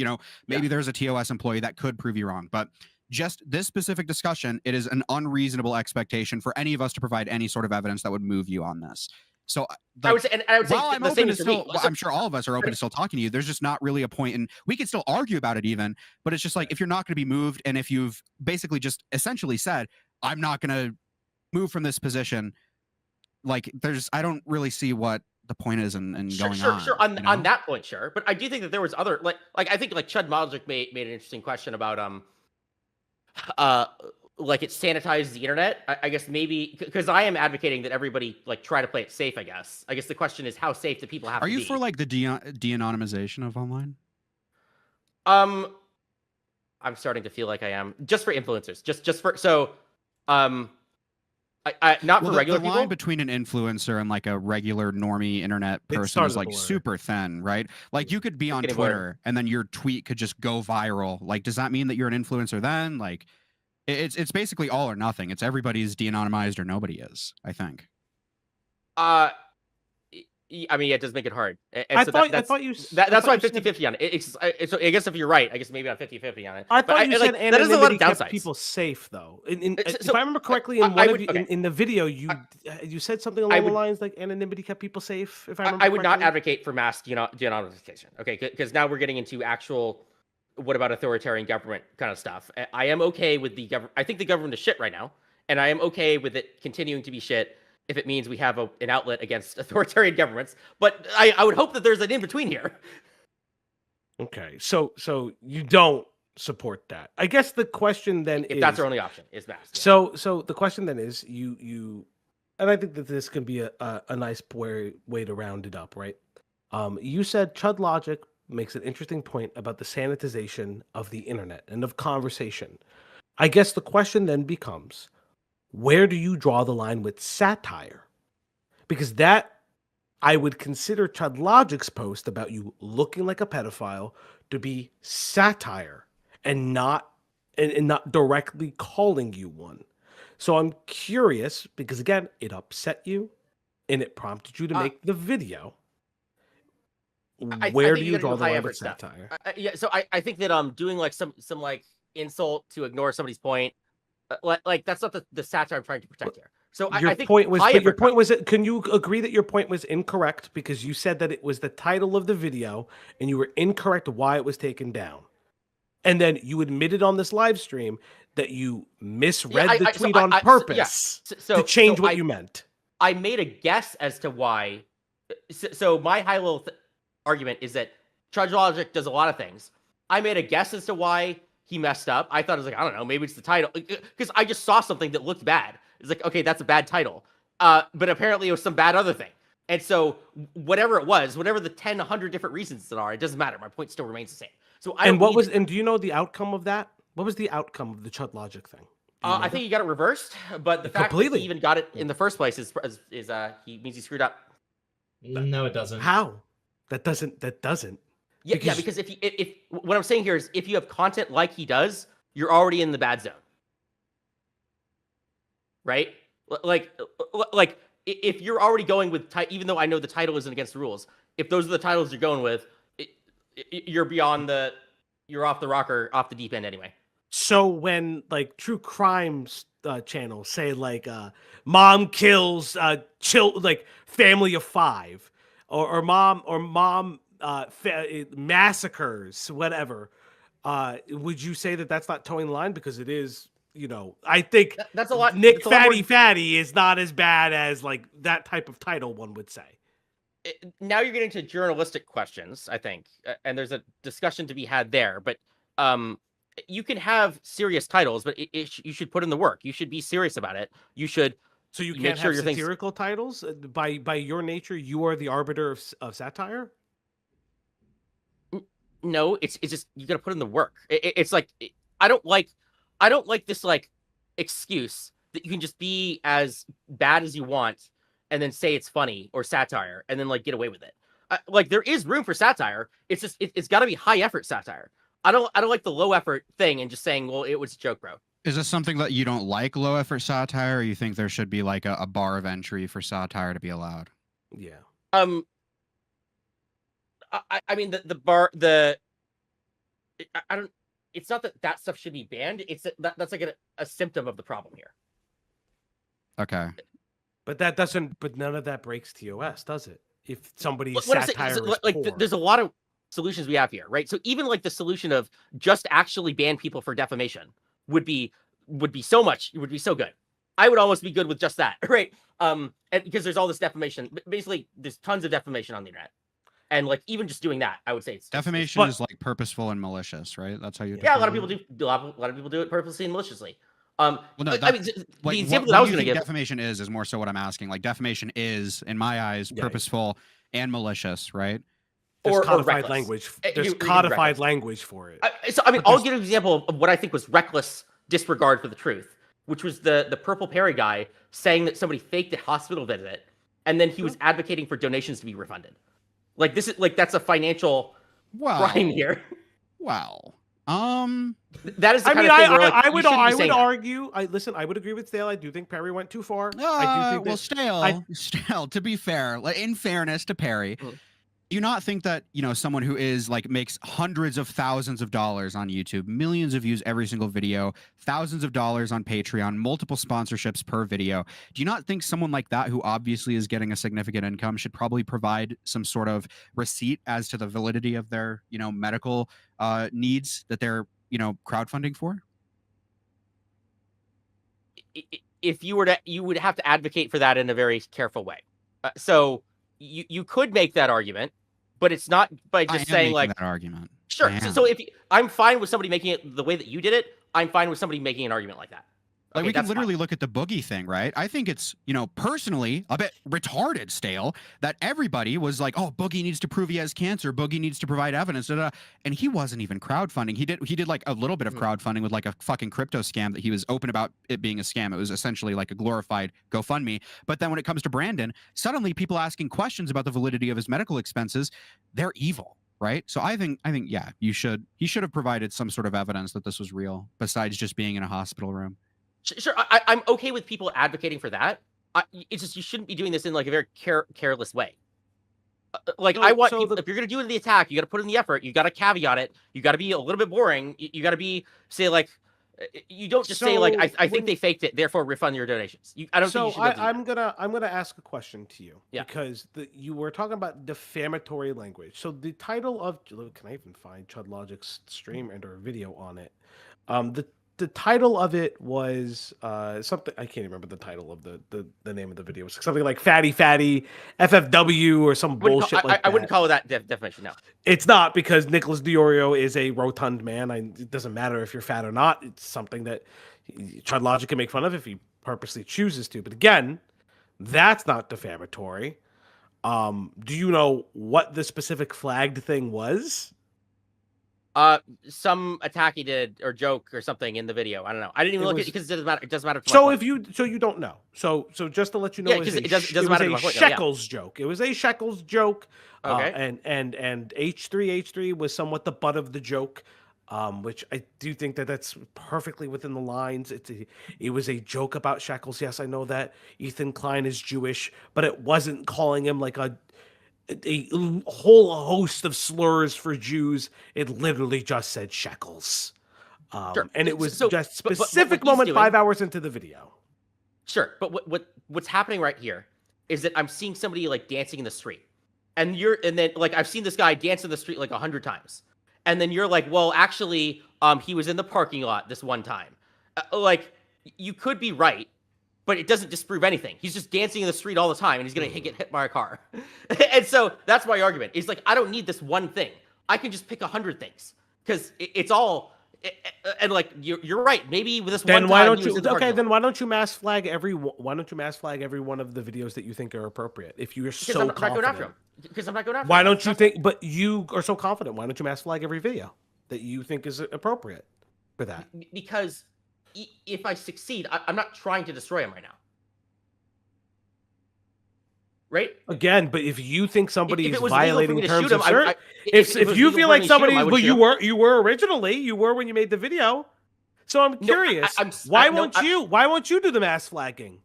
maybe there's a TOS employee that could prove you wrong, but just this specific discussion, it is an unreasonable expectation for any of us to provide any sort of evidence that would move you on this. So I would say, while I'm the open same to is for me. still, I'm sure all of us are open to still talking to you. There's just not really a point, and we can still argue about it even, but it's just like, if you're not going to be moved, and if you've basically just essentially said, I'm not going to move from this position, like I don't really see what the point is in going on. Sure. On that point, sure. But I do think that there was other, like I think like Chud Logic made an interesting question about like it sanitizes the internet. I guess maybe because I am advocating that everybody like try to play it safe. I guess the question is, how safe do people have to be? Are you for like the de-anonymization of online? I'm starting to feel like I am, just for influencers, just for not for regular the people. line between an influencer and like a regular normie internet person is like super thin, right? Like you could be on Twitter and then your tweet could just go viral. Like, does that mean that you're an influencer then? Like, it's basically all or nothing. It's everybody's de-anonymized or nobody is, I think. I mean, it does make it hard. And I so thought that's I why I'm thought you said 50-50 on it. So I guess if you're right, I guess maybe I'm 50-50 on it. I But thought you like, said that is a lot anonymity of kept downsides. people safe, though. So, If I remember correctly, in I one of would- you, okay. in the video, you said something along the lines like anonymity kept people safe. If I remember, I would not correctly? advocate for mass de-anonymization. Okay, because now we're getting into actual what about authoritarian government kind of stuff. I am okay with the government. I think the government is shit right now, and I am okay with it continuing to be shit if it means we have an outlet against authoritarian governments. But I would hope that there's an in between here. Okay, so you don't support that. I guess the question then If is, that's our only option, is mass. Yeah. so the question then is you, and I think that this can be a nice way to round it up, right? You said Chud Logic makes an interesting point about the sanitization of the internet and of conversation. I guess the question then becomes, where do you draw the line with satire? Because that, I would consider Chud Logic's post about you looking like a pedophile to be satire and not directly calling you one. So I'm curious because again, it upset you and it prompted you to make the video. Where do you draw the line with satire? Yeah, so I think that doing like some like insult to ignore somebody's point, like that's not the satire I'm trying to protect here. So Your I think point was, high but your effort point was, can you agree that your point was incorrect because you said that it was the title of the video and you were incorrect why it was taken down, and then you admitted on this live stream that you misread the tweet on purpose to change what you meant. I made a guess as to why. So my high level argument is that Chud Logic does a lot of things. I made a guess as to why he messed up. I thought it was like, I don't know, maybe it's the title, because I just saw something that looked bad. It's like, okay, that's a bad title. But apparently it was some bad other thing. And so whatever it was, whatever the 10, 100 different reasons that are, it doesn't matter. My point still remains the same. So and do you know the outcome of that? What was the outcome of the Chud Logic thing? I think he got it reversed, but the fact that he even got it in the first place is he means he screwed up. No, it doesn't. How? That doesn't. Yeah, because if what I'm saying here is if you have content like he does, you're already in the bad zone. Right? Like if you're already going with even though I know the title isn't against the rules, if those are the titles you're going with, you're off the rocker, off the deep end anyway. So when like true crimes channels say like mom kills like family of 5 or mom massacres whatever, would you say that that's not towing the line? Because it is, I think that's a lot. Nick Fatty is not as bad as like that type of title, one would say. Now you're getting to journalistic questions, I think, and there's a discussion to be had there. But you can have serious titles, but you should put in the work. You should be serious about it. You should. So you can't have satirical titles? By your nature, you are the arbiter of satire? No, it's just you got to put in the work. It's like I don't like this like excuse that you can just be as bad as you want and then say it's funny or satire and then like get away with it. Like there is room for satire. It's just it's got to be high effort satire. I don't like the low effort thing and just saying, well, it was a joke, bro. Is this something that you don't like, low effort satire, or you think there should be like a bar of entry for satire to be allowed? Yeah. I mean the bar I don't. It's not that stuff should be banned. It's that's like a symptom of the problem here. Okay. But that doesn't. But none of that breaks TOS, does it? If somebody's satire is like poor. there's a lot of solutions we have here, right? So even like the solution of just actually ban people for defamation would be so good. I would almost be good with just that, right? And because there's all this defamation, basically there's tons of defamation on the internet. And like even just doing that, I would say it's defamation is like purposeful and malicious, right? That's how you. Yeah, a lot of people do. A lot of people do it purposely and maliciously. Well, no, I mean, the example that I was going to give. Defamation is more so what I'm asking. Like defamation is, in my eyes, purposeful and malicious, right? There's codified reckless. Language. There's codified language for it. So I mean, I'll give an example of what I think was reckless disregard for the truth, which was the Purple Perry guy saying that somebody faked a hospital visit, and then he was advocating for donations to be refunded. Like this is like that's a financial crime here. Wow. That is the I kind mean, of thing where, like, I you would shouldn't be saying that. argue. I would agree with Stale. I do think Perry went too far. I do think Well, that Stale, to be fair, in fairness to Perry, Mhm. do you not think that, someone who is like makes hundreds of thousands of dollars on YouTube, millions of views every single video, thousands of dollars on Patreon, multiple sponsorships per video, do you not think someone like that, who obviously is getting a significant income, should probably provide some sort of receipt as to the validity of their, medical needs that they're, crowdfunding for? If you were to, you would have to advocate for that in a very careful way. So you could make that argument, but it's not by just saying like that argument. Sure. So if I'm fine with somebody making it the way that you did it, I'm fine with somebody making an argument like that. Like, Okay, we can that's literally fine. look at the Boogie thing, right? I think it's, personally a bit retarded, Stale, that everybody was like, oh, Boogie needs to prove he has cancer. Boogie needs to provide evidence. And he wasn't even crowdfunding. He did like a little bit of crowdfunding with like a fucking crypto scam that he was open about it being a scam. It was essentially like a glorified GoFundMe. But then when it comes to Brandon, suddenly people asking questions about the validity of his medical expenses, they're evil. Right. So I think, yeah, he should have provided some sort of evidence that this was real besides just being in a hospital room. Sure, I'm okay with people advocating for that. It's just you shouldn't be doing this in like a very careless way. Like, I want people, if you're gonna do the attack, you got to put in the effort. You got to caveat it. You got to be a little bit boring. You got to say like, you don't just say like, I think they faked it, therefore refund your donations. I don't think you should. I'm gonna ask a question to you, yeah, because you were talking about defamatory language. So the title of, can I even find Chud Logic's stream and or video on it? The title of it was something, I can't remember the title of the name of the video. It was something like Fatty FFW or some bullshit like that. I wouldn't call it that definition, no. It's not, because Nicholas Diorio is a rotund man. It doesn't matter if you're fat or not. It's something that Chud Logic can make fun of if he purposely chooses to. But again, that's not defamatory. Do you know what the specific flagged thing was? Some attack he did or joke or something in the video. I don't know. I didn't even look at it because it doesn't matter. It doesn't matter. So you don't know. So just to let you know, yeah, it doesn't matter. It was a Shekels joke. It was a Shekels joke. Okay. And H3 was somewhat the butt of the joke, which I do think that's perfectly within the lines. It was a joke about Shekels. Yes, I know that Ethan Klein is Jewish, but it wasn't calling him like a whole host of slurs for Jews. It literally just said Shekels. Sure. And it was so, just but specific moment 5 hours into the video. Sure, but what's happening right here is that I'm seeing somebody like dancing in the street, and then like I've seen this guy dance in the street like 100 times, and then you're like, well, actually, he was in the parking lot this one time. Like, you could be right, but it doesn't disprove anything. He's just dancing in the street all the time, and he's gonna get hit by a car. And so that's my argument. Is like, I don't need this one thing. I can just pick 100 things, because it's all. And like, you're right. Maybe with this then one why time. Don't you? Okay, then why don't you mass flag every one of the videos that you think are appropriate? If you're so confident. I'm not going after him. Because I'm not going after him. Why don't you think? But you are so confident. Why don't you mass flag every video that you think is appropriate for that? Because if I succeed, I'm not trying to destroy him right now. Right? Again, but if you think somebody is violating terms of service, if you feel like somebody, well, you were originally, you were when you made the video. So I'm curious, why won't you do the mass flagging?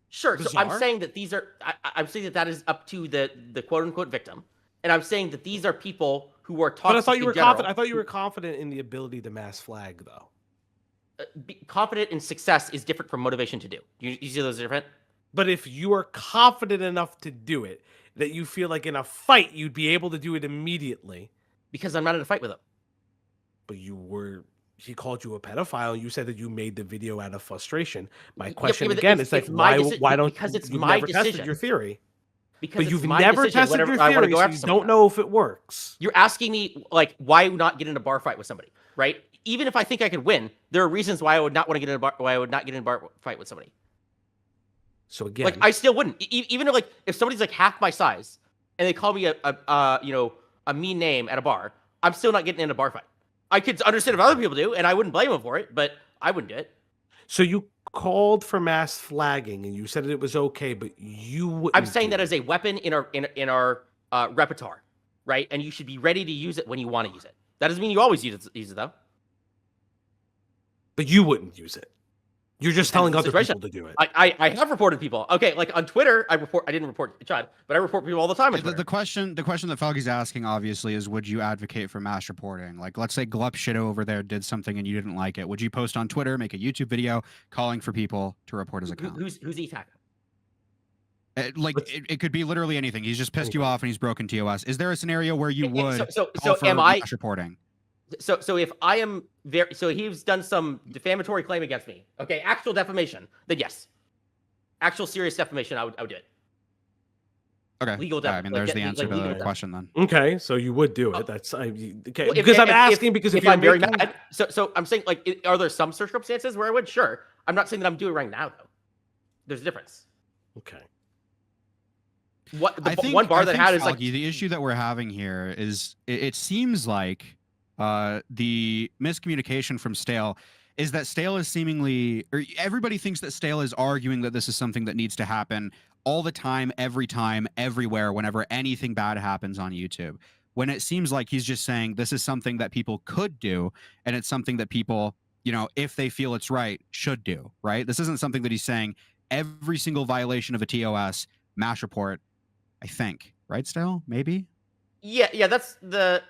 Sure. Bizarre. So I'm saying that these are, I'm saying that is up to the quote unquote victim, and I'm saying that these are people who are toxic. But I thought you were confident. I thought you were confident in the ability to mass flag, though. Confident in success is different from motivation to do. You see those different? But if you are confident enough to do it, that you feel like in a fight you'd be able to do it immediately. Because I'm not in a fight with him. But he called you a pedophile. You said that you made the video out of frustration. My question again is like, why don't, because it's you've my never decision. tested your theory. Because but you've never tested your theory, so you don't know if it works. You're asking me, like, why not get in a bar fight with somebody, right? Even if I think I could win, there are reasons why I would not want to get in a bar fight with somebody. So again, like, I still wouldn't. Even if somebody's like half my size and they call me a mean name at a bar, I'm still not getting in a bar fight. I could understand if other people do, and I wouldn't blame them for it, but I wouldn't do it. So you called for mass flagging, and you said that it was okay, but you wouldn't. I'm saying that as a weapon in our repertoire, right? And you should be ready to use it when you want to use it. That doesn't mean you always use it though. but you wouldn't use it. You're just telling the other situation. people to do it. I have reported people. Okay, like on Twitter, I didn't report Chad, but I report people all the time on Twitter. The question that Felgy's asking, obviously, is would you advocate for mass reporting? Like, let's say Glup Xitter over there did something and you didn't like it. Would you post on Twitter, make a YouTube video calling for people to report his account? Who's ETAC? It could be literally anything. He's just pissed you off and he's broken TOS. Is there a scenario where you would so call for am I mass reporting? So if I am so he's done some defamatory claim against me. Okay, actual defamation. Then yes, actual serious defamation. I would do it. Okay. Legal I mean, there's the answer to the question then. Okay, so you would do it. That's okay. Well, Because I'm asking because if you're I'm very mad, so I'm saying like, are there some circumstances where I would? Sure. I'm not saying that I'm doing it right now though. There's a difference. Okay. One bar that had is like the issue that we're having here is it seems like the miscommunication from Stale is that Stale is seemingly, or everybody thinks that Stale is arguing that this is something that needs to happen all the time, every time, everywhere, whenever anything bad happens on YouTube. When it seems like he's just saying this is something that people could do, and it's something that people, you know, if they feel it's right, should do, right? This isn't something that he's saying every single violation of a TOS, mass report, I think. Right, Stale? Maybe? Yeah, that's the...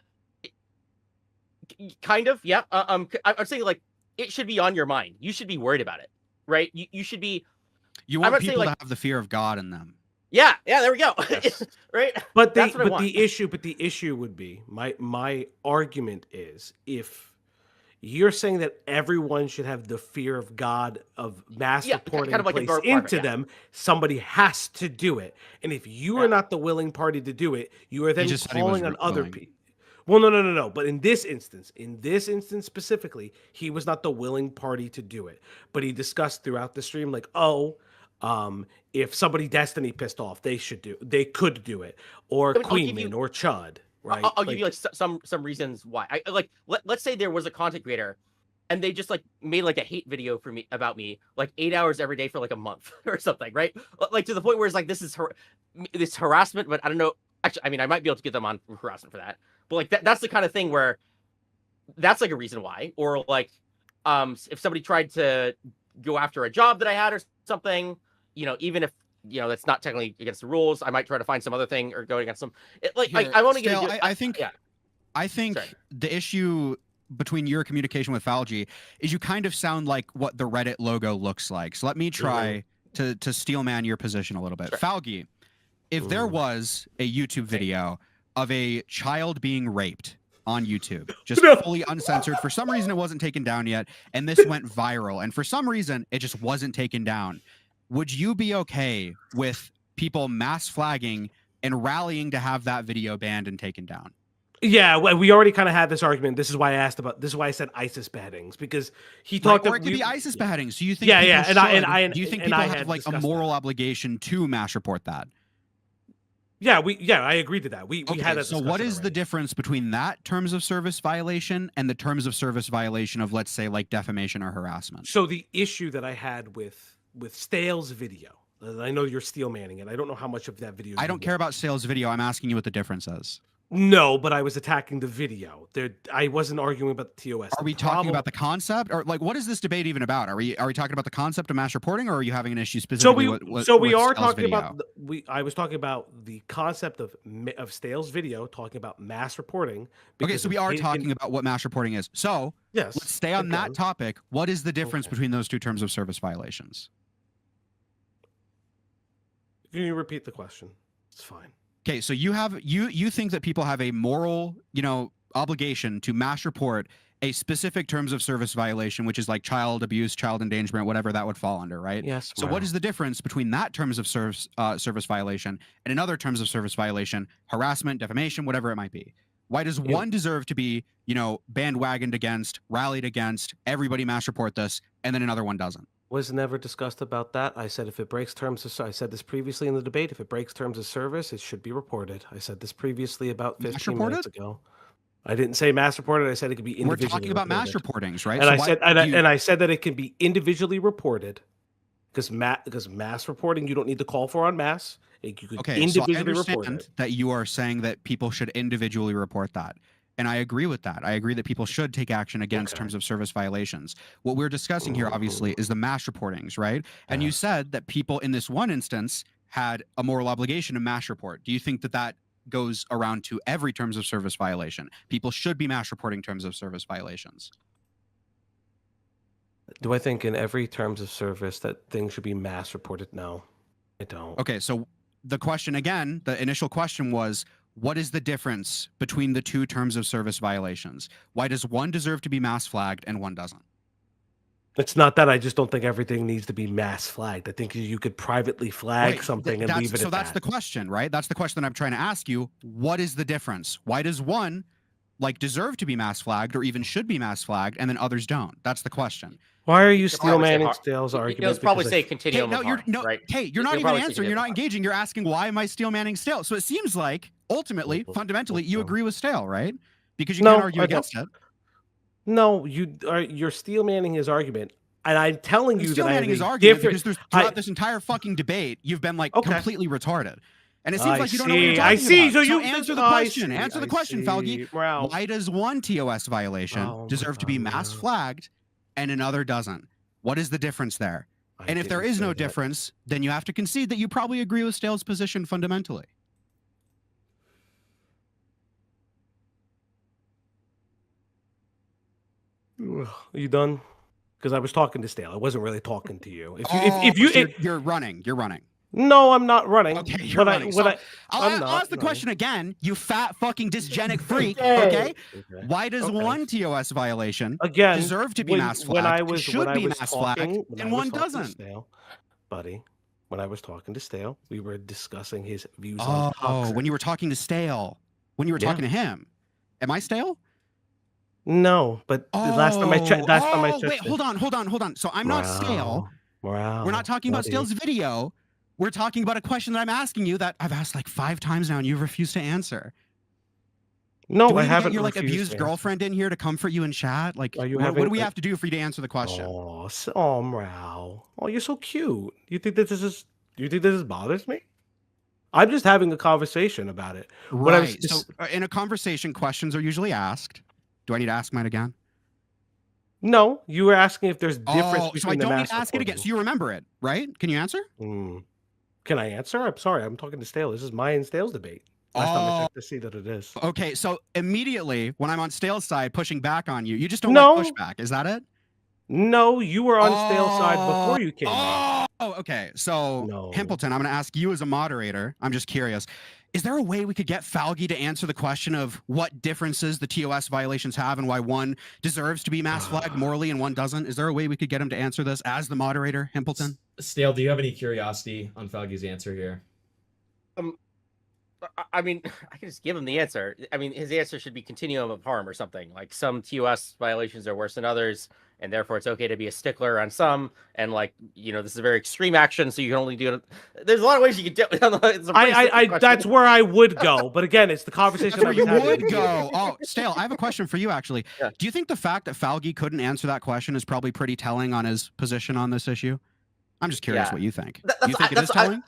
Kind of, yeah. I'm saying like it should be on your mind. You should be worried about it, right? You should be. You want people to have the fear of God in them. Yeah. There we go. Yes. Right. But the issue would be my argument is if you're saying that everyone should have the fear of God of mass reporting kind of like placed into them, somebody has to do it, and if you are not the willing party to do it, you are then calling on other people. Well, no. But in this instance specifically, he was not the willing party to do it. But he discussed throughout the stream, like, if somebody Destiny pissed off, they could do it, or Queenman, or Chud, right? I'll give you like some reasons why. Let's say there was a content creator, and they just like made like a hate video for me about me, like 8 hours every day for like a month or something, right? Like to the point where it's like this harassment, but I don't know. Actually, I mean, I might be able to get them on harassment for that. But like that's the kind of thing where that's like a reason why, or like if somebody tried to go after a job that I had or something, you know, even if you know that's not technically against the rules, I might try to find some other thing or go against them. I want to get. I think the issue between your communication with Falgi is you kind of sound like what the Reddit logo looks like. So let me try to steelman your position a little bit, Falgi. If there was a YouTube video of a child being raped on YouTube, just fully uncensored, for some reason it wasn't taken down yet, and this went viral, and for some reason it just wasn't taken down, would you be okay with people mass flagging and rallying to have that video banned and taken down? Yeah, we already kind of had this argument. This is why I said ISIS beheadings, because he talked. Or it could be ISIS beheadings. So you think? Do you think people have like a moral obligation to mass report that? Yeah, I agree to that. We had that. So what is the difference between that terms of service violation and the terms of service violation of, let's say, like defamation or harassment? So the issue that I had with Stale's video, I know you're steel manning it. I don't know how much of that video. I don't care about Stale's video. I'm asking you what the difference is. No, but I was attacking the video. I wasn't arguing about the TOS. Are we talking about the concept, or like what is this debate even about? Are we talking about the concept of mass reporting, or are you having an issue specifically? I was talking about the concept of Stale's video, talking about mass reporting. Okay, so we are talking about what mass reporting is. So yes, let's stay on that topic. What is the difference between those two terms of service violations? Can you repeat the question? It's fine. Okay, so you think that people have a moral, obligation to mass report a specific terms of service violation, which is like child abuse, child endangerment, whatever that would fall under, right? Yes. So what is the difference between that terms of service violation and another terms of service violation, harassment, defamation, whatever it might be? Why does one deserve to be, bandwagoned against, rallied against, everybody mass report this, and then another one doesn't? Was never discussed about that. I said if it breaks terms of I said this previously in the debate. If it breaks terms of service, it should be reported. I said this previously about 15 minutes ago. I didn't say mass reported. I said it could be individually. We're talking about mass reportings, right? And I said that it can be individually reported because mass reporting you don't need to call for on mass. You could individually so I understand report it. that you are saying that people should individually report that. And I agree with that. I agree that people should take action against terms of service violations. What we're discussing here, obviously, is the mass reportings, right? And you said that people in this one instance had a moral obligation to mass report. Do you think that that goes around to every terms of service violation? People should be mass reporting terms of service violations. Do I think in every terms of service that things should be mass reported? No, I don't. Okay, so the question again, the initial question was, what is the difference between the two terms of service violations? Why does one deserve to be mass flagged and one doesn't? It's not that. I just don't think everything needs to be mass flagged. I think you could privately flag something and leave it so at that's that. the question, right? That's the question that I'm trying to ask you. What is the difference? Why does one like deserve to be mass flagged or even should be mass flagged and then others don't? That's the question. Why are you He'll steel probably say manning har- Stale's He'll argument? probably Because say Hey, continuum no, of you're harm, no, right? hey, you're not He'll even probably say answering. You're not continuum of harm. engaging. You're asking why am I steel manning Stale? So it seems like ultimately, fundamentally, you agree with Stale, right? Because you No, can't argue I don't. against it. No, you're steel manning his argument, and I'm telling you Steel that I have manning his a argument different. because there's throughout this entire fucking debate, you've been like Okay. completely retarded. And it seems I like you don't know what you're see, talking I see. about. So you answer the I question. see, Answer the I question, see. Falgi. Wow. Why does one TOS violation Oh my deserve to be God, mass man. flagged and another doesn't? What is the difference there? I And if there didn't is say no that. difference, then you have to concede that you probably agree with Stale's position fundamentally. Are you done? Because I was talking to Stale. I wasn't really talking to you. You're running. You're running. No, I'm not running. Okay, you're running. I'm I'll ask the running. question again, you fat fucking dysgenic freak. Okay. Okay? Okay. Why does Okay. one TOS violation Again deserve to be when- mass when flagged I and was should when I be was mass talking, flagged when and I was one talking to doesn't? Stale, buddy, when I was talking to Stale, we were discussing his views Oh, on toxic. when you were talking to Stale, when you were Yeah. talking to him. Am I Stale? No, but the last time I checked, Wait, hold on. So I'm not Stale. Wow. We're not talking about buddy. Stale's video. We're talking about a question that I'm asking you that I've asked like 5 times now and you've refused to answer. No, Do we I need to haven't. get your like refused abused to girlfriend in here to comfort you in chat? Like, Are you what do having we a- have to do for you to answer the question? answer. Oh, Mrao. Oh, you're so cute. You think that this bothers me? I'm just having a conversation about it. What I was Right. So just- in a conversation, questions are usually asked. Do I need to ask mine again? No, you were asking if there's difference Oh, between so I the don't need mass to ask it again. reporting. So you remember it, right? Can you answer? Can I answer? I'm sorry. I'm talking to Stale. This is my and Stale's debate. Last time I checked to see that it is. Okay, so immediately when I'm on Stale's side pushing back on you, you just don't No. like pushback. Is that it? No, you were on Stale's side before you came in. Oh, okay. So, No. Himpleton, I'm going to ask you as a moderator. I'm just curious. Is there a way we could get Falgi to answer the question of what differences the TOS violations have and why one deserves to be mass flagged morally and one doesn't? Is there a way we could get him to answer this as the moderator, Himpleton? Stale, do you have any curiosity on Falgi's answer here? I mean, I can just give him the answer. I mean, his answer should be continuum of harm or something. Like some TOS violations are worse than others, and therefore it's okay to be a stickler on some. And like, you know, this is a very extreme action, so you can only do it. There's a lot of ways you can do it. It's a pretty simple question. That's where I would go. But again, it's the conversation. That's where I you was having would with you. go. Oh, Stale, I have a question for you, actually. Yeah. Do you think the fact that Falgi couldn't answer that question is probably pretty telling on his position on this issue? I'm just curious Yeah. what you think. That- Do you think it is telling?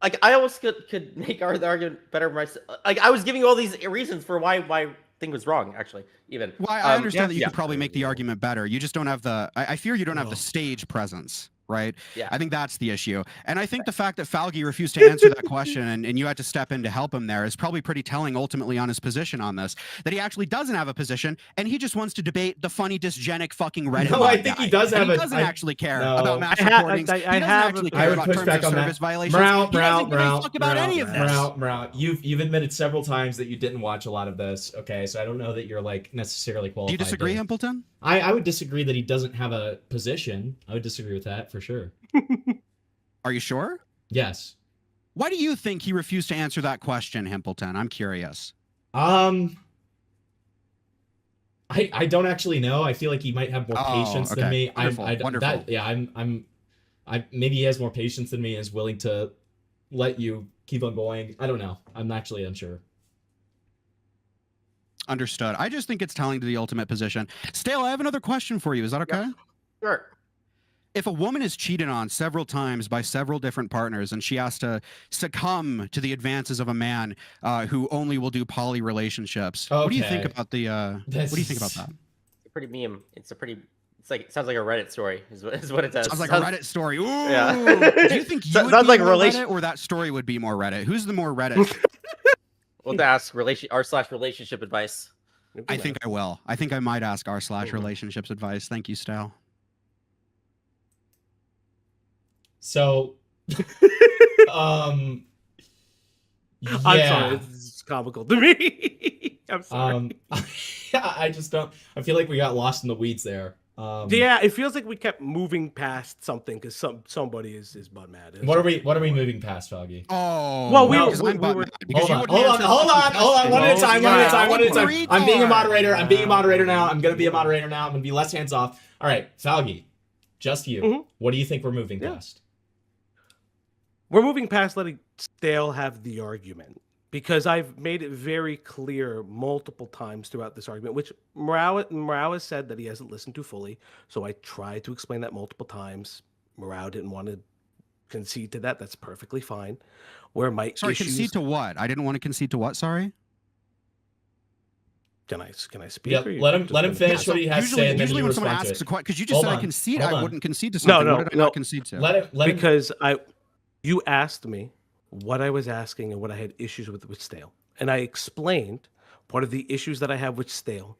Like I almost could make the argument better myself. Like I was giving you all these reasons for why my thing was wrong. Actually, even. Well, I understand that you yeah. could probably make the argument better. You just don't have the. I fear you don't have the stage presence, right? Yeah. I think that's the issue. And I think the fact that Falgi refused to answer that question and you had to step in to help him there is probably pretty telling ultimately on his position on this. That he actually doesn't have a position and he just wants to debate the funny, dysgenic fucking Reddit. No, I think he does have He a- doesn't actually care no. about mass I ha- recordings. I He doesn't have actually a- care I would about push terms back of on that. service violations. Mrao, He doesn't give a fuck about any of this. Mrao, you've admitted several times that you didn't watch a lot of this. Okay, so I don't know that you're like necessarily Do qualified. you disagree, to- Himpleton? I would disagree that he doesn't have a position. I would disagree with that for sure. Are you sure? Yes. Why do you think he refused to answer that question, Himpleton? I'm curious. I don't actually know. I feel like he might have more patience than me. Wonderful. Maybe he has more patience than me and is willing to let you keep on going. I don't know. I'm actually unsure. Understood. I just think it's telling to the ultimate position. Stale, I have another question for you. Is that okay? Sure. if a woman is cheated on several times by several different partners and she has to succumb to the advances of a man who only will do poly relationships, what do you think Okay. about the? What do you think about that? It's a pretty meme. It sounds like a Reddit story. Is what it does. Sounds like a Reddit story. Ooh. Yeah. Do you think you So- would sounds be like more relation- Reddit, or that story would be more Reddit? Who's the more Reddit? We'll ask r/relationship advice. I think I will. I think I might ask r/relationships advice. Thank you, Stale. So, yeah. I'm sorry, it's comical to me. I'm sorry. I just don't. I feel like we got lost in the weeds there. Yeah, it feels like we kept moving past something because somebody is butt mad. What are we moving past, Foggy? Oh, Well, we no, were- 'cause we I'm butt were- mad because Hold you on, wouldn't hold on, answer the hold on. One at a time. One at a time. One at a time. Retard. I'm being a moderator. I'm being a moderator now. I'm gonna be a moderator now. I'm gonna be less hands off. All right, Foggy, just you. Mhm. What do you think we're moving Yeah. past? We're moving past letting Stale have the argument because I've made it very clear multiple times throughout this argument, which Morales said that he hasn't listened to fully. So I tried to explain that multiple times. Morale didn't want to concede to that. That's perfectly fine. Where my Sorry, issues... concede to what? I didn't want to concede to what? Sorry. Can I speak? Yep, or you let him just let him gonna- finish what he has to say, and then usually you when someone respond to asks it. a question, because you just Hold said I on, concede, hold I on. wouldn't concede to No, something. no, What did I no. not concede to? Let him. Because you asked me what I was asking and what I had issues with Stale, and I explained part of the issues that I have with Stale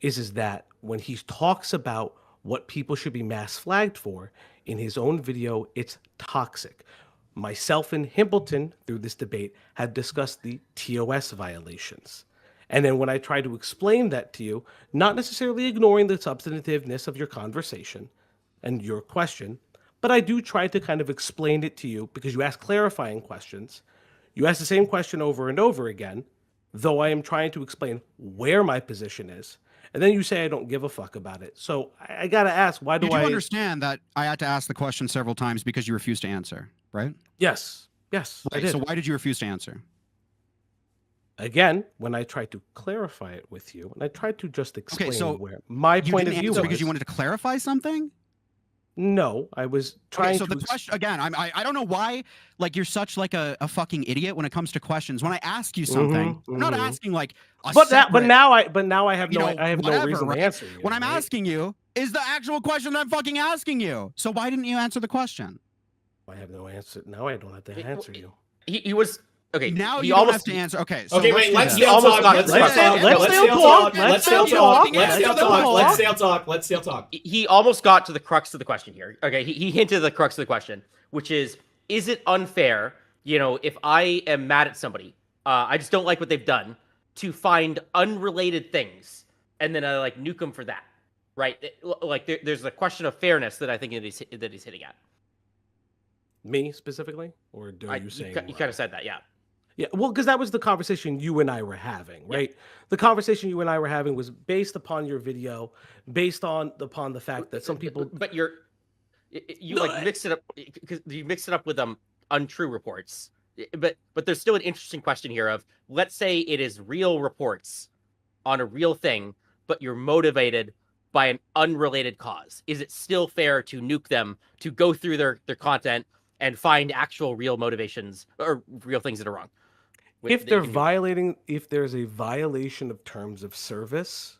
is that when he talks about what people should be mass flagged for in his own video, it's toxic. Myself and Himpleton through this debate had discussed the TOS violations. And then when I tried to explain that to you, not necessarily ignoring the substantiveness of your conversation and your question, but I do try to kind of explain it to you because you ask clarifying questions. You ask the same question over and over again, though I am trying to explain where my position is. And then you say I don't give a fuck about it. So I got to ask, why do You do I... understand that I had to ask the question several times because you refused to answer, right? Yes. Yes, I Right. did. So why did you refuse to answer? Again, when I tried to clarify it with you, and I tried to just explain so where my You point of didn't view answer was... because you wanted to clarify something? No, I was trying Okay, so to... the question again, I don't know why like you're such like a fucking idiot when it comes to questions. When I ask you something, I'm not asking like a But separate, now I have you no know, I have no whatever, reason right? to answer you. What I'm right? asking you is the actual question that I'm fucking asking you. So why didn't you answer the question? I have no answer. Now I don't have to answer you. He was okay. Now he you don't almost have to answer. Okay, so Okay, wait. do Let's that. He Stale almost talk. got- Let's let's Stale Stale- talk. let's Let's Stale Stale talk. talk. Let's Let's Stale Stale talk. talk. Let's Let's Stale Stale talk. talk. Let's Stale talk. Let's Stale talk. He almost got to the crux of the question here. Okay, he hinted at the crux of the question, which is it unfair, if I am mad at somebody, I just don't like what they've done, to find unrelated things, and then I like nuke them for that, right? There's a question of fairness that I think that he's hitting at. Me specifically, or are you saying You kind of said that, yeah. Yeah, well, because that was the conversation you and I were having, right? The conversation you and I were having was based upon your video, based upon the fact that some people. But you mixed it up because you mixed it up with untrue reports. But there's still an interesting question here of, let's say it is real reports on a real thing, but you're motivated by an unrelated cause. Is it still fair to nuke them, to go through their content and find actual real motivations or real things that are wrong? If they're violating, if there's a violation of terms of service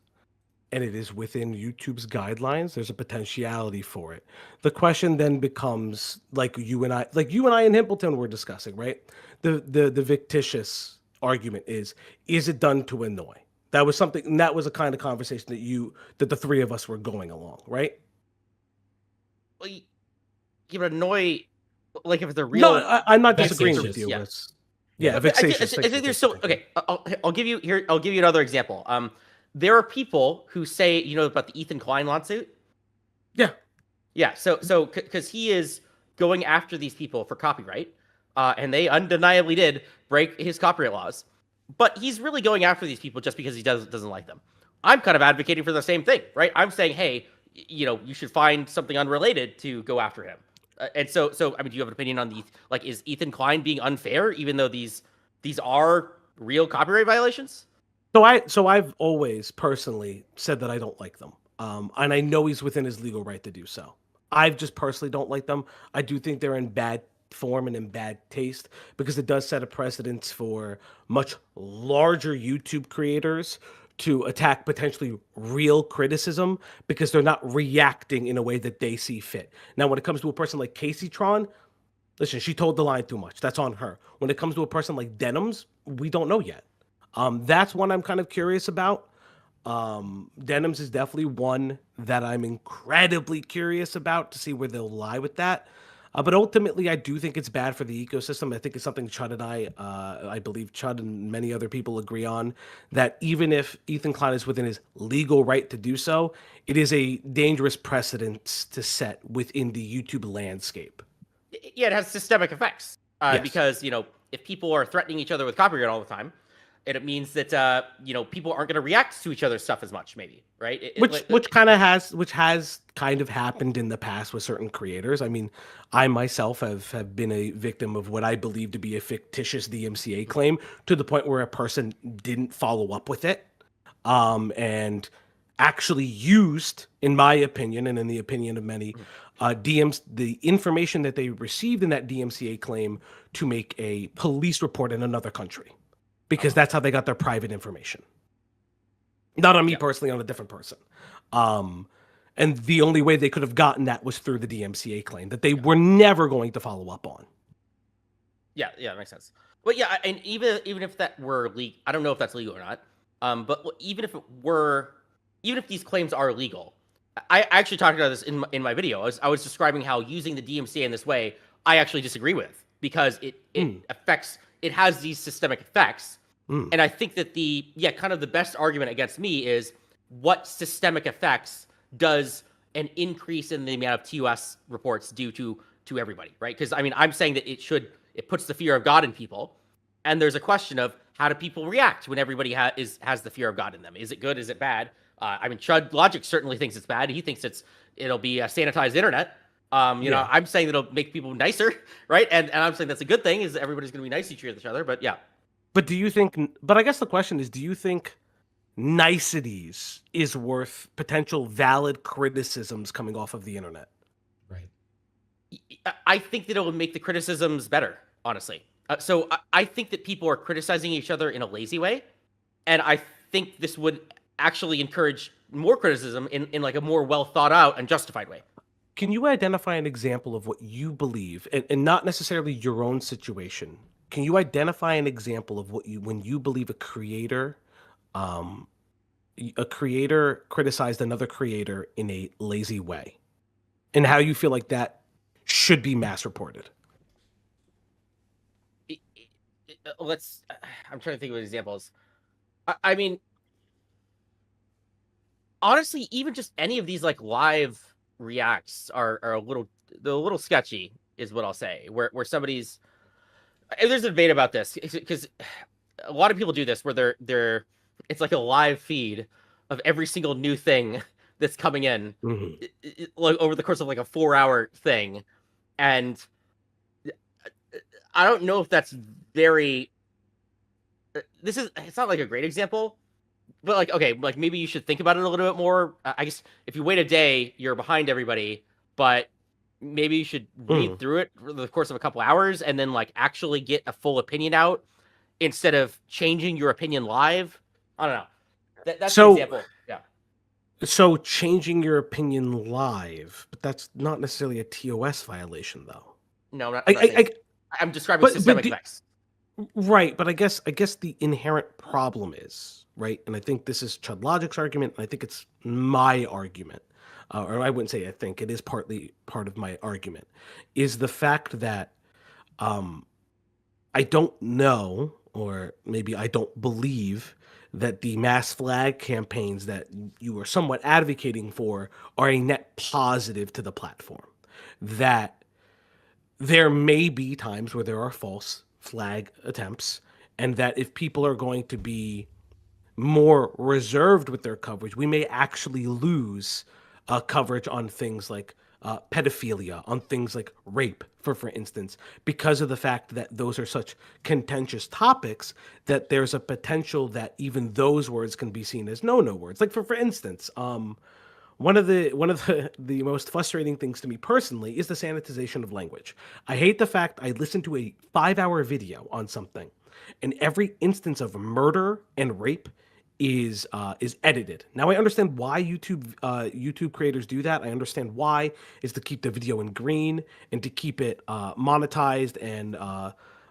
and it is within YouTube's guidelines, there's a potentiality for it. The question then becomes like you and I and Himpleton were discussing, right? The fictitious argument is it done to annoy? That was something, and that was a kind of conversation that the three of us were going along, right? Well, you would annoy, like if it's a real. No, I'm not disagreeing with Vexatious, you. yeah. Yeah, But vexatious. I think there's still okay. I'll give you here. I'll give you another example. There are people who say about the Ethan Klein lawsuit. Yeah. So because he is going after these people for copyright, and they undeniably did break his copyright laws, but he's really going after these people just because he doesn't like them. I'm kind of advocating for the same thing, right? I'm saying, hey, you should find something unrelated to go after him. And so I mean, do you have an opinion on is Ethan Klein being unfair, even though these are real copyright violations? So I've always personally said that I don't like them, and I know he's within his legal right to do so. I just personally don't like them. I do think they're in bad form and in bad taste because it does set a precedence for much larger YouTube creators to attack potentially real criticism because they're not reacting in a way that they see fit. Now, when it comes to a person like Casey Tron, listen, she told the line too much. That's on her. When it comes to a person like Denims, we don't know yet. That's one I'm kind of curious about. Denims is definitely one that I'm incredibly curious about to see where they'll lie with that. But ultimately, I do think it's bad for the ecosystem. I think it's something Chud and I believe Chud and many other people agree on, that even if Ethan Klein is within his legal right to do so, it is a dangerous precedent to set within the YouTube landscape. Yeah, it has systemic effects Yes. because, you know, if people are threatening each other with copyright all the time, it means that you know, people aren't going to react to each other's stuff as much, maybe, right? Which has kind of happened in the past with certain creators. I mean, I myself have been a victim of what I believe to be a fictitious DMCA claim to the point where a person didn't follow up with it, and actually used, in my opinion and in the opinion of many, the information that they received in that DMCA claim to make a police report in another country. Because that's how they got their private information. Not on me personally, on a different person. And the only way they could have gotten that was through the DMCA claim that they were never going to follow up on. Yeah, that makes sense. But yeah, and even if that were legal, I don't know if that's legal or not. But even if it were, even if these claims are legal, I actually talked about this in my video. I was describing how using the DMCA in this way, I actually disagree with, because it affects, it has these systemic effects. And I think that kind of the best argument against me is, what systemic effects does an increase in the amount of TOS reports do to everybody, right? Because I mean, I'm saying that it puts the fear of God in people, and there's a question of how do people react when everybody has the fear of God in them? Is it good? Is it bad? I mean, Chud Logic certainly thinks it's bad. He thinks it'll be a sanitized internet. You know, I'm saying that it'll make people nicer, right? And I'm saying that's a good thing, is everybody's going to be nice to each other. But yeah. But do you think? But I guess the question is, do you think niceties is worth potential valid criticisms coming off of the internet? Right. I think that it would make the criticisms better, honestly. So I think that people are criticizing each other in a lazy way, and I think this would actually encourage more criticism in like a more well thought out and justified way. Can you identify an example of what you believe, and not necessarily your own situation? Can you identify an example of when you believe a creator criticized another creator in a lazy way, and how you feel like that should be mass reported? I'm trying to think of examples. I mean, honestly, even just any of these like live reacts are a little sketchy, is what I'll say. Where somebody's, there's a debate about this, because a lot of people do this where they're it's like a live feed of every single new thing that's coming in, like over the course of like a 4-hour thing, and I don't know if that's very. It's not like a great example, but like, okay, like maybe you should think about it a little bit more. I guess if you wait a day, you're behind everybody, but maybe you should read through it for the course of a couple hours and then like actually get a full opinion out instead of changing your opinion live. I don't know. That's an example. Yeah. So changing your opinion live, but that's not necessarily a TOS violation, though. No, I'm describing systemic effects. Right, but I guess the inherent problem is, right, and I think this is Chud Logic's argument, and I think it's my argument, or I wouldn't say I think, it is partly part of my argument, is the fact that I don't know, or maybe I don't believe, that the mass flag campaigns that you are somewhat advocating for are a net positive to the platform. That there may be times where there are false flag attempts, and that if people are going to be more reserved with their coverage, we may actually lose coverage on things like pedophilia, on things like rape, for instance, because of the fact that those are such contentious topics, that there's a potential that even those words can be seen as no words. Like for instance, one of the most frustrating things to me personally is the sanitization of language. I hate the fact I listened to a 5-hour video on something, and every instance of murder and rape is edited. Now I understand why YouTube creators do that. I understand why is to keep the video in green and to keep it monetized and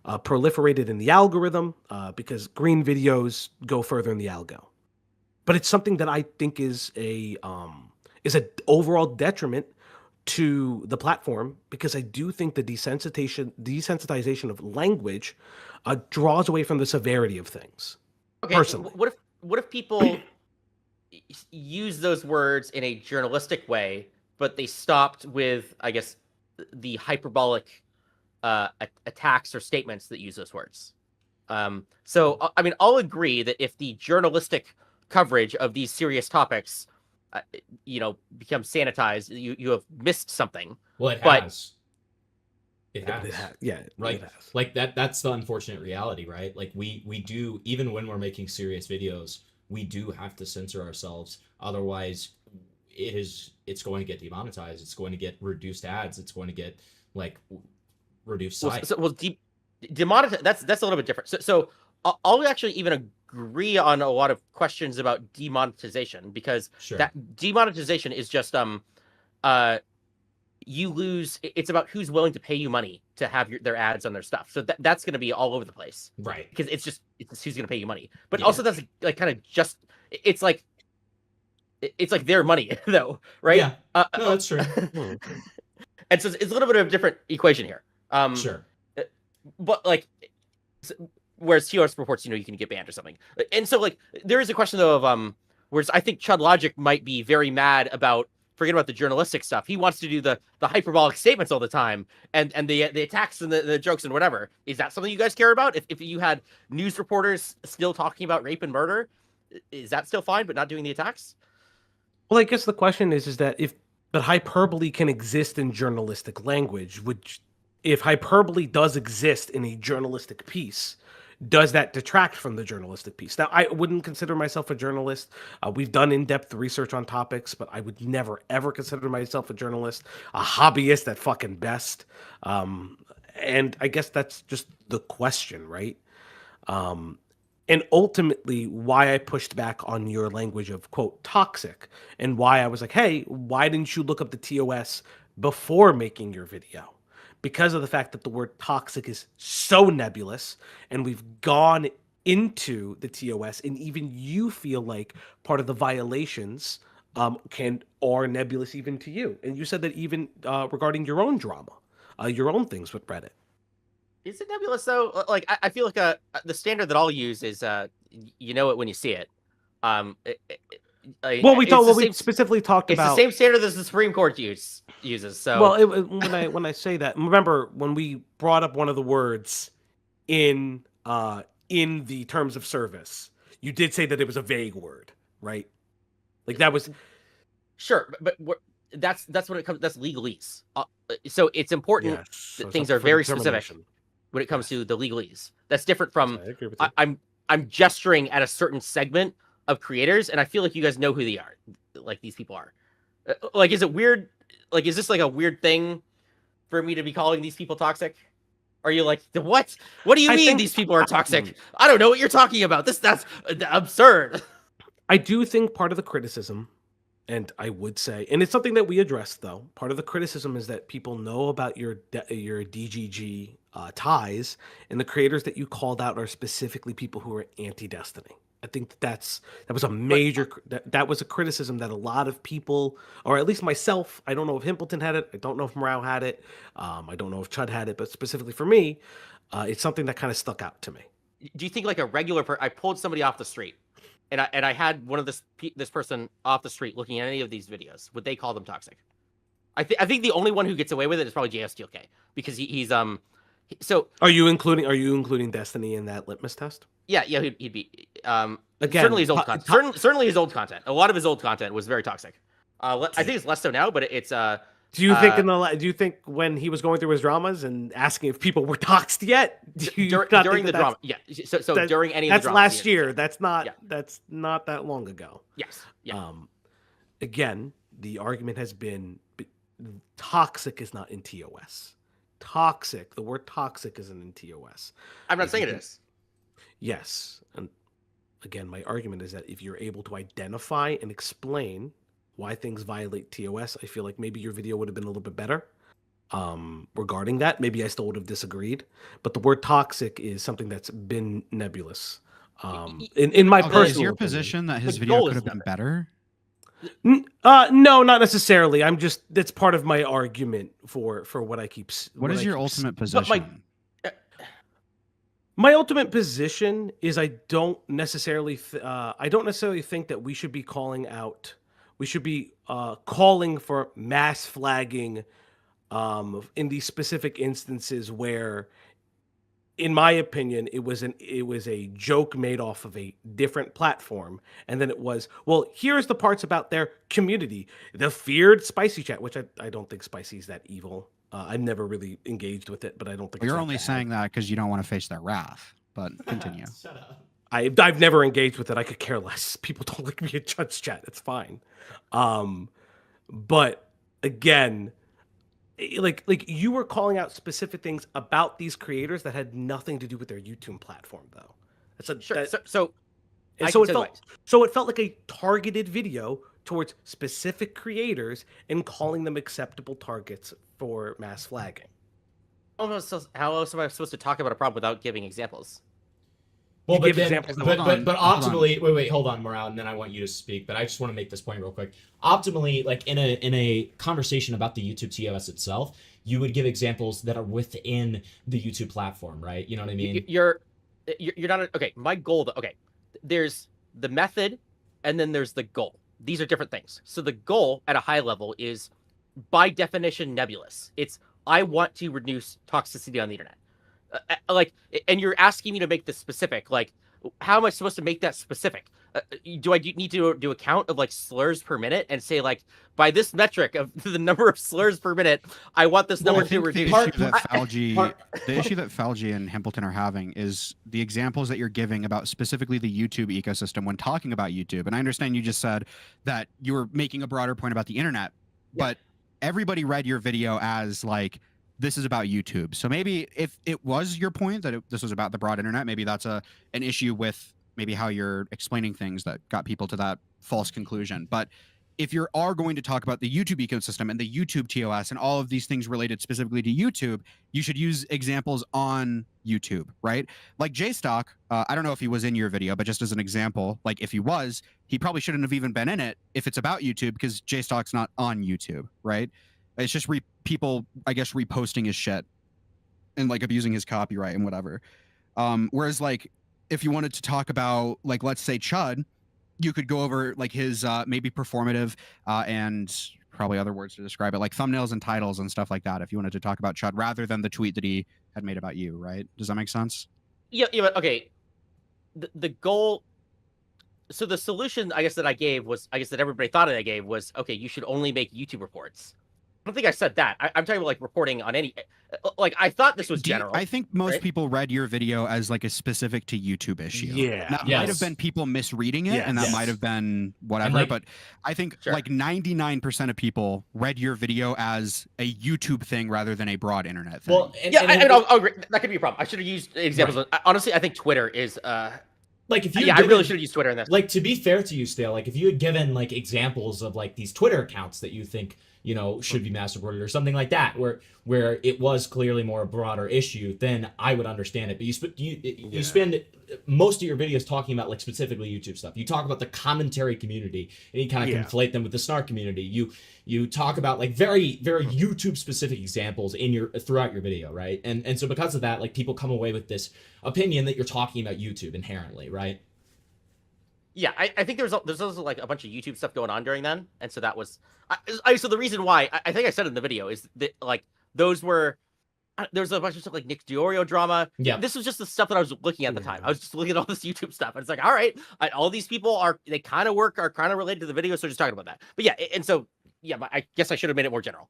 proliferated in the algorithm because green videos go further in the algo. But it's something that I think is a overall detriment to the platform because I do think the desensitization of language draws away from the severity of things. Okay, Personally, what if people use those words in a journalistic way, but they stopped with, I guess, the hyperbolic attacks or statements that use those words? So, I mean, I'll agree that if the journalistic coverage of these serious topics, becomes sanitized, you have missed something. Well, it has. Yeah, right. It has. Like that's the unfortunate reality, right? Like we do, even when we're making serious videos, we do have to censor ourselves. Otherwise, it's going to get demonetized. It's going to get reduced ads. It's going to get like reduced sites. Demonetize. That's a little bit different. So I'll actually even agree on a lot of questions about demonetization because that demonetization is just you lose. It's about who's willing to pay you money to have their ads on their stuff. So that's going to be all over the place, right? Because it's who's going to pay you money. But also that's like kind of just it's like their money though, right? Yeah, no, that's true. And so it's a little bit of a different equation here. Sure, but like. Whereas TOS reports, you can get banned or something. And so, like, there is a question, though, of, whereas I think Chud Logic might be very mad about, forget about the journalistic stuff. He wants to do the hyperbolic statements all the time and the attacks and the jokes and whatever. Is that something you guys care about? If you had news reporters still talking about rape and murder, is that still fine, but not doing the attacks? Well, I guess the question is that if but hyperbole can exist in journalistic language, if hyperbole does exist in a journalistic piece, does that detract from the journalistic piece? Now, I wouldn't consider myself a journalist. We've done in-depth research on topics, but I would never, ever consider myself a journalist, a hobbyist at fucking best. And I guess that's just the question, right? And ultimately, why I pushed back on your language of, quote, toxic, and why I was like, hey, why didn't you look up the TOS before making your video? Because of the fact that the word toxic is so nebulous, and we've gone into the TOS, and even you feel like part of the violations are nebulous even to you. And you said that even regarding your own drama, your own things with Reddit. Is it nebulous though? Like I feel like the standard that I'll use is you know it when you see it. We specifically talked about. It's the same standard as the Supreme Court uses. So when I say that, remember when we brought up one of the words in the terms of service, you did say that it was a vague word, right? Like that was sure, but that's when it comes. That's legalese. So it's important that things are very specific when it comes to the legalese. That's different from I agree with you. I'm gesturing at a certain segment of creators, and I feel like you guys know who they are. Like these people are. Like, is it weird? Like, is this like a weird thing for me to be calling these people toxic? Are you like, what? What do you mean these people are toxic? I don't know what you're talking about. That's absurd. I do think part of the criticism, and I would say, and it's something that we addressed though, part of the criticism is that people know about your DGG ties, and the creators that you called out are specifically people who are anti-Destiny. I think that was a major that was a criticism that a lot of people, or at least myself, I don't know if Himpleton had it, I don't know if Morale had it, I don't know if Chud had it, but specifically for me, it's something that kind of stuck out to me. Do you think like a regular I pulled somebody off the street, and I had one of this person off the street looking at any of these videos, would they call them toxic? I think the only one who gets away with it is probably JSTLK because he's So are you including Destiny in that litmus test? Yeah, he'd be again, certainly his old content. Certainly his old content. A lot of his old content was very toxic. I think it's less so now, but it's Do you think when he was going through his dramas and asking if people were doxed yet? During the drama, yeah. So during any of the dramas, that's last year. That's not that long ago. Yes. Yeah. Again, the argument has been toxic is not in TOS. Toxic, the word toxic isn't in TOS. I'm not If saying you it can- is. Yes. And again, my argument is that if you're able to identify and explain why things violate TOS, I feel like maybe your video would have been a little bit better regarding that. Maybe I still would have disagreed. But the word toxic is something that's been nebulous. In my Okay, personal is your opinion. position that his The video goal could is have been never. better? No, not necessarily. That's part of my argument for what I keep. What is your ultimate position? My ultimate position is I don't necessarily think that we should be calling out. We should be calling for mass flagging in these specific instances where, in my opinion, it was a joke made off of a different platform, and then it was, well, here's the parts about their community, the feared spicy chat, which I don't think spicy is that evil. I've never really engaged with it, but I don't think You're it's that only bad. saying that because you don't want to face their wrath. But continue. Shut up. I've never engaged with it. I could care less. People don't like me in Judge chat. It's fine. But again, like you were calling out specific things about these creators that had nothing to do with their YouTube platform, though. Sure. So it felt like a targeted video towards specific creators and calling them acceptable targets for mass flagging. how else am I supposed to talk about a problem without giving examples? Well, You but give then, examples that- but optimally, wait, hold on, Morale, and then I want you to speak. But I just want to make this point real quick. Optimally, like in a conversation about the YouTube TOS itself, you would give examples that are within the YouTube platform, right? You know what I mean? You're not okay. My goal, okay, there's the method, and then there's the goal. These are different things. So the goal at a high level is, by definition, nebulous. It's I want to reduce toxicity on the internet. And you're asking me to make this specific. Like, how am I supposed to make that specific? Do I need to do a count of like slurs per minute and say, like, by this metric of the number of slurs per minute, I want this number to reduce? The issue that Falgi and Hempleton are having is the examples that you're giving about specifically the YouTube ecosystem when talking about YouTube. And I understand you just said that you were making a broader point about the internet, but everybody read your video as like, this is about YouTube. So maybe if it was your point that this was about the broad internet, maybe that's an issue with maybe how you're explaining things that got people to that false conclusion. But if you are going to talk about the YouTube ecosystem and the YouTube TOS and all of these things related specifically to YouTube, you should use examples on YouTube, right? Like JStock, I don't know if he was in your video, but just as an example, like if he was, he probably shouldn't have even been in it if it's about YouTube, because JStock's not on YouTube, right? It's just people, I guess, reposting his shit and like abusing his copyright and whatever. Whereas like if you wanted to talk about like, let's say Chud, you could go over like his maybe performative and probably other words to describe it, like thumbnails and titles and stuff like that, if you wanted to talk about Chud rather than the tweet that he had made about you, right? Does that make sense? Yeah. Okay. The goal. So the solution, I guess, that I gave was, I guess that everybody thought I gave was, okay, you should only make YouTube reports. I don't think I said that. I'm talking about like reporting on any, like I thought this was general. I think most right? people read your video as like a specific to YouTube issue. Yeah. That might have been people misreading it, and that might have been whatever. like- but I think like 99% of people read your video as a YouTube thing rather than a broad internet thing. Well, I'll agree. That could be a problem. I should have used examples. Right. Honestly, I think Twitter is. like if you, I really should have used Twitter in this. Like, to be fair to you, Stale, like if you had given like examples of like these Twitter accounts that you think, you know, should be mass reported or something like that, where it was clearly more a broader issue, then I would understand it. But you spend most of your videos talking about like specifically YouTube stuff. You talk about the commentary community and you kind of conflate them with the snark community. You talk about like very, very YouTube specific examples in throughout your video, right? And so because of that, like people come away with this opinion that you're talking about YouTube inherently, right? Yeah, I think there's also like a bunch of YouTube stuff going on during then, and so that was, so the reason why I think I said in the video is that like those were, there was a bunch of stuff like Nick Diorio drama. Yeah, this was just the stuff that I was looking at the time. I was just looking at all this YouTube stuff, and it's like, all right, all these people are kind of related to the video, so just talking about that. But yeah, and so yeah, but I guess I should have made it more general.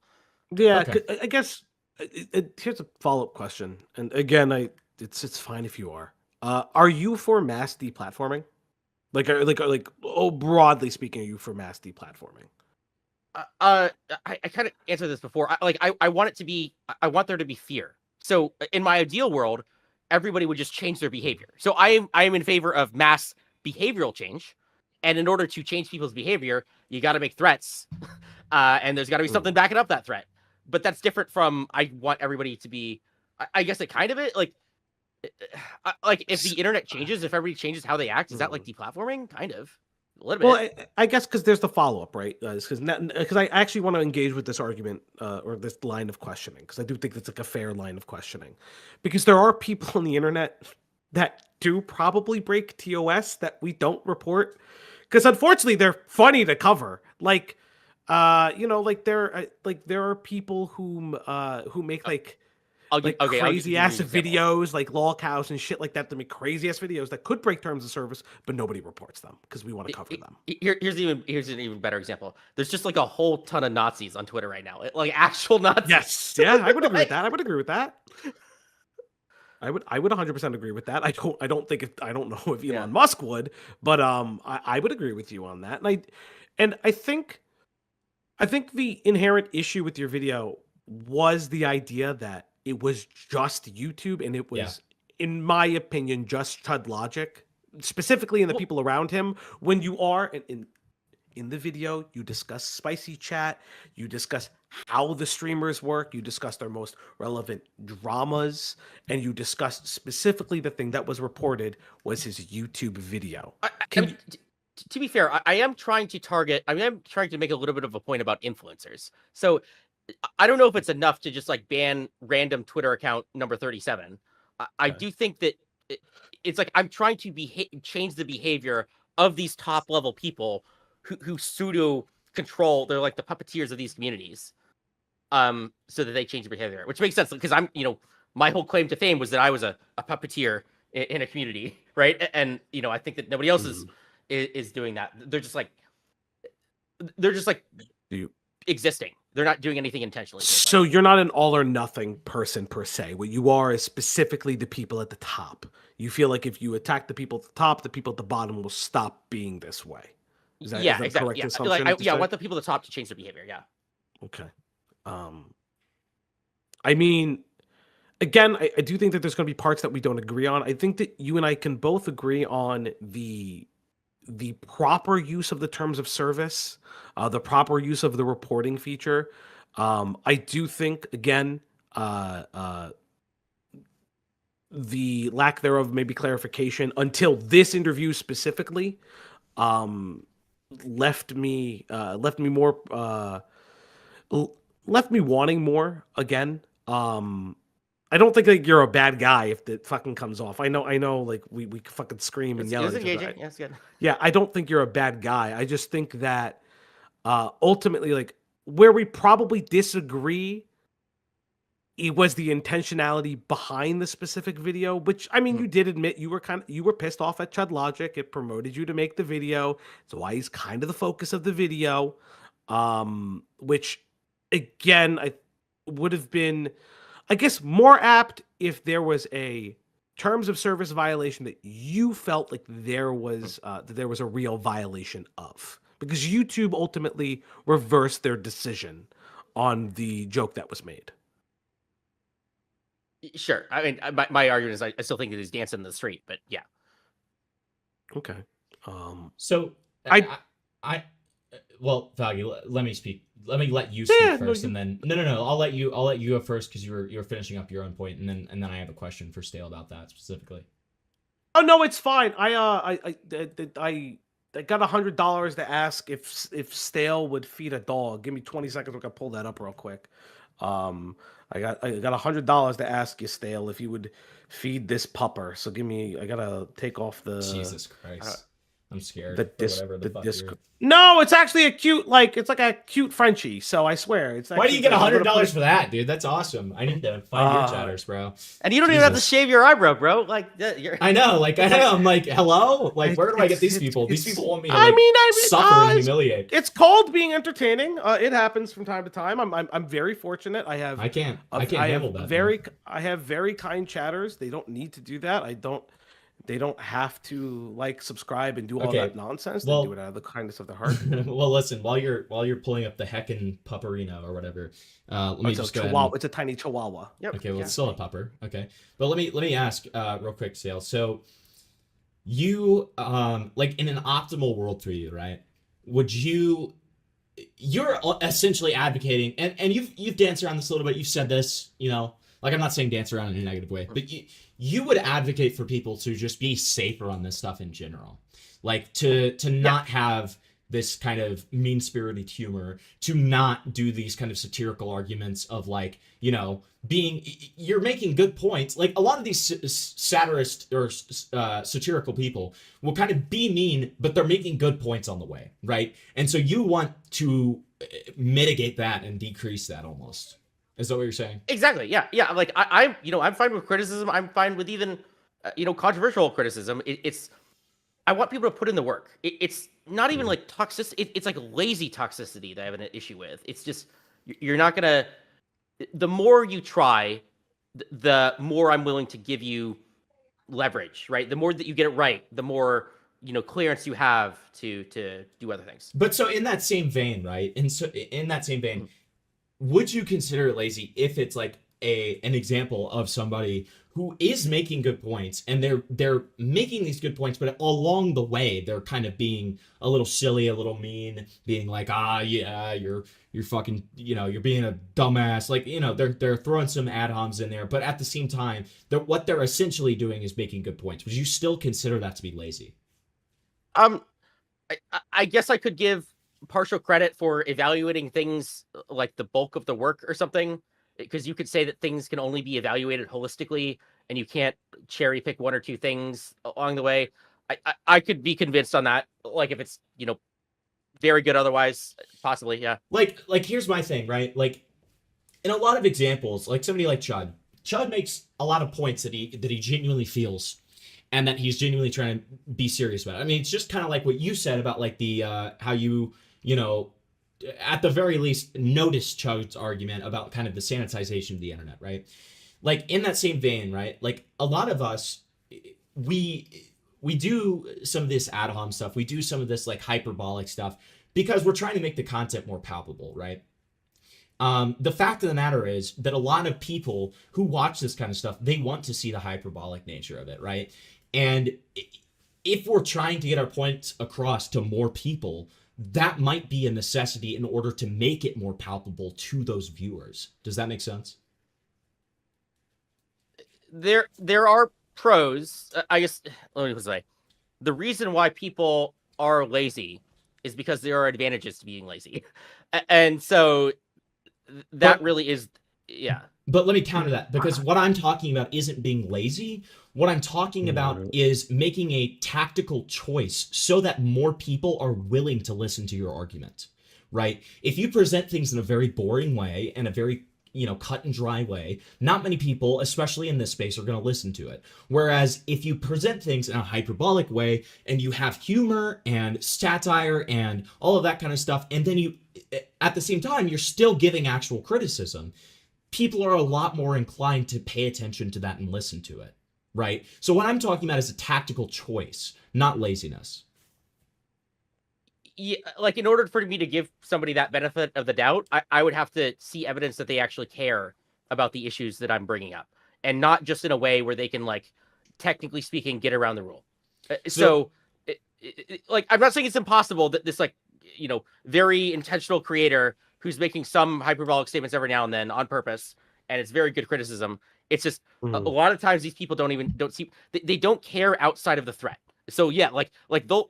Yeah, Okay. I guess here's a follow-up question, and again, it's fine if you are. Are you for mass deplatforming? Broadly speaking, are you for mass deplatforming? I kind of answered this before. I want it to be. I want there to be fear. So in my ideal world, everybody would just change their behavior. So I am in favor of mass behavioral change, and in order to change people's behavior, you got to make threats, and there's got to be something backing up that threat. But that's different from I want everybody to be. I guess it kind of it like if the internet changes, if everybody changes how they act, is that like deplatforming? Kind of. A little bit. Well, I guess because there's the follow-up, right? Because I actually want to engage with this argument or this line of questioning, because I do think it's like a fair line of questioning. Because there are people on the internet that do probably break TOS that we don't report. Because unfortunately, they're funny to cover. Like, there are people who make crazy ass videos, like lolcows and shit like that. They make crazy ass videos that could break terms of service, but nobody reports them because we want to cover them. Here's an even better example. There's just like a whole ton of Nazis on Twitter right now, like actual Nazis. Yes, yeah, I would agree with that. I would agree with that. I would 100% agree with that. I don't know if Elon Musk would, but I would agree with you on that. And I think the inherent issue with your video was the idea that it was just YouTube, and it was, in my opinion, just Chud Logic, specifically in the people around him. When you are in the video, you discuss spicy chat, you discuss how the streamers work, you discuss their most relevant dramas, and you discuss specifically the thing that was reported was his YouTube video. To be fair, I am trying to make a little bit of a point about influencers. So I don't know if it's enough to just like ban random Twitter account number 37. I do think that it's like I'm trying to change the behavior of these top level people who pseudo control. They're like the puppeteers of these communities, so that they change their behavior, which makes sense because my whole claim to fame was that I was a puppeteer in a community, right? And I think that nobody else is doing that. They're just like existing. They're not doing anything intentionally. So you're not an all or nothing person per se. What you are is specifically the people at the top. You feel like if you attack the people at the top, the people at the bottom will stop being this way. Is that exactly. correct assumption? I want the people at the top to change their behavior. Yeah. Okay. I mean, again, I do think that there's going to be parts that we don't agree on. I think that you and I can both agree on the proper use of the terms of service, the proper use of the reporting feature. I do think, again, the lack thereof, maybe clarification until this interview specifically, left me wanting more again. I don't think like you're a bad guy if it fucking comes off. I know like we fucking scream and yell at each other. Yes, good. Yeah, I don't think you're a bad guy. I just think that ultimately, like, where we probably disagree, it was the intentionality behind the specific video, which, I mean, you did admit you were pissed off at Chud Logic. It promoted you to make the video. It's why he's kind of the focus of the video. Which, again, I would have been, I guess, more apt if there was a terms of service violation that you felt like there was a real violation of, because YouTube ultimately reversed their decision on the joke that was made. Sure. I mean, my argument is I still think that he's dancing in the street, but yeah. Okay. So well, Valgy, let me speak. Let me let you speak first, and then no. I'll let you go first because you're finishing up your own point, and then I have a question for Stale about that specifically. Oh no, it's fine. I got $100 to ask if Stale would feed a dog. Give me 20 seconds. We can pull that up real quick. I got $100 to ask you, Stale, if you would feed this pupper. So I gotta take off the Jesus Christ. I'm scared. No, it's actually it's like a cute Frenchie. So I swear, it's. Why do you get $100 for that, dude? That's awesome. I need to find your chatters, bro. And you don't even have to shave your eyebrow, bro. Like, I know. I'm like, hello. Like, where do I get these people? These people want me to suffer and humiliate. It's called being entertaining. It happens from time to time. I'm very fortunate. I can't handle that. I have very kind chatters. They don't need to do that. I don't they don't have to like, subscribe, and do all Okay, that nonsense. well- They do it out of the kindness of their heart. Well, listen, while you're pulling up the heckin' pupperino or whatever, let me It's a just go ahead chihuahua. and- It's a tiny chihuahua. Yep. Okay, well, yeah. it's still a pupper. Okay, but let me ask real quick, Sale. So you like in an optimal world for you, right? Would you're essentially advocating, and you've danced around this a little bit. You've said this, you know, like I'm not saying dance around in a negative way, but you would advocate for people to just be safer on this stuff in general, like to not have this kind of mean-spirited humor, to not do these kind of satirical arguments of like, you know, you're making good points. Like a lot of these satirist or satirical people will kind of be mean, but they're making good points on the way, right? And so you want to mitigate that and decrease that almost. Is that what you're saying? Exactly. Yeah. Yeah. Like I'm, you know, I'm fine with criticism. I'm fine with even, you know, controversial criticism. It's, I want people to put in the work. It's not even like toxicity. It's like lazy toxicity that I have an issue with. It's just, you're not gonna, the more you try, the more I'm willing to give you leverage, right? The more that you get it right, the more, you know, clearance you have to do other things. But so in that same vein, right? And so in that same vein, would you consider it lazy if it's like an example of somebody who is making good points, and they're making these good points, but along the way they're kind of being a little silly, a little mean, being like, yeah, you're fucking, you know, you're being a dumbass, like, you know, they're throwing some ad homs in there, but at the same time, what they're essentially doing is making good points. Would you still consider that to be lazy? I guess I could give partial credit for evaluating things like the bulk of the work or something, because you could say that things can only be evaluated holistically and you can't cherry pick one or two things along the way. I could be convinced on that. Like if it's, you know, very good otherwise, possibly, yeah. Like here's my thing, right? Like in a lot of examples, like somebody like Chud makes a lot of points that he genuinely feels, and that he's genuinely trying to be serious about it. I mean, it's just kind of like what you said about like the how you know, at the very least, notice Chud's argument about kind of the sanitization of the internet, right? Like in that same vein, right? Like a lot of us, we do some of this ad hom stuff. We do some of this like hyperbolic stuff because we're trying to make the content more palpable, right? The fact of the matter is that a lot of people who watch this kind of stuff, they want to see the hyperbolic nature of it, right? And if we're trying to get our points across to more people, that might be a necessity in order to make it more palpable to those viewers. Does that make sense? There are pros. I guess, let me say, the reason why people are lazy is because there are advantages to being lazy. And so that really is, yeah. But let me counter that, because what I'm talking about isn't being lazy. What I'm talking about is making a tactical choice so that more people are willing to listen to your argument, right? If you present things in a very boring way and a very, you know, cut and dry way, not many people, especially in this space, are going to listen to it. Whereas if you present things in a hyperbolic way and you have humor and satire and all of that kind of stuff, and then you, at the same time, you're still giving actual criticism, people are a lot more inclined to pay attention to that and listen to it, right? So what I'm talking about is a tactical choice, not laziness. Yeah, like in order for me to give somebody that benefit of the doubt, I would have to see evidence that they actually care about the issues that I'm bringing up, and not just in a way where they can, like, technically speaking, get around the rule. Like, I'm not saying it's impossible that this, like, you know, very intentional creator who's making some hyperbolic statements every now and then on purpose, and it's very good criticism. It's just a lot of times these people don't see, they don't care outside of the threat. So yeah, like they'll,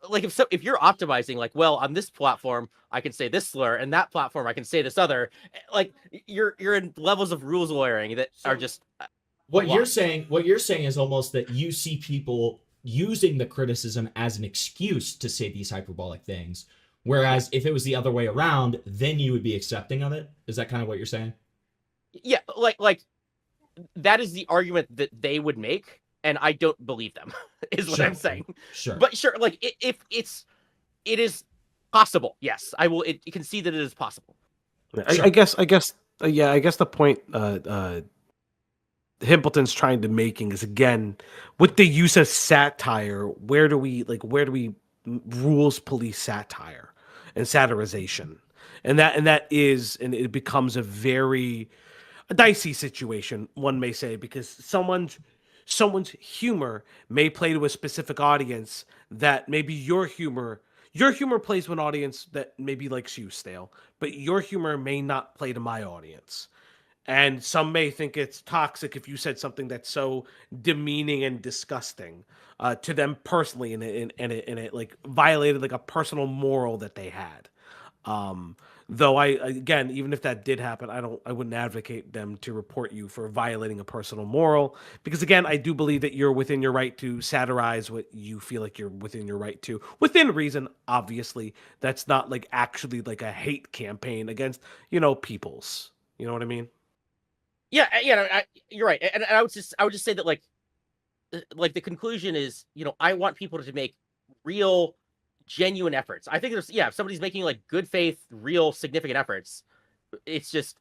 like if you're optimizing, like, well, on this platform I can say this slur, and that platform I can say this other, like you're in levels of rules lawyering that are just what you're saying is almost that you see people using the criticism as an excuse to say these hyperbolic things, whereas if it was the other way around, then you would be accepting of it. Is that kind of what you're saying? Yeah, like that is the argument that they would make, and I don't believe them, is what I'm saying. Sure. But sure, like if it is possible, yes, I will. You can see that it is possible. I guess the point Himpleton's trying to making is, again, with the use of satire, where do we rules police satire and satirization? And it becomes a very dicey situation, one may say, because someone's humor may play to a specific audience that maybe your humor plays to an audience that maybe likes you, Stale, but your humor may not play to my audience. And some may think it's toxic if you said something that's so demeaning and disgusting to them personally, and it like violated like a personal moral that they had. Um, though again, even if that did happen, I wouldn't advocate them to report you for violating a personal moral, because again, I do believe that you're within your right to satirize what you feel like you're within your right to, within reason. Obviously, that's not like actually like a hate campaign against peoples. You know what I mean? Yeah, you're right, and I would just say that like the conclusion is, I want people to make real, genuine efforts. I think if somebody's making like good faith, real, significant efforts, it's just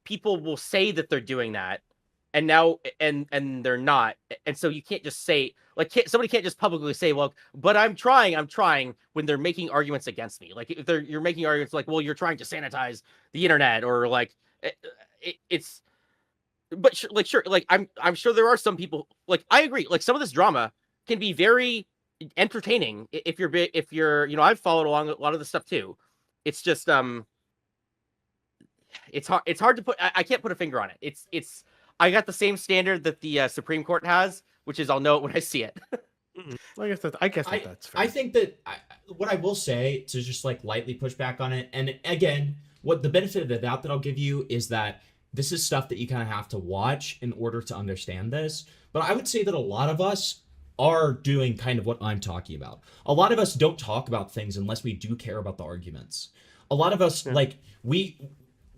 people will say that they're doing that, and now and they're not, and so you can't just say somebody can't just publicly say, well, but I'm trying when they're making arguments against me. Like if you're making arguments like, well, you're trying to sanitize the internet, or like it's. But sure, like I'm sure there are some people, like I agree, like some of this drama can be very entertaining if you're I've followed along a lot of the stuff too. It's just it's hard to put, I can't put a finger on it. It's I got the same standard that the Supreme Court has, which is I'll know it when I see it. I guess that's fair. I think that what I will say to just like lightly push back on it, and again, what the benefit of the doubt that I'll give you is that this is stuff that you kind of have to watch in order to understand this. But I would say that a lot of us are doing kind of what I'm talking about. A lot of us don't talk about things unless we do care about the arguments. A lot of us,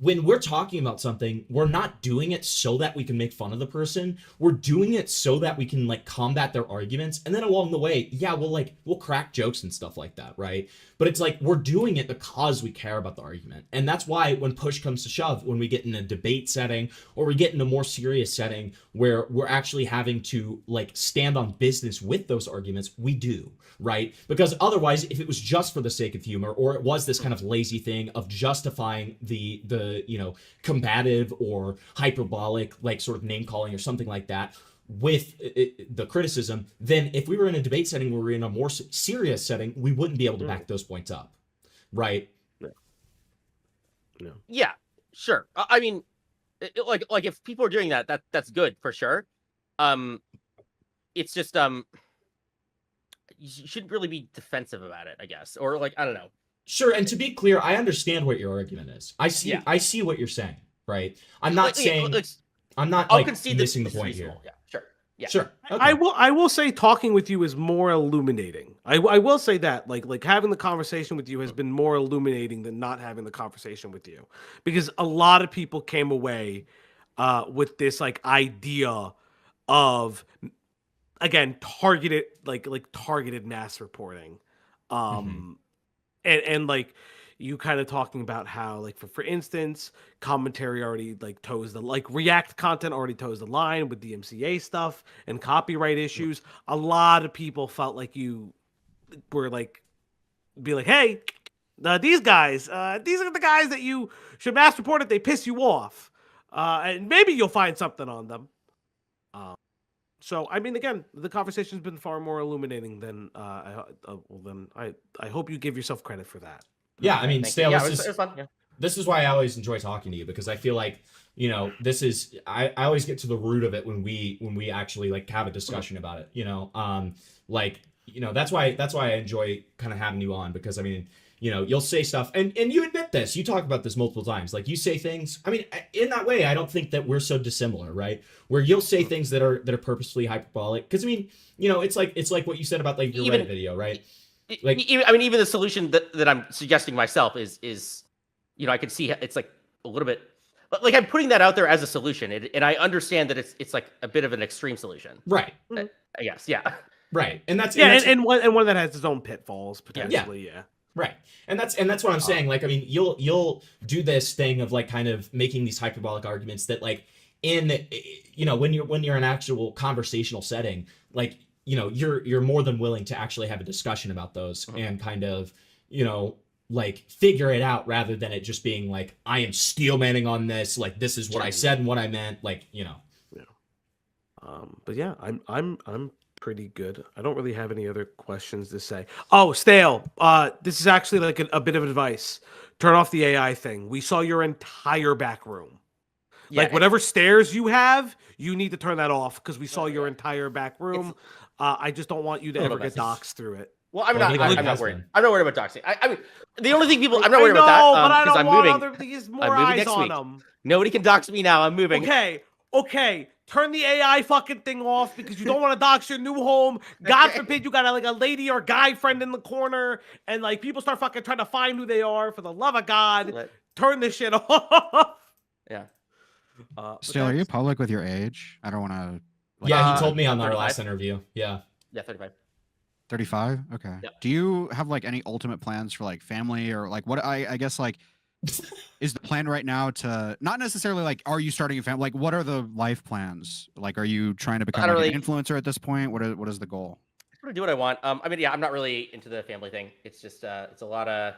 when we're talking about something, we're not doing it so that we can make fun of the person. We're doing it so that we can like combat their arguments. And then along the way, yeah, we'll crack jokes and stuff like that, right? But it's like we're doing it because we care about the argument. And that's why when push comes to shove, when we get in a debate setting or we get in a more serious setting where we're actually having to like stand on business with those arguments, we do, right? Because otherwise, if it was just for the sake of humor, or it was this kind of lazy thing of justifying the combative or hyperbolic like sort of name calling or something like that with the criticism, then if we were in a debate setting where we're in a more serious setting, we wouldn't be able to back those points up, right? No. Yeah, sure. I mean, like if people are doing that's good for sure. It's just you shouldn't really be defensive about it, I guess, or like I don't know. Sure, and to be clear, I understand what your argument is. I see what you're saying, right? I'm not saying I'm not like missing the point here. Yeah, sure. Yeah. Sure. Okay. I will say talking with you is more illuminating. I will say that like having the conversation with you has been more illuminating than not having the conversation with you, because a lot of people came away with this like idea of, again, targeted targeted mass reporting. And like you kind of talking about how like for instance, commentary already like toes the React content already toes the line with the MCA stuff and copyright issues. A lot of people felt like you were like be like, hey, these guys, these are the guys that you should mass report if they piss you off, and maybe you'll find something on them. So I mean, again, the conversation's been far more illuminating than I hope you give yourself credit for that. Yeah, I mean, Stale, it was fun. Yeah. This is why I always enjoy talking to you, because I feel like this is I always get to the root of it when we actually like have a discussion about it. That's why I enjoy kind of having you on, because I mean, you'll say stuff and you admit this. You talk about this multiple times. Like you say things. I mean, in that way, I don't think that we're so dissimilar, right? Where you'll say things that are purposefully hyperbolic. Because I mean, it's like what you said about like your Reddit video, right? Like, even the solution that I'm suggesting myself is I could see it's like a little bit like I'm putting that out there as a solution, and I understand that it's like a bit of an extreme solution, right? I guess, yeah, right, and that's and one that has its own pitfalls potentially, yeah. Right. And that's what I'm saying. Like, I mean, you'll do this thing of like kind of making these hyperbolic arguments that like in, you know, when you're in an actual conversational setting, like, you know, you're more than willing to actually have a discussion about those and kind of, you know, like figure it out rather than it just being like, I am steel manning on this, like this is what I said and what I meant, like, you know. But yeah, I'm pretty good. I don't really have any other questions to say. Oh, Stale. This is actually like a bit of advice. Turn off the AI thing. We saw your entire back room. Yeah, Like whatever stairs you have, you need to turn that off because we saw your entire back room. I just don't want you to ever get doxxed through it. Well, I'm Well, not. he I'm has not worried. been. I'm not worried about doxing. I mean, the only thing people. I'm not worried I know, about that. but I because don't I'm want moving. other these more I'm moving eyes next on week. them. Nobody can dox me now. I'm moving. Okay. Turn the AI fucking thing off because you don't want to dox your new home. God forbid you got like a lady or guy friend in the corner and like people start fucking trying to find who they are. For the love of God, turn this shit off. Yeah. Still, are you public with your age? I don't want to. Yeah, he told me on our 35. last interview. Yeah. Yeah, 35. 35? Okay. Yeah. Do you have like any ultimate plans for like family or like what I guess like is the plan right now to not necessarily like are you starting a family? Like what are the life plans? Like are you trying to become like an influencer at this point? What is the goal? I'm gonna do what I want. I mean, yeah, I'm not really into the family thing. It's just it's a lot of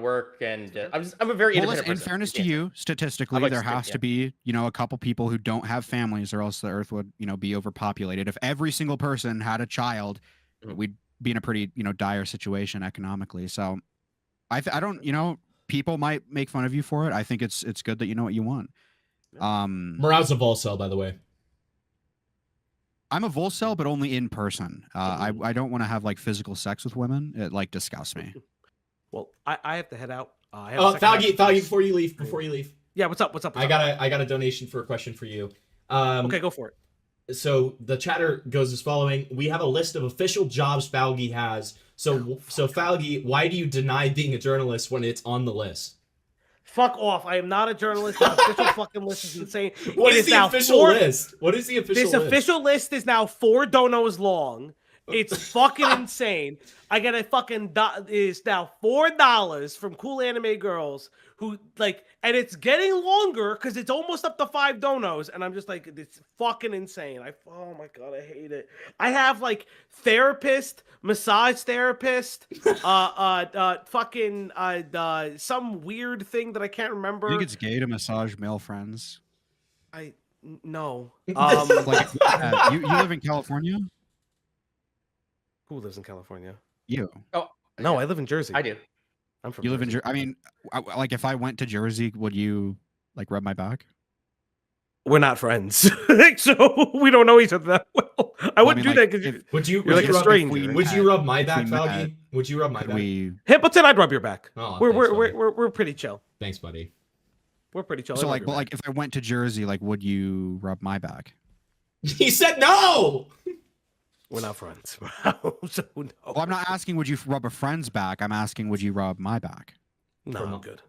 work and I'm a very independent person. In fairness to you, statistically, there has to be, you know, a couple people who don't have families or else the earth would, you know, be overpopulated. If every single person had a child, we'd be in a pretty, you know, dire situation economically. So I don't, you know, people might make fun of you for it. I think it's good that you know what you want. Murat's a Volcel, by the way. I'm a Volcel, but only in person. I don't want to have like physical sex with women. It like disgusts me. Well, I have to head out. Falgi, before you leave. Yeah, what's up? I got a donation for a question for you. Okay, go for it. So the chatter goes as following: we have a list of official jobs Falgi has. So Falgi, why do you deny being a journalist when it's on the list? Fuck off! I am not a journalist. The official fucking list is insane. What is the official list? What is the official list? This official list is now 4 donos long. It's fucking insane. I get a fucking is now $4 from Cool Anime Girls who like, and it's getting longer because it's almost up to 5 donos, and I'm just like, it's fucking insane. Oh my god, I hate it. I have like therapist, massage therapist, fucking some weird thing that I can't remember. You think it's gay to massage male friends? No. Like you live in California? Who lives in California? You. Oh no, I live in Jersey. I do. I'm from. You live Jersey. in Jersey. I mean, like if I went to Jersey, would you like rub my back? We're not friends, so we don't know each other that well. I wouldn't do that because you're like a stranger. Would you rub my back, Falgi? Would you rub my back? Himpleton, I'd rub your back. Oh, we're pretty chill. Thanks, buddy. We're pretty chill. So like, but like if I went to Jersey, like, would you rub my back? He said no. We're not friends. So no. Well, I'm not asking would you rub a friend's back. I'm asking would you rub my back? No, I'm good.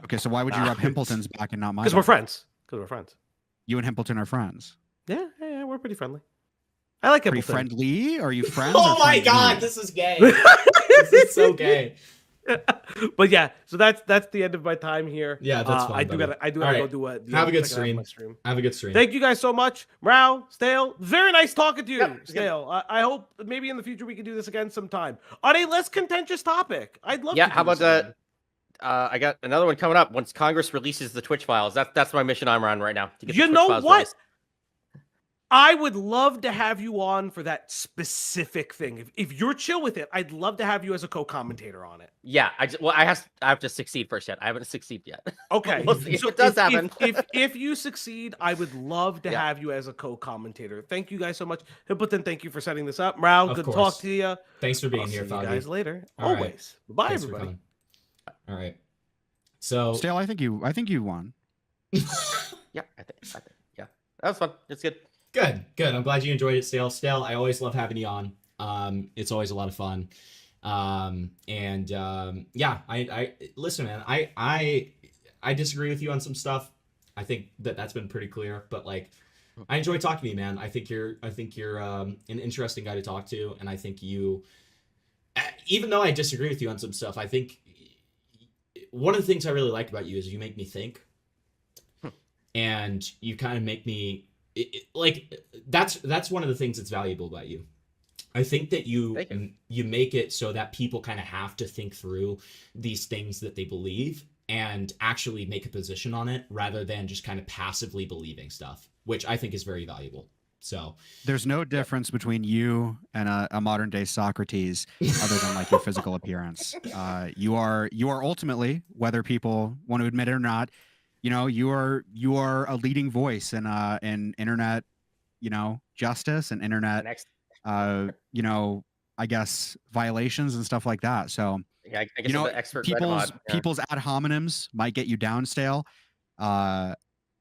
Okay, so why would you rub Himpleton's back and not mine? Because we're friends. Because we're friends. You and Himpleton are friends. Yeah, we're pretty friendly. I like Himpleton. Pretty friendly? Are you friends? Oh my god, this is gay. This is so gay. But yeah, so that's the end of my time here. Yeah, that's fine. I do gotta go do a have a good stream. Have a good stream. Thank you guys so much. Rao, Stale, very nice talking to you. Yep, Stale. I hope maybe in the future we can do this again sometime on a less contentious topic. I'd love to. Yeah, how about that? I got another one coming up once Congress releases the Twitch files. That's my mission I'm on right now. To get you the know Twitch what? Released. I would love to have you on for that specific thing. If you're chill with it, I'd love to have you as a co-commentator on it. Yeah, I have to succeed first yet. I haven't succeeded yet. Okay. We'll see if it does happen. If you succeed, I would love to have you as a co-commentator. Thank you guys so much. Himpleton, thank you for setting this up. Rao, good to talk to you. Thanks for being here, see you guys later. All always. Right. Bye, Thanks everybody. All right. So Stale, I think you won. Yeah, I think. Yeah, that was fun. It's good. Good. I'm glad you enjoyed it, Stale. Stale, I always love having you on. It's always a lot of fun. Yeah, I listen, man. I disagree with you on some stuff. I think that's been pretty clear. But like, I enjoy talking to you, man. I think you're an interesting guy to talk to, and I think you, even though I disagree with you on some stuff, I think one of the things I really like about you is you make me think. and you kind of make me like that's one of the things that's valuable about you. I think that you make it so that people kind of have to think through these things that they believe and actually make a position on it rather than just kind of passively believing stuff, which I think is very valuable. So there's no difference between you and a modern day Socrates other than like your physical appearance. You are ultimately, whether people want to admit it or not, you know, you are a leading voice in internet, you know, justice and internet, you know, I guess violations and stuff like that. So yeah, I guess you know, I'm the expert people's ad hominems might get you down, Stale.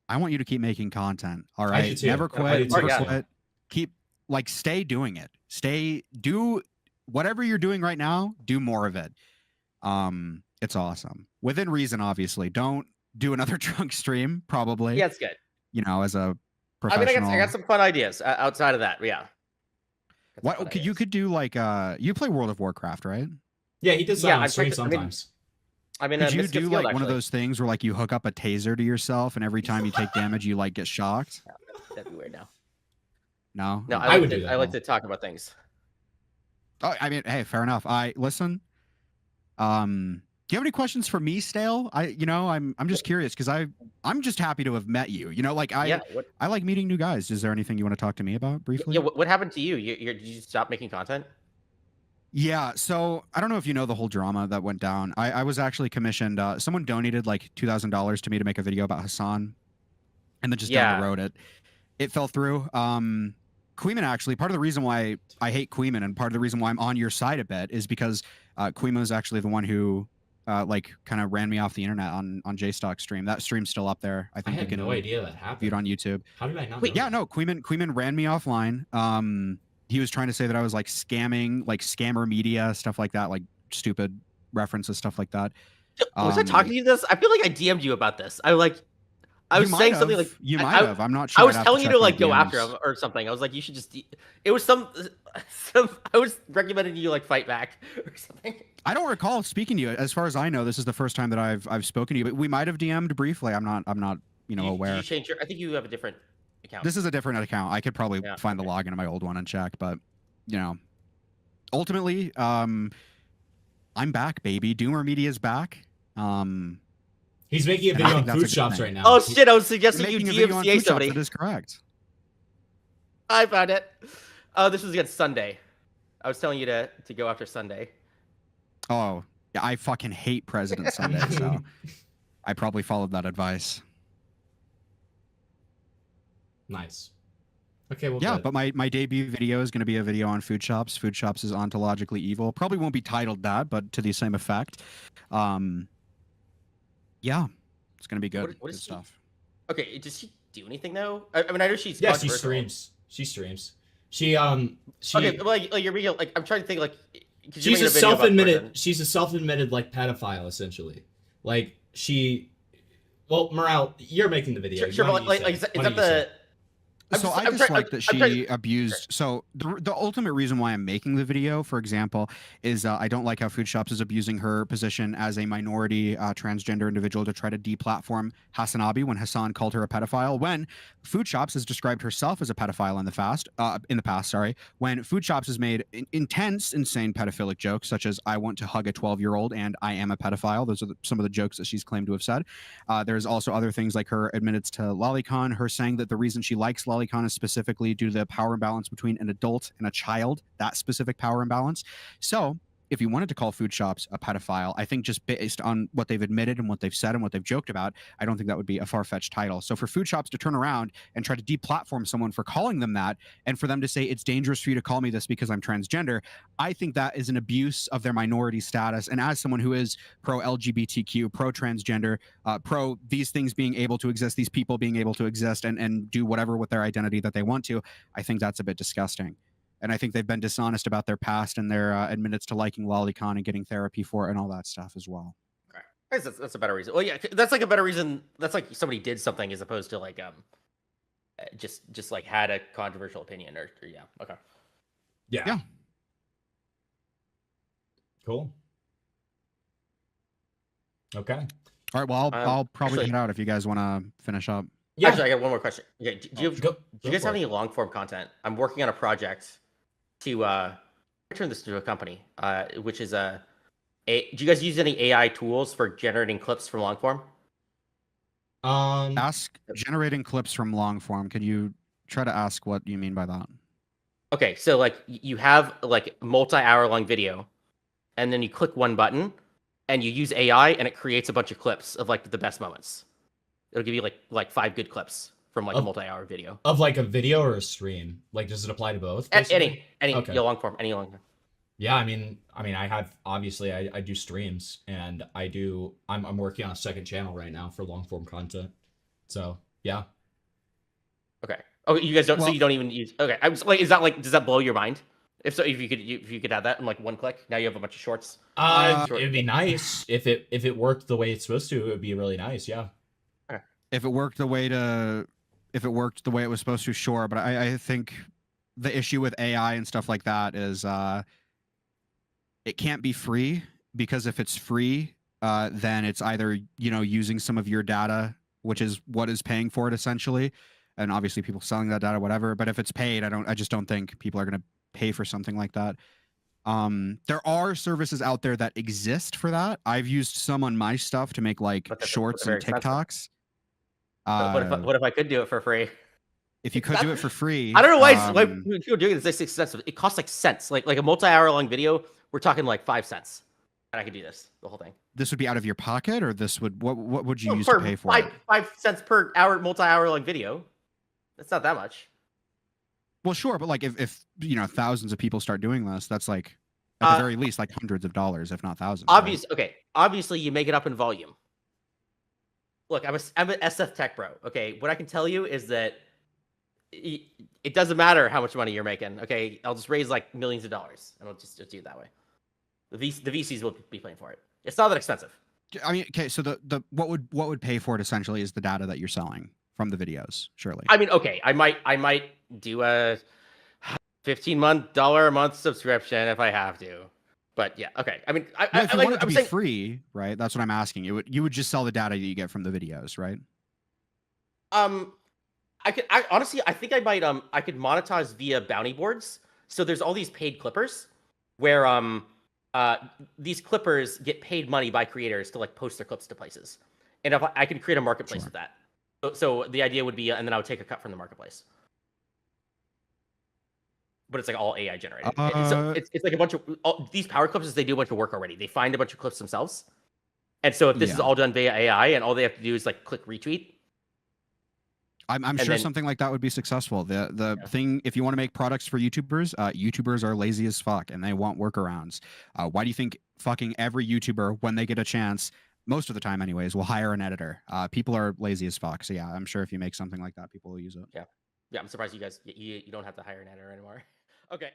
I want you to keep making content. All right, never quit, never quit. Keep like stay doing it. Do whatever you're doing right now. Do more of it. It's awesome within reason. Obviously, don't do another drunk stream. Probably. Yeah, it's good. You know, as a professional. I mean, I got some fun ideas outside of that. Yeah. What you could do? Like, you play World of Warcraft, right? Yeah, he does that on stream sometimes. I mean, could you do like one of those things where like you hook up a taser to yourself and every time you take damage, you like get shocked? That'd be weird now. No, I would do that. I like to talk about things. Oh, I mean, hey, fair enough. I listen. Do you have any questions for me, Stale? I'm just curious because I'm just happy to have met you. You know, like I like meeting new guys. Is there anything you want to talk to me about briefly? Yeah. What happened to you? Did you stop making content? Yeah, so I don't know if you know the whole drama that went down. I was actually commissioned. Someone donated like $2,000 to me to make a video about Hassan, and then just down the road it fell through. Queeman actually, part of the reason why I hate Queeman and part of the reason why I'm on your side a bit is because Queeman was actually the one who like kind of ran me off the internet on JStock stream. That stream's still up there. I think I had no idea that happened. View it on YouTube. How did I not? Wait, yeah, no, Queeman ran me offline. He was trying to say that I was like scamming, like scammer media, stuff like that, like stupid references, stuff like that. Was I talking to you this? I feel like I DM'd you about this. I was saying something like you might have. I'm not sure. I was telling you to like go after him or something. I was like, you should just. It was some. I was recommending you like fight back or something. I don't recall speaking to you. As far as I know, this is the first time that I've spoken to you. But we might have DM'd briefly. I'm not aware. Did you change your? I think you have a different account. This is a different account. I could probably find the login of my old one and check. But you know, ultimately, I'm back, baby. Doomer Media's back. He's making a video on food shops right now. Oh shit! I was suggesting you DMCA somebody. That is correct. I found it. Oh, this was against Sunday. I was telling you to go after Sunday. Oh, yeah, I fucking hate President Sunday, so I probably followed that advice. Nice. Okay, well, yeah, good. but my debut video is going to be a video on food shops. Food shops is ontologically evil. Probably won't be titled that, but to the same effect. Yeah, it's going to be good. What is stuff. Okay, does she do anything though? I mean, I know she's she streams. She streams. She okay, like you're being like I'm trying to think like she's a self-admitted like pedophile essentially. Like well, Morale, you're making the video. Sure, but like is that the So I just like that she abused. So the ultimate reason why I'm making the video, for example, is I don't like how Food Shops is abusing her position as a minority transgender individual to try to deplatform Hassanabi when Hassan called her a pedophile. When Food Shops has described herself as a pedophile in the past, when Food Shops has made intense, insane pedophilic jokes such as "I want to hug a 12-year-old" and "I am a pedophile." Those are some of the jokes that she's claimed to have said. There's also other things like her admittance to Lolicon, her saying that the reason she likes Lolicon is specifically due to the power imbalance between an adult and a child, that specific power imbalance. So if you wanted to call Food Shops a pedophile, I think just based on what they've admitted and what they've said and what they've joked about, I don't think that would be a far-fetched title. So for Food Shops to turn around and try to deplatform someone for calling them that, and for them to say it's dangerous for you to call me this because I'm transgender, I think that is an abuse of their minority status. And as someone who is pro-LGBTQ, pro-transgender, pro these things being able to exist, these people being able to exist and do whatever with their identity that they want to, I think that's a bit disgusting. And I think they've been dishonest about their past and their admittance to liking Lolicon and getting therapy for it and all that stuff as well. Okay. That's a better reason. Well, yeah, that's like a better reason. That's like somebody did something as opposed to like just like had a controversial opinion or yeah. Okay. Yeah. Cool. Okay. All right. Well, I'll probably head out if you guys want to finish up. Yeah. Actually, I got one more question. Yeah, do you guys have it. any long form content? I'm working on a project to turn this into a company, which is do you guys use any AI tools for generating clips from long form? Ask generating clips from long form. Could you try to ask what you mean by that? Okay, so like you have like multi-hour long video, and then you click one button, and you use AI, and it creates a bunch of clips of like the best moments. It'll give you like 5 good clips from like a multi-hour video. Of like a video or a stream? Like, does it apply to both? Any Okay. long form, any long form. Yeah, I mean, I have obviously I do streams, and I'm working on a second channel right now for long form content. So yeah. Okay. Oh, you guys don't. So you don't even use. Okay, I was like, is that like, does that blow your mind? If so, if you could add that in like one click, now you have a bunch of shorts. It'd be nice if it worked the way it's supposed to. It would be really nice. Yeah. Okay. If it worked the way it was supposed to, sure. But I think the issue with AI and stuff like that is it can't be free, because if it's free, then it's either, you know, using some of your data, which is what is paying for it essentially, and obviously people selling that data, whatever. But if it's paid, I just don't think people are going to pay for something like that. There are services out there that exist for that. I've used some on my stuff to make like shorts and TikToks. What if I could do it for free? If you could do it for free, I don't know why people are doing this. It's expensive. It costs like cents. Like a multi-hour long video, we're talking like 5 cents, and I could do this the whole thing. This would be out of your pocket, or this would what would you use to pay for it? 5 cents per hour, multi-hour long video. That's not that much. Well, sure, but like if you know thousands of people start doing this, that's like at the very least like hundreds of dollars, if not thousands. Okay. Obviously, you make it up in volume. Look, I'm an SF tech bro. Okay, what I can tell you is that it doesn't matter how much money you're making. Okay, I'll just raise like millions of dollars, and I'll just do it that way. The VCs will be paying for it. It's not that expensive. I mean, okay, so the what would pay for it essentially is the data that you're selling from the videos, surely. I mean, okay, I might do a $15 a month subscription if I have to, but yeah, okay. I mean, if you want it to be free, right? That's what I'm asking. You would just sell the data that you get from the videos, right? Honestly, I think I could monetize via bounty boards. So there's all these paid clippers where these clippers get paid money by creators to like post their clips to places, and if I can create a marketplace with that. So the idea would be, and then I would take a cut from the marketplace. But it's like all AI generated. So it's like a bunch of these power clips. They do a bunch of work already. They find a bunch of clips themselves, and so if this is all done via AI, and all they have to do is like click retweet. I'm sure something like that would be successful. The thing, if you want to make products for YouTubers, YouTubers are lazy as fuck and they want workarounds. Why do you think fucking every YouTuber, when they get a chance, most of the time anyways, will hire an editor? People are lazy as fuck. So yeah, I'm sure if you make something like that, people will use it. Yeah, I'm surprised you guys you don't have to hire an editor anymore. Okay.